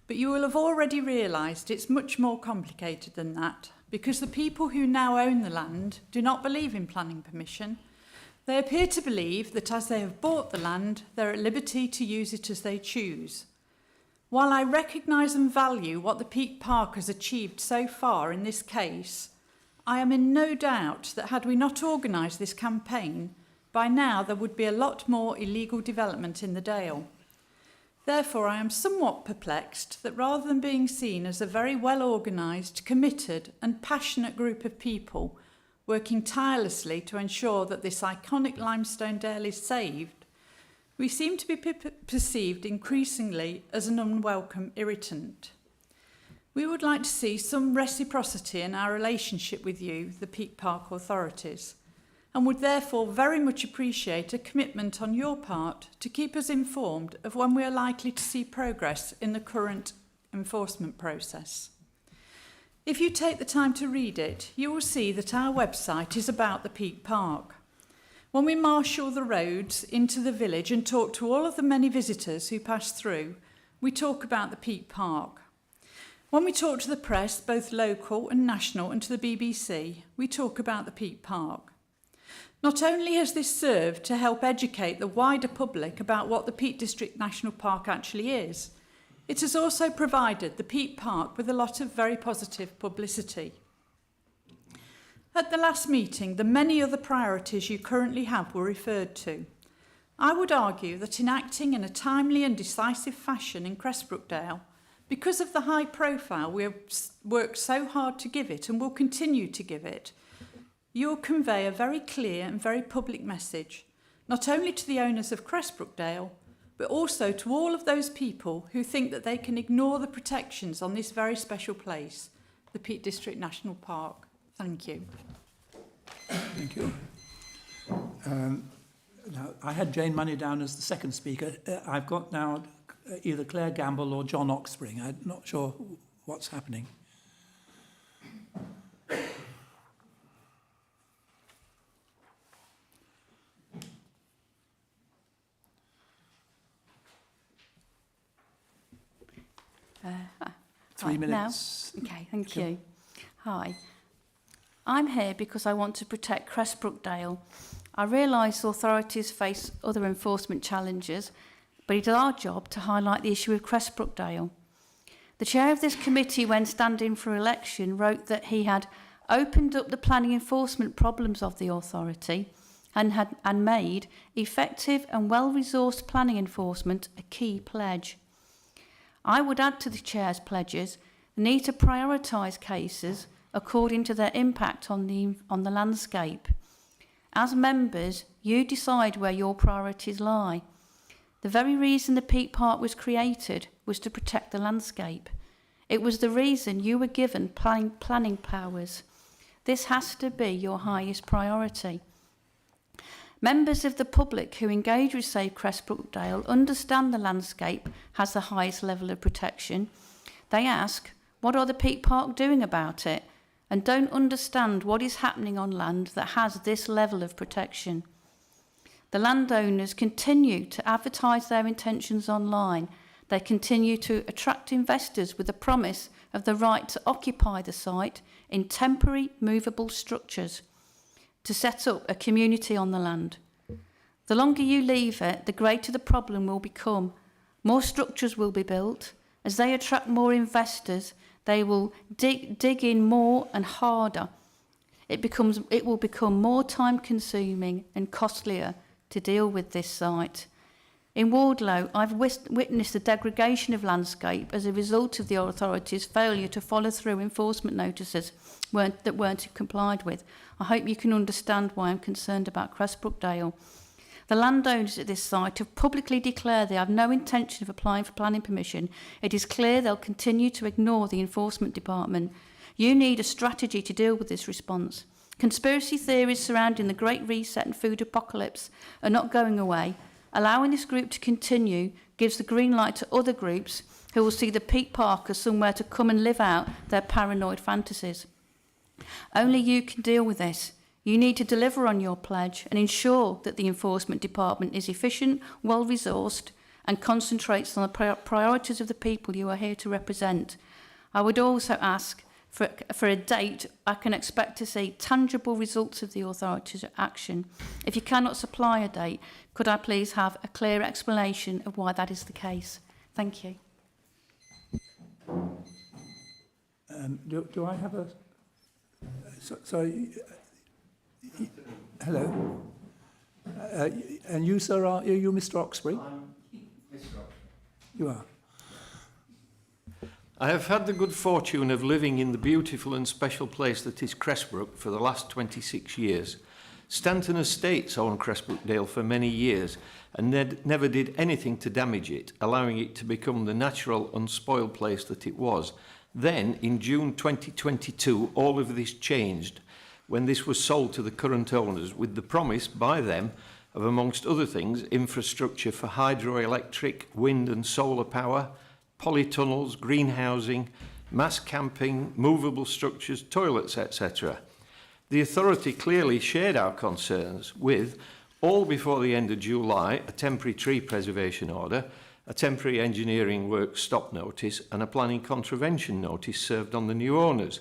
but you will have already realised it's much more complicated than that, because the people who now own the land do not believe in planning permission. They appear to believe that as they have bought the land, they're at liberty to use it as they choose. While I recognise and value what the Peak Park has achieved so far in this case, I am in no doubt that had we not organised this campaign, by now there would be a lot more illegal development in the Dale. Therefore, I am somewhat perplexed that rather than being seen as a very well-organised, committed and passionate group of people working tirelessly to ensure that this iconic limestone dale is saved, we seem to be perceived increasingly as an unwelcome irritant. We would like to see some reciprocity in our relationship with you, the Peak Park authorities, and would therefore very much appreciate a commitment on your part to keep us informed of when we are likely to see progress in the current enforcement process. If you take the time to read it, you will see that our website is about the Peak Park. When we marshal the roads into the village and talk to all of the many visitors who pass through, we talk about the Peak Park. When we talk to the press, both local and national, and to the BBC, we talk about the Peak Park. Not only has this served to help educate the wider public about what the Peak District National Park actually is, it has also provided the Peak Park with a lot of very positive publicity. At the last meeting, the many other priorities you currently have were referred to. I would argue that in acting in a timely and decisive fashion in Cressbrookdale, because of the high profile we have worked so hard to give it and will continue to give it, you'll convey a very clear and very public message, not only to the owners of Cressbrookdale, but also to all of those people who think that they can ignore the protections on this very special place, the Peak District National Park. Thank you. Thank you. Now, I had Jane Money down as the second speaker. I've got now either Claire Gamble or John Oxspring. I'm not sure what's happening. Three minutes. Now? Okay, thank you. Hi. I'm here because I want to protect Cressbrookdale. I realise authorities face other enforcement challenges, but it is our job to highlight the issue of Cressbrookdale. The chair of this committee, when standing for election, wrote that he had opened up the planning enforcement problems of the authority and made effective and well-resourced planning enforcement a key pledge. I would add to the chair's pledges the need to prioritise cases according to their impact on the landscape. As members, you decide where your priorities lie. The very reason the Peak Park was created was to protect the landscape. It was the reason you were given planning powers. This has to be your highest priority. Members of the public who engage with Save Cressbrookdale understand the landscape has the highest level of protection. They ask, what are the Peak Park doing about it? And don't understand what is happening on land that has this level of protection. The landowners continue to advertise their intentions online. They continue to attract investors with the promise of the right to occupy the site in temporary movable structures to set up a community on the land. The longer you leave it, the greater the problem will become. More structures will be built. As they attract more investors, they will dig in more and harder. It will become more time consuming and costlier to deal with this site. In Wardlow, I've witnessed the degradation of landscape as a result of the authorities' failure to follow through enforcement notices that weren't complied with. I hope you can understand why I'm concerned about Cressbrookdale. The landowners at this site have publicly declared they have no intention of applying for planning permission. It is clear they'll continue to ignore the enforcement department. You need a strategy to deal with this response. Conspiracy theories surrounding the Great Reset and food apocalypse are not going away. Allowing this group to continue gives the green light to other groups who will see the Peak Park as somewhere to come and live out their paranoid fantasies. Only you can deal with this. You need to deliver on your pledge and ensure that the enforcement department is efficient, well-resourced and concentrates on the priorities of the people you are here to represent. I would also ask for a date I can expect to see tangible results of the authorities' action. If you cannot supply a date, could I please have a clear explanation of why that is the case? Thank you. Do I have a... Sorry. Hello. And you, sir, are you Mr. Oxbury? I'm Mr. Oxbury. You are. I have had the good fortune of living in the beautiful and special place that is Cressbrook for the last 26 years. Stanton Estates owned Cressbrookdale for many years and never did anything to damage it, allowing it to become the natural, unspoiled place that it was. Then, in June 2022, all of this changed when this was sold to the current owners with the promise by them of, amongst other things, infrastructure for hydroelectric, wind and solar power, polytunnels, greenhousing, mass camping, movable structures, toilets, etc. The authority clearly shared our concerns with, all before the end of July, a temporary tree preservation order, a temporary engineering work stop notice and a planning contravention notice served on the new owners.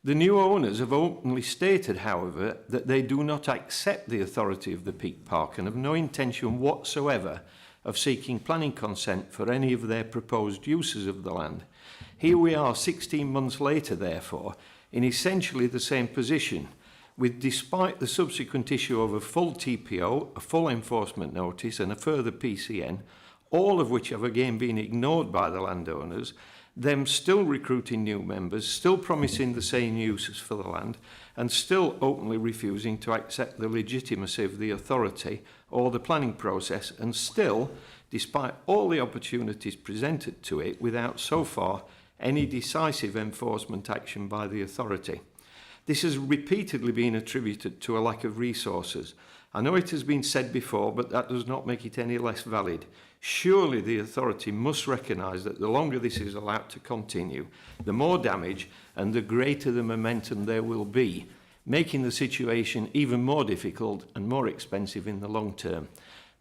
The new owners have openly stated, however, that they do not accept the authority of the Peak Park and have no intention whatsoever of seeking planning consent for any of their proposed uses of the land. Here we are 16 months later, therefore, in essentially the same position, with, despite the subsequent issue of a full TPO, a full enforcement notice and a further PCN, all of which have again been ignored by the landowners, them still recruiting new members, still promising the same uses for the land, and still openly refusing to accept the legitimacy of the authority or the planning process, and still, despite all the opportunities presented to it, without so far any decisive enforcement action by the authority. This has repeatedly been attributed to a lack of resources. I know it has been said before, but that does not make it any less valid. Surely the authority must recognise that the longer this is allowed to continue, the more damage and the greater the momentum there will be, making the situation even more difficult and more expensive in the long term.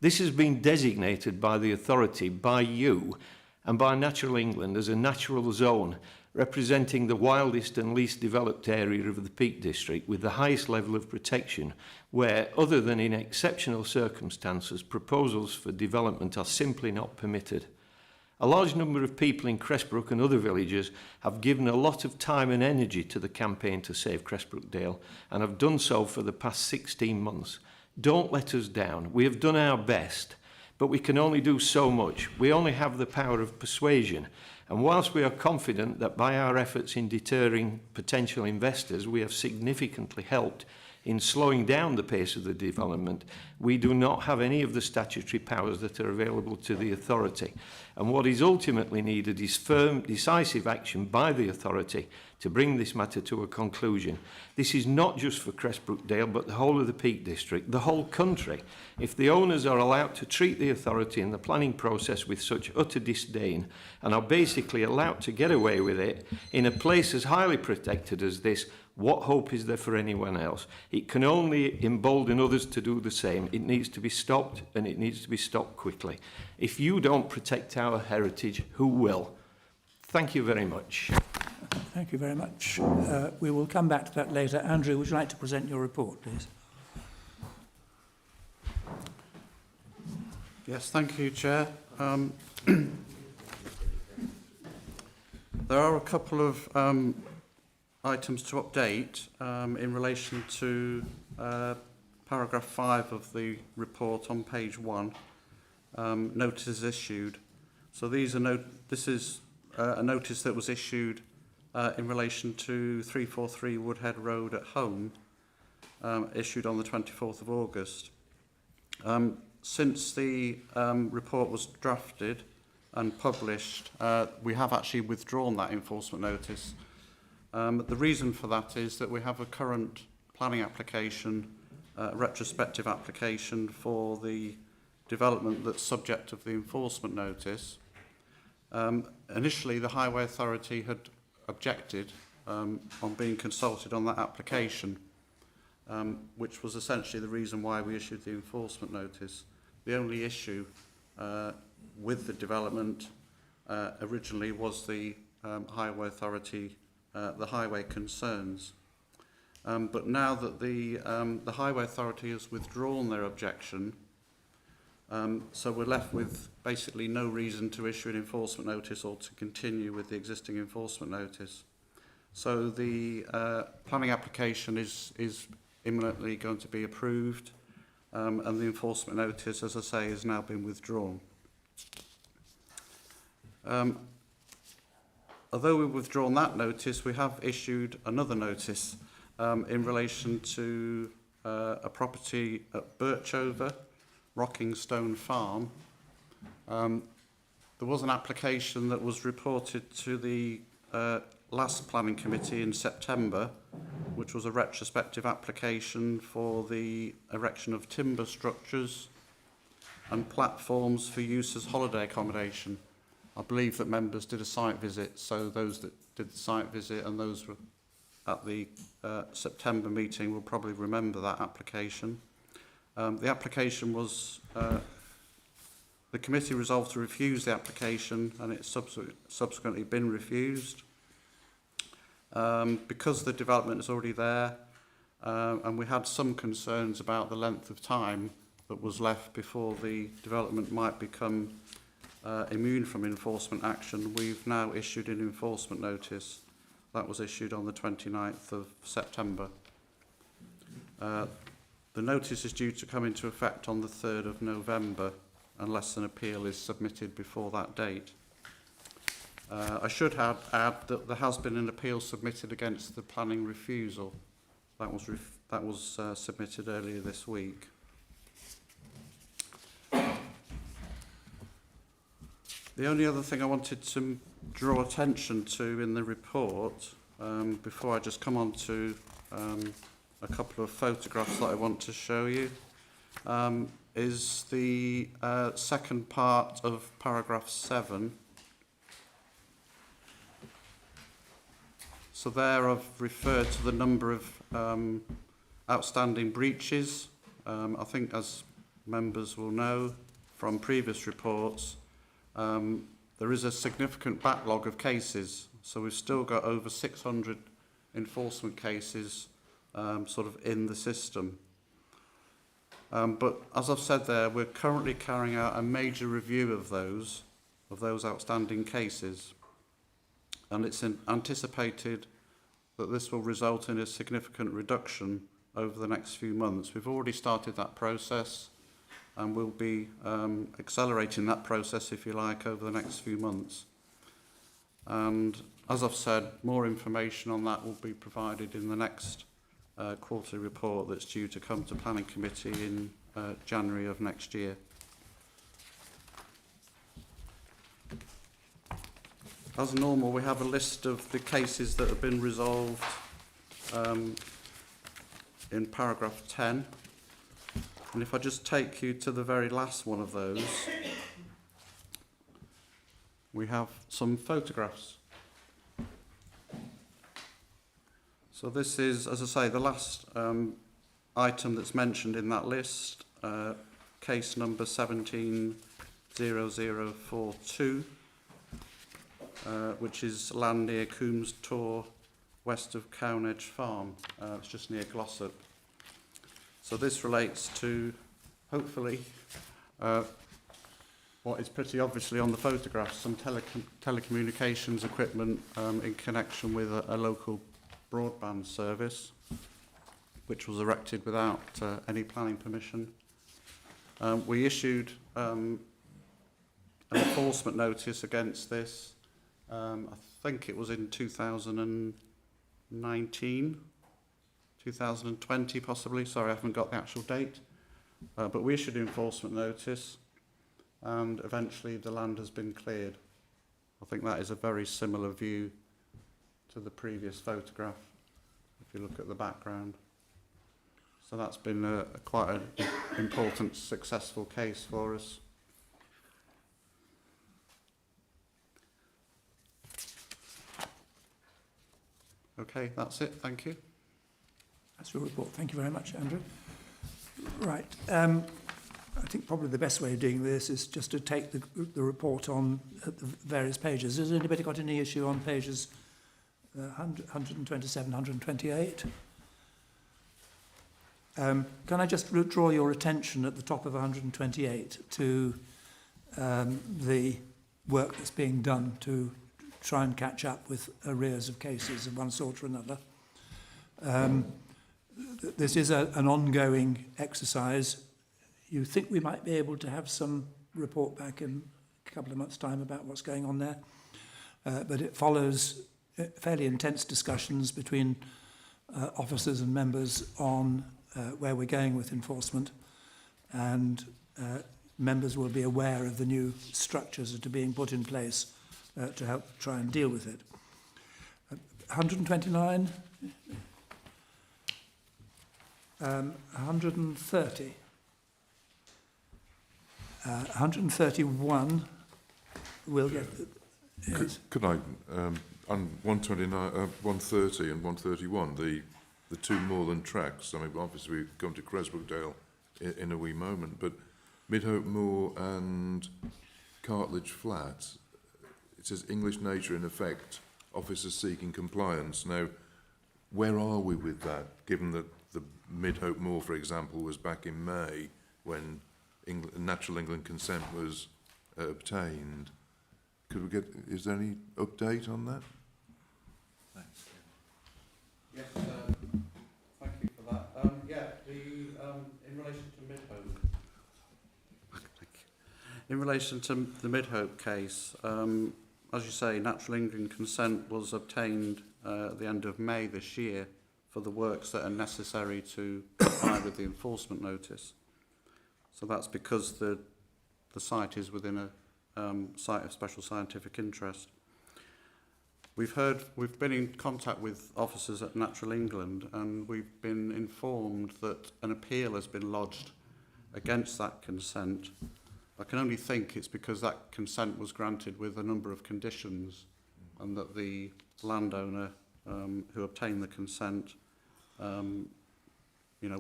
This has been designated by the authority, by you, and by Natural England as a natural zone, representing the wildest and least developed area of the Peak District with the highest level of protection, where, other than in exceptional circumstances, proposals for development are simply not permitted. A large number of people in Cressbrook and other villages have given a lot of time and energy to the campaign to save Cressbrookdale and have done so for the past 16 months. Don't let us down. We have done our best, but we can only do so much. We only have the power of persuasion, And whilst we are confident that by our efforts in deterring potential investors, we have significantly helped in slowing down the pace of the development, we do not have any of the statutory powers that are available to the authority. And what is ultimately needed is firm, decisive action by the authority to bring this matter to a conclusion. This is not just for Cressbrookdale, but the whole of the Peak District, the whole country. If the owners are allowed to treat the authority and the planning process with such utter disdain and are basically allowed to get away with it in a place as highly protected as this, what hope is there for anyone else? It can only embolden others to do the same. It needs to be stopped, and it needs to be stopped quickly. If you don't protect our heritage, who will? Thank you very much. Thank you very much. We will come back to that later. Andrew, would you like to present your report, please? Yes, thank you, Chair. There are a couple of items to update in relation to paragraph 5 of the report on page 1, notices issued. So this is a notice that was issued in relation to 343 Woodhead Road at Home, issued on the 24th of August. Since the report was drafted and published, we have actually withdrawn that enforcement notice. The reason for that is that we have a current planning application, retrospective application for the development that's subject of the enforcement notice. Initially, the Highway Authority had objected on being consulted on that application, which was essentially the reason why we issued the enforcement notice. The only issue with the development originally was the Highway Authority, the highway concerns. But now that the Highway Authority has withdrawn their objection, so we're left with basically no reason to issue an enforcement notice or to continue with the existing enforcement notice. So the planning application is imminently going to be approved, and the enforcement notice, as I say, has now been withdrawn. Although we've withdrawn that notice, we have issued another notice in relation to a property at Birchover, Rockingstone Farm. There was an application that was reported to the last planning committee in September, which was a retrospective application for the erection of timber structures and platforms for use as holiday accommodation. I believe that members did a site visit, so those that did the site visit and those were at the September meeting will probably remember that application. The application was, the committee resolved to refuse the application, and it's subsequently been refused. Because the development is already there, and we had some concerns about the length of time that was left before the development might become immune from enforcement action, we've now issued an enforcement notice. That was issued on the 29th of September. The notice is due to come into effect on the 3rd of November, unless an appeal is submitted before that date. I should add that there has been an appeal submitted against the planning refusal. That was submitted earlier this week. The only other thing I wanted to draw attention to in the report, before I just come on to a couple of photographs that I want to show you, is the second part of paragraph 7. So there I've referred to the number of outstanding breaches. I think, as members will know from previous reports, there is a significant backlog of cases. So we've still got over 600 enforcement cases sort of in the system. But as I've said there, we're currently carrying out a major review of those outstanding cases. And it's anticipated that this will result in a significant reduction over the next few months. We've already started that process, and we'll be accelerating that process, if you like, over the next few months. And as I've said, more information on that will be provided in the next quarterly report that's due to come to Planning Committee in January of next year. As normal, we have a list of the cases that have been resolved in paragraph 10. And if I just take you to the very last one of those, we have some photographs. So this is, as I say, the last item that's mentioned in that list, case number 170042. Which is land near Coombs Tor, west of Cownedge Farm. It's just near Glossop. So this relates to, hopefully, what is pretty obviously on the photographs, some telecommunications equipment in connection with a local broadband service, which was erected without any planning permission. We issued an enforcement notice against this. I think it was in 2019, 2020 possibly, sorry I haven't got the actual date, but we issued an enforcement notice and eventually the land has been cleared. I think that is a very similar view to the previous photograph, if you look at the background. So that's been quite an important, successful case for us. Okay, that's it. Thank you. That's your report. Thank you very much, Andrew. Right. I think probably the best way of doing this is just to take the report on the various pages. Has anybody got any issue on pages 127, 128? Can I just draw your attention at the top of 128 to the work that's being done to try and catch up with arrears of cases of one sort or another. This is an ongoing exercise. You think we might be able to have some report back in a couple of months' time about what's going on there, but it follows fairly intense discussions between officers and members on where we're going with enforcement, and members will be aware of the new structures that are being put in place to help try and deal with it. 129, 130, 131 will get... Could I, on 129, 130 and 131, the two moorland tracks, I mean, obviously we've come to Cresbrookdale in a wee moment, but Midhope Moor and Cartledge Flat, it says English nature in effect, officers seeking compliance. Now, where are we with that, given that the Midhope Moor, for example, was back in May when Natural England consent was obtained? Could we get, is there any update on that? Thanks. Yes, thank you for that. In relation to Midhope, in relation to the Midhope case, as you say, Natural England consent was obtained at the end of May this year for the works that are necessary to comply with the enforcement notice. So that's because the site is within a site of special scientific interest. We've been in contact with officers at Natural England, and we've been informed that an appeal has been lodged against that consent. I can only think it's because that consent was granted with a number of conditions, and that the landowner who obtained the consent,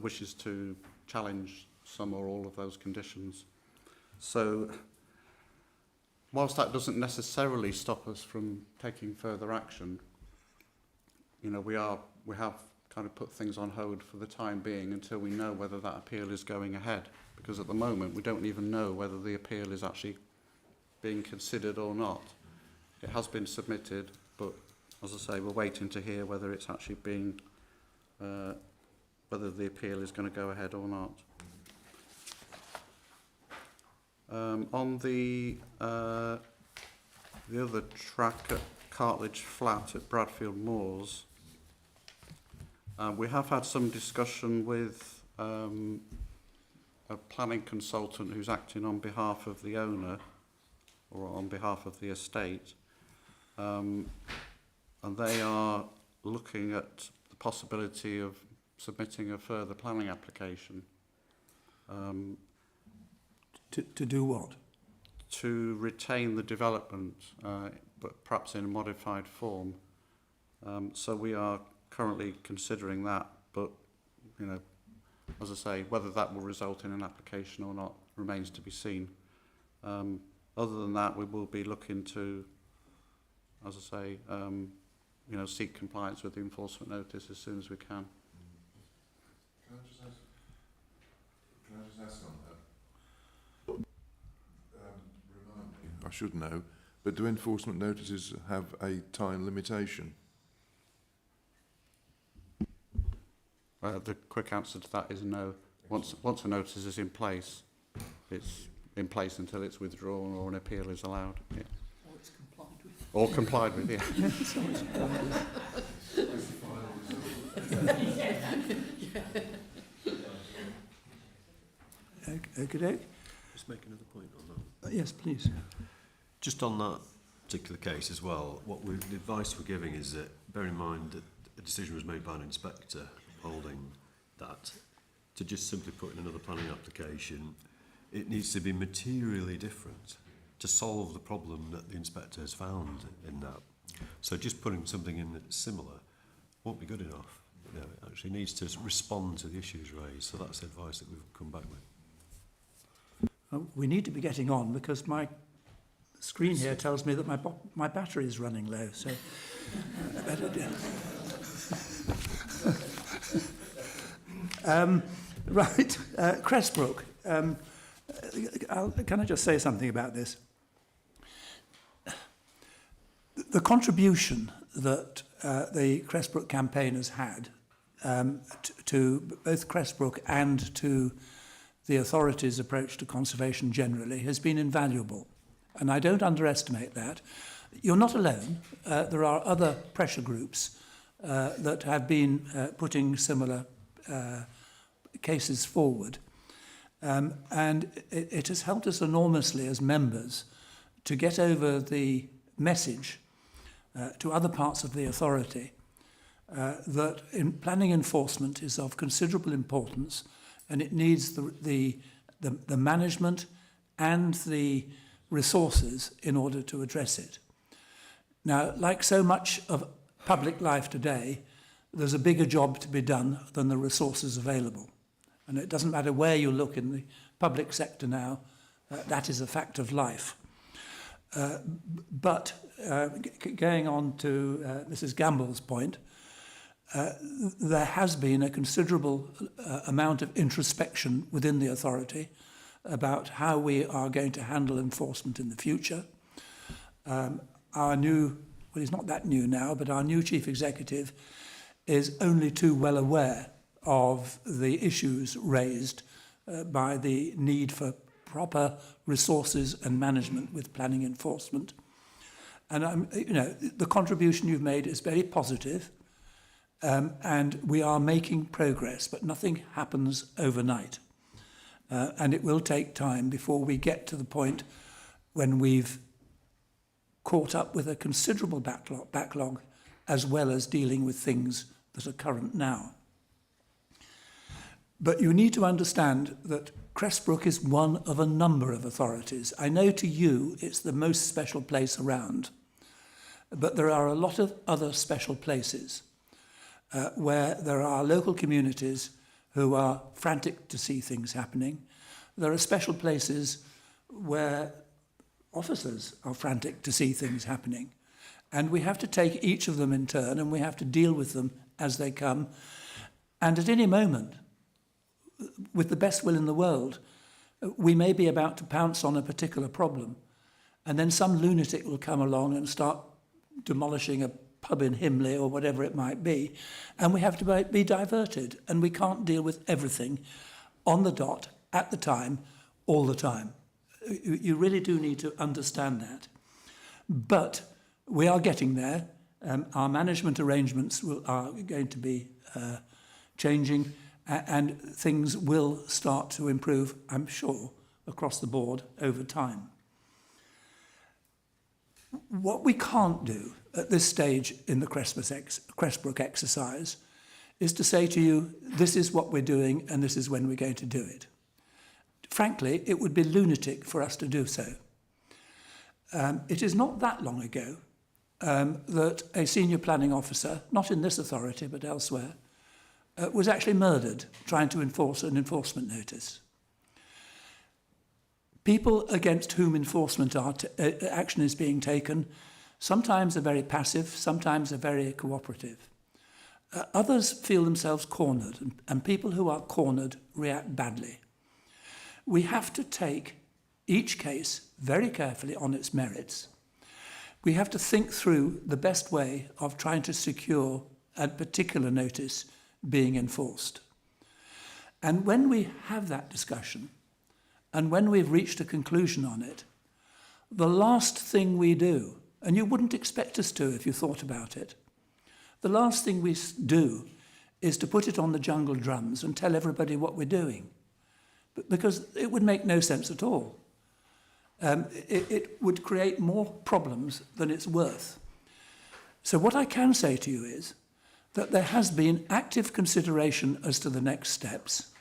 wishes to challenge some or all of those conditions. So, whilst that doesn't necessarily stop us from taking further action, we have kind of put things on hold for the time being until we know whether that appeal is going ahead. Because at the moment, we don't even know whether the appeal is actually being considered or not. It has been submitted, but as I say, we're waiting to hear whether it's actually being, whether the appeal is going to go ahead or not. On the other track at Cartledge Flat at Bradfield Moors. We have had some discussion with a planning consultant who's acting on behalf of the owner or on behalf of the estate, and they are looking at the possibility of submitting a further planning application. To do what? To retain the development, but perhaps in a modified form. So we are currently considering that, but, you know, as I say, whether that will result in an application or not remains to be seen. Other than that, we will be looking to, as I say, you know, seek compliance with the enforcement notice as soon as we can. Can I just ask on that? Remind me, I should know, but do enforcement notices have a time limitation? The quick answer to that is no. Once a notice is in place, it's in place until it's withdrawn or an appeal is allowed. Yeah. Or it's complied with. Or complied with, yeah. Okay. Just make another point on that. Yes, please. Just on that particular case as well, the advice we're giving is that bear in mind that a decision was made by an inspector holding that to just simply put in another planning application, it needs to be materially different to solve the problem that the inspector has found in that. So just putting something in that's similar won't be good enough. You know, it actually needs to respond to the issues raised. So that's the advice that we've come back with. We need to be getting on because my screen here tells me that my battery is running low. So I better do. Right, Cressbrook. Can I just say something about this? The contribution that the Cressbrook campaign has had to both Cressbrook and to the authorities' approach to conservation generally has been invaluable. And I don't underestimate that. You're not alone. There are other pressure groups that have been putting similar cases forward. And it has helped us enormously as members to get over the message to other parts of the authority that planning enforcement is of considerable importance and it needs the management and the resources in order to address it. Now, like so much of public life today, there's a bigger job to be done than the resources available. And it doesn't matter where you look in the public sector now, that is a fact of life. But going on to Mrs. Gamble's point, there has been a considerable amount of introspection within the authority about how we are going to handle enforcement in the future. Our new, well, he's not that new now, but our new chief executive is only too well aware of the issues raised by the need for proper resources and management with planning enforcement. And you know, the contribution you've made is very positive, and we are making progress, but nothing happens overnight. And it will take time before we get to the point when we've caught up with a considerable backlog as well as dealing with things that are current now. But you need to understand that Cressbrook is one of a number of authorities. I know to you it's the most special place around, but there are a lot of other special places where there are local communities who are frantic to see things happening. There are special places where officers are frantic to see things happening. And we have to take each of them in turn and we have to deal with them as they come. And at any moment, with the best will in the world, we may be about to pounce on a particular problem. And then some lunatic will come along and start demolishing a pub in Himley or whatever it might be. And we have to be diverted. And we can't deal with everything on the dot, at the time, all the time. You really do need to understand that. But We are getting there. Our management arrangements are going to be changing, and things will start to improve, I'm sure, across the board over time. What we can't do at this stage in the Crestbrook exercise is to say to you, this is what we're doing and this is when we're going to do it. Frankly, it would be lunatic for us to do so. It is not that long ago that a senior planning officer, not in this authority but elsewhere, was actually murdered trying to enforce an enforcement notice. People against whom enforcement action is being taken sometimes are very passive, sometimes are very cooperative. Others feel themselves cornered, and people who are cornered react badly. We have to take each case very carefully on its merits. We have to think through the best way of trying to secure a particular notice being enforced. And when we have that discussion, and when we've reached a conclusion on it, the last thing we do, and you wouldn't expect us to if you thought about it, the last thing we do is to put it on the jungle drums and tell everybody what we're doing, because it would make no sense at all. It would create more problems than it's worth. So what I can say to you is that there has been active consideration as to the next steps.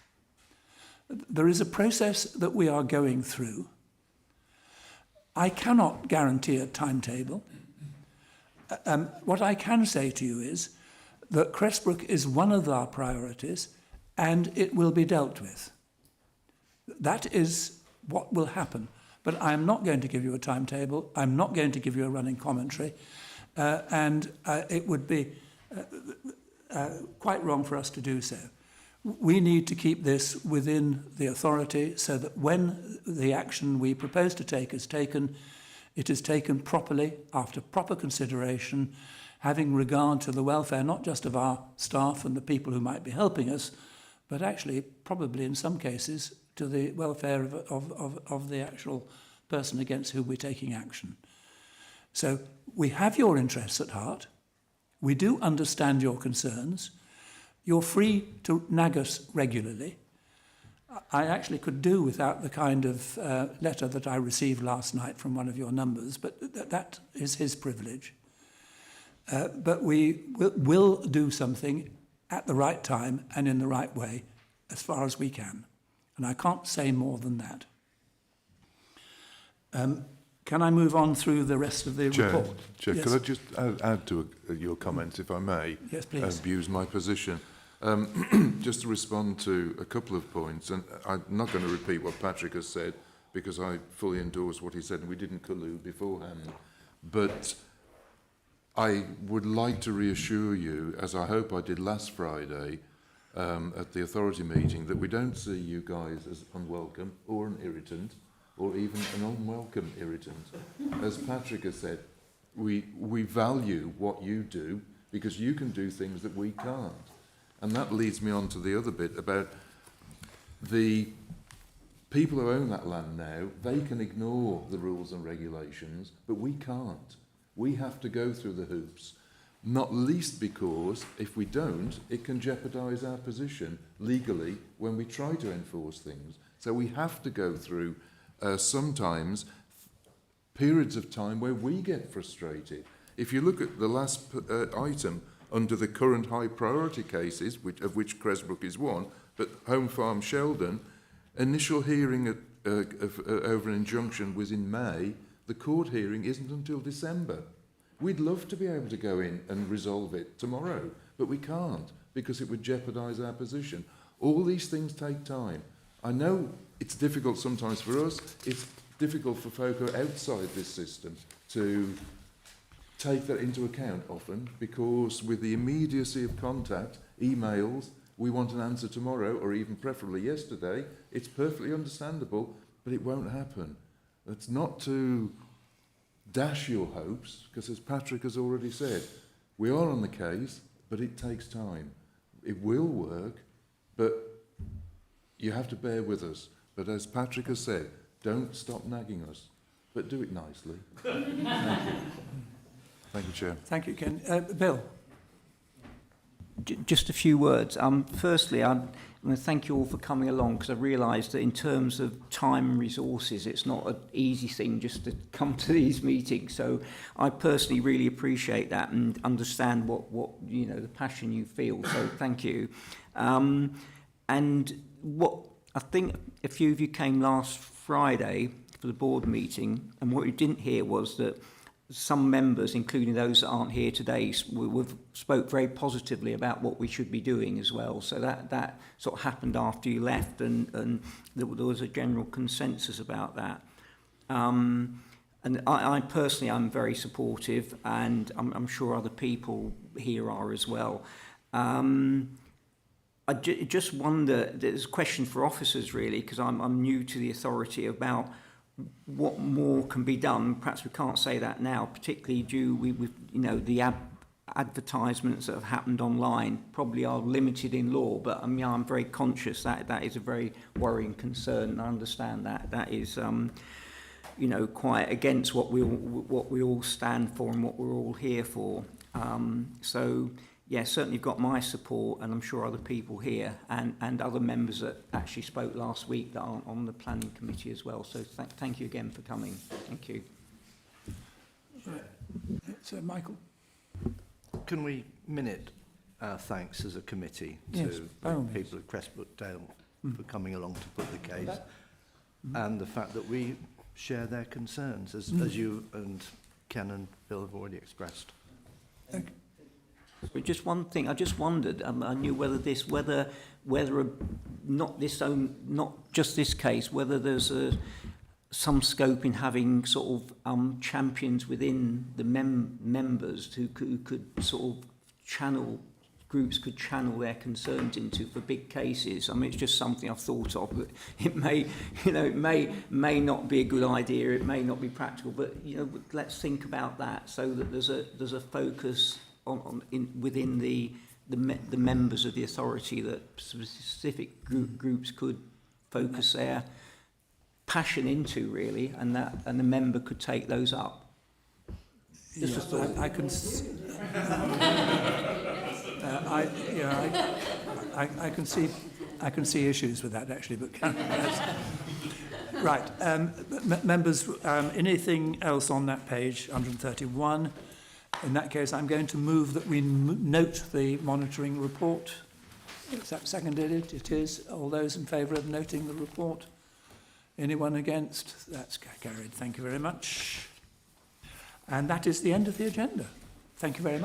There is a process that we are going through. I cannot guarantee a timetable. What I can say to you is that Crestbrook is one of our priorities and it will be dealt with. That is what will happen. But I am not going to give you a timetable. I'm not going to give you a running commentary. And it would be quite wrong for us to do so. We need to keep this within the authority so that when the action we propose to take is taken, it is taken properly, after proper consideration, having regard to the welfare not just of our staff and the people who might be helping us, but actually, probably in some cases, to the welfare of the actual person against whom we're taking action. So we have your interests at heart. We do understand your concerns. You're free to nag us regularly. I actually could do without the kind of letter that I received last night from one of your numbers, but that is his privilege. But we will do something at the right time and in the right way as far as we can. And I can't say more than that. Can I move on through the rest of the report? Chair, Yes. could I just add to your comments, if I may? Yes, please. Abuse my position. Just to respond to a couple of points, and I'm not going to repeat what Patrick has said, because I fully endorse what he said, and we didn't collude beforehand. But I would like to reassure you, as I hope I did last Friday at the authority meeting, that we don't see you guys as unwelcome or an irritant, or even an unwelcome irritant. As Patrick has said, we value what you do because you can do things that we can't. And that leads me on to the other bit about the people who own that land now. They can ignore the rules and regulations, but we can't. We have to go through the hoops, not least because if we don't, it can jeopardise our position legally when we try to enforce things. So we have to go through sometimes periods of time where we get frustrated. If you look at the last item under the current high priority cases, of which Crestbrook is one, but Home Farm Sheldon, initial hearing over an injunction was in May. The court hearing isn't until December. We'd love to be able to go in and resolve it tomorrow, but we can't because it would jeopardise our position. All these things take time. I know it's difficult sometimes for us. It's difficult for folk who are outside this system to take that into account often, because with the immediacy of contact, emails, we want an answer tomorrow or even preferably yesterday. It's perfectly understandable, but it won't happen. It's not to dash your hopes, because as Patrick has already said, we are on the case, but it takes time. It will work, but you have to bear with us. But as Patrick has said, don't stop nagging us, but do it nicely. Thank you, Chair. Thank you, Ken. Bill? Just a few words. Firstly, I want to thank you all for coming along, because I realise that in terms of time and resources, it's not an easy thing just to come to these meetings. So I personally really appreciate that and understand what you know, the passion you feel. So thank you. And what I think a few of you came last Friday for the board meeting, and what you didn't hear was that some members, including those that aren't here today, spoke very positively about what we should be doing as well. So that sort of happened after you left, and there was a general consensus about that. And I personally, I'm very supportive, and I'm sure other people here are as well. I just wonder, there's a question for officers really, because I'm new to the authority, about what more can be done. Perhaps we can't say that now, particularly due with you know, the advertisements that have happened online probably are limited in law, but I mean, I'm very conscious that that is a very worrying concern, and I understand that that is you know, quite against what we all stand for and what we're all here for. So yeah, certainly you've got my support, and I'm sure other people here and other members that actually spoke last week that aren't on the planning committee as well. So thank you again for coming. Thank you. So, Michael? Can we minute our thanks as a committee to Yes, by all the means. people of Cressbrook-Dale for coming along to put the case, and the fact that we share their concerns, as you and Ken and Bill have already expressed. But just one thing, I just wondered, I knew whether not just this case, whether there's some scope in having sort of champions within the members who could sort of groups could channel their concerns into for big cases. I mean, it's just something I've thought of. But it may, you know, it may not be a good idea. It may not be practical. But you know, let's think about that, so that there's a focus within the members of the authority, that specific groups could focus their passion into, really, and the member could take those up. Just a thought. I can. I can see issues with that actually, but right. Members, anything else on that page 131? In that case, I'm going to move that we note the monitoring report. Is that seconded? It is. All those in favour of noting the report? Anyone against? That's carried. Thank you very much. And that is the end of the agenda. Thank you very much.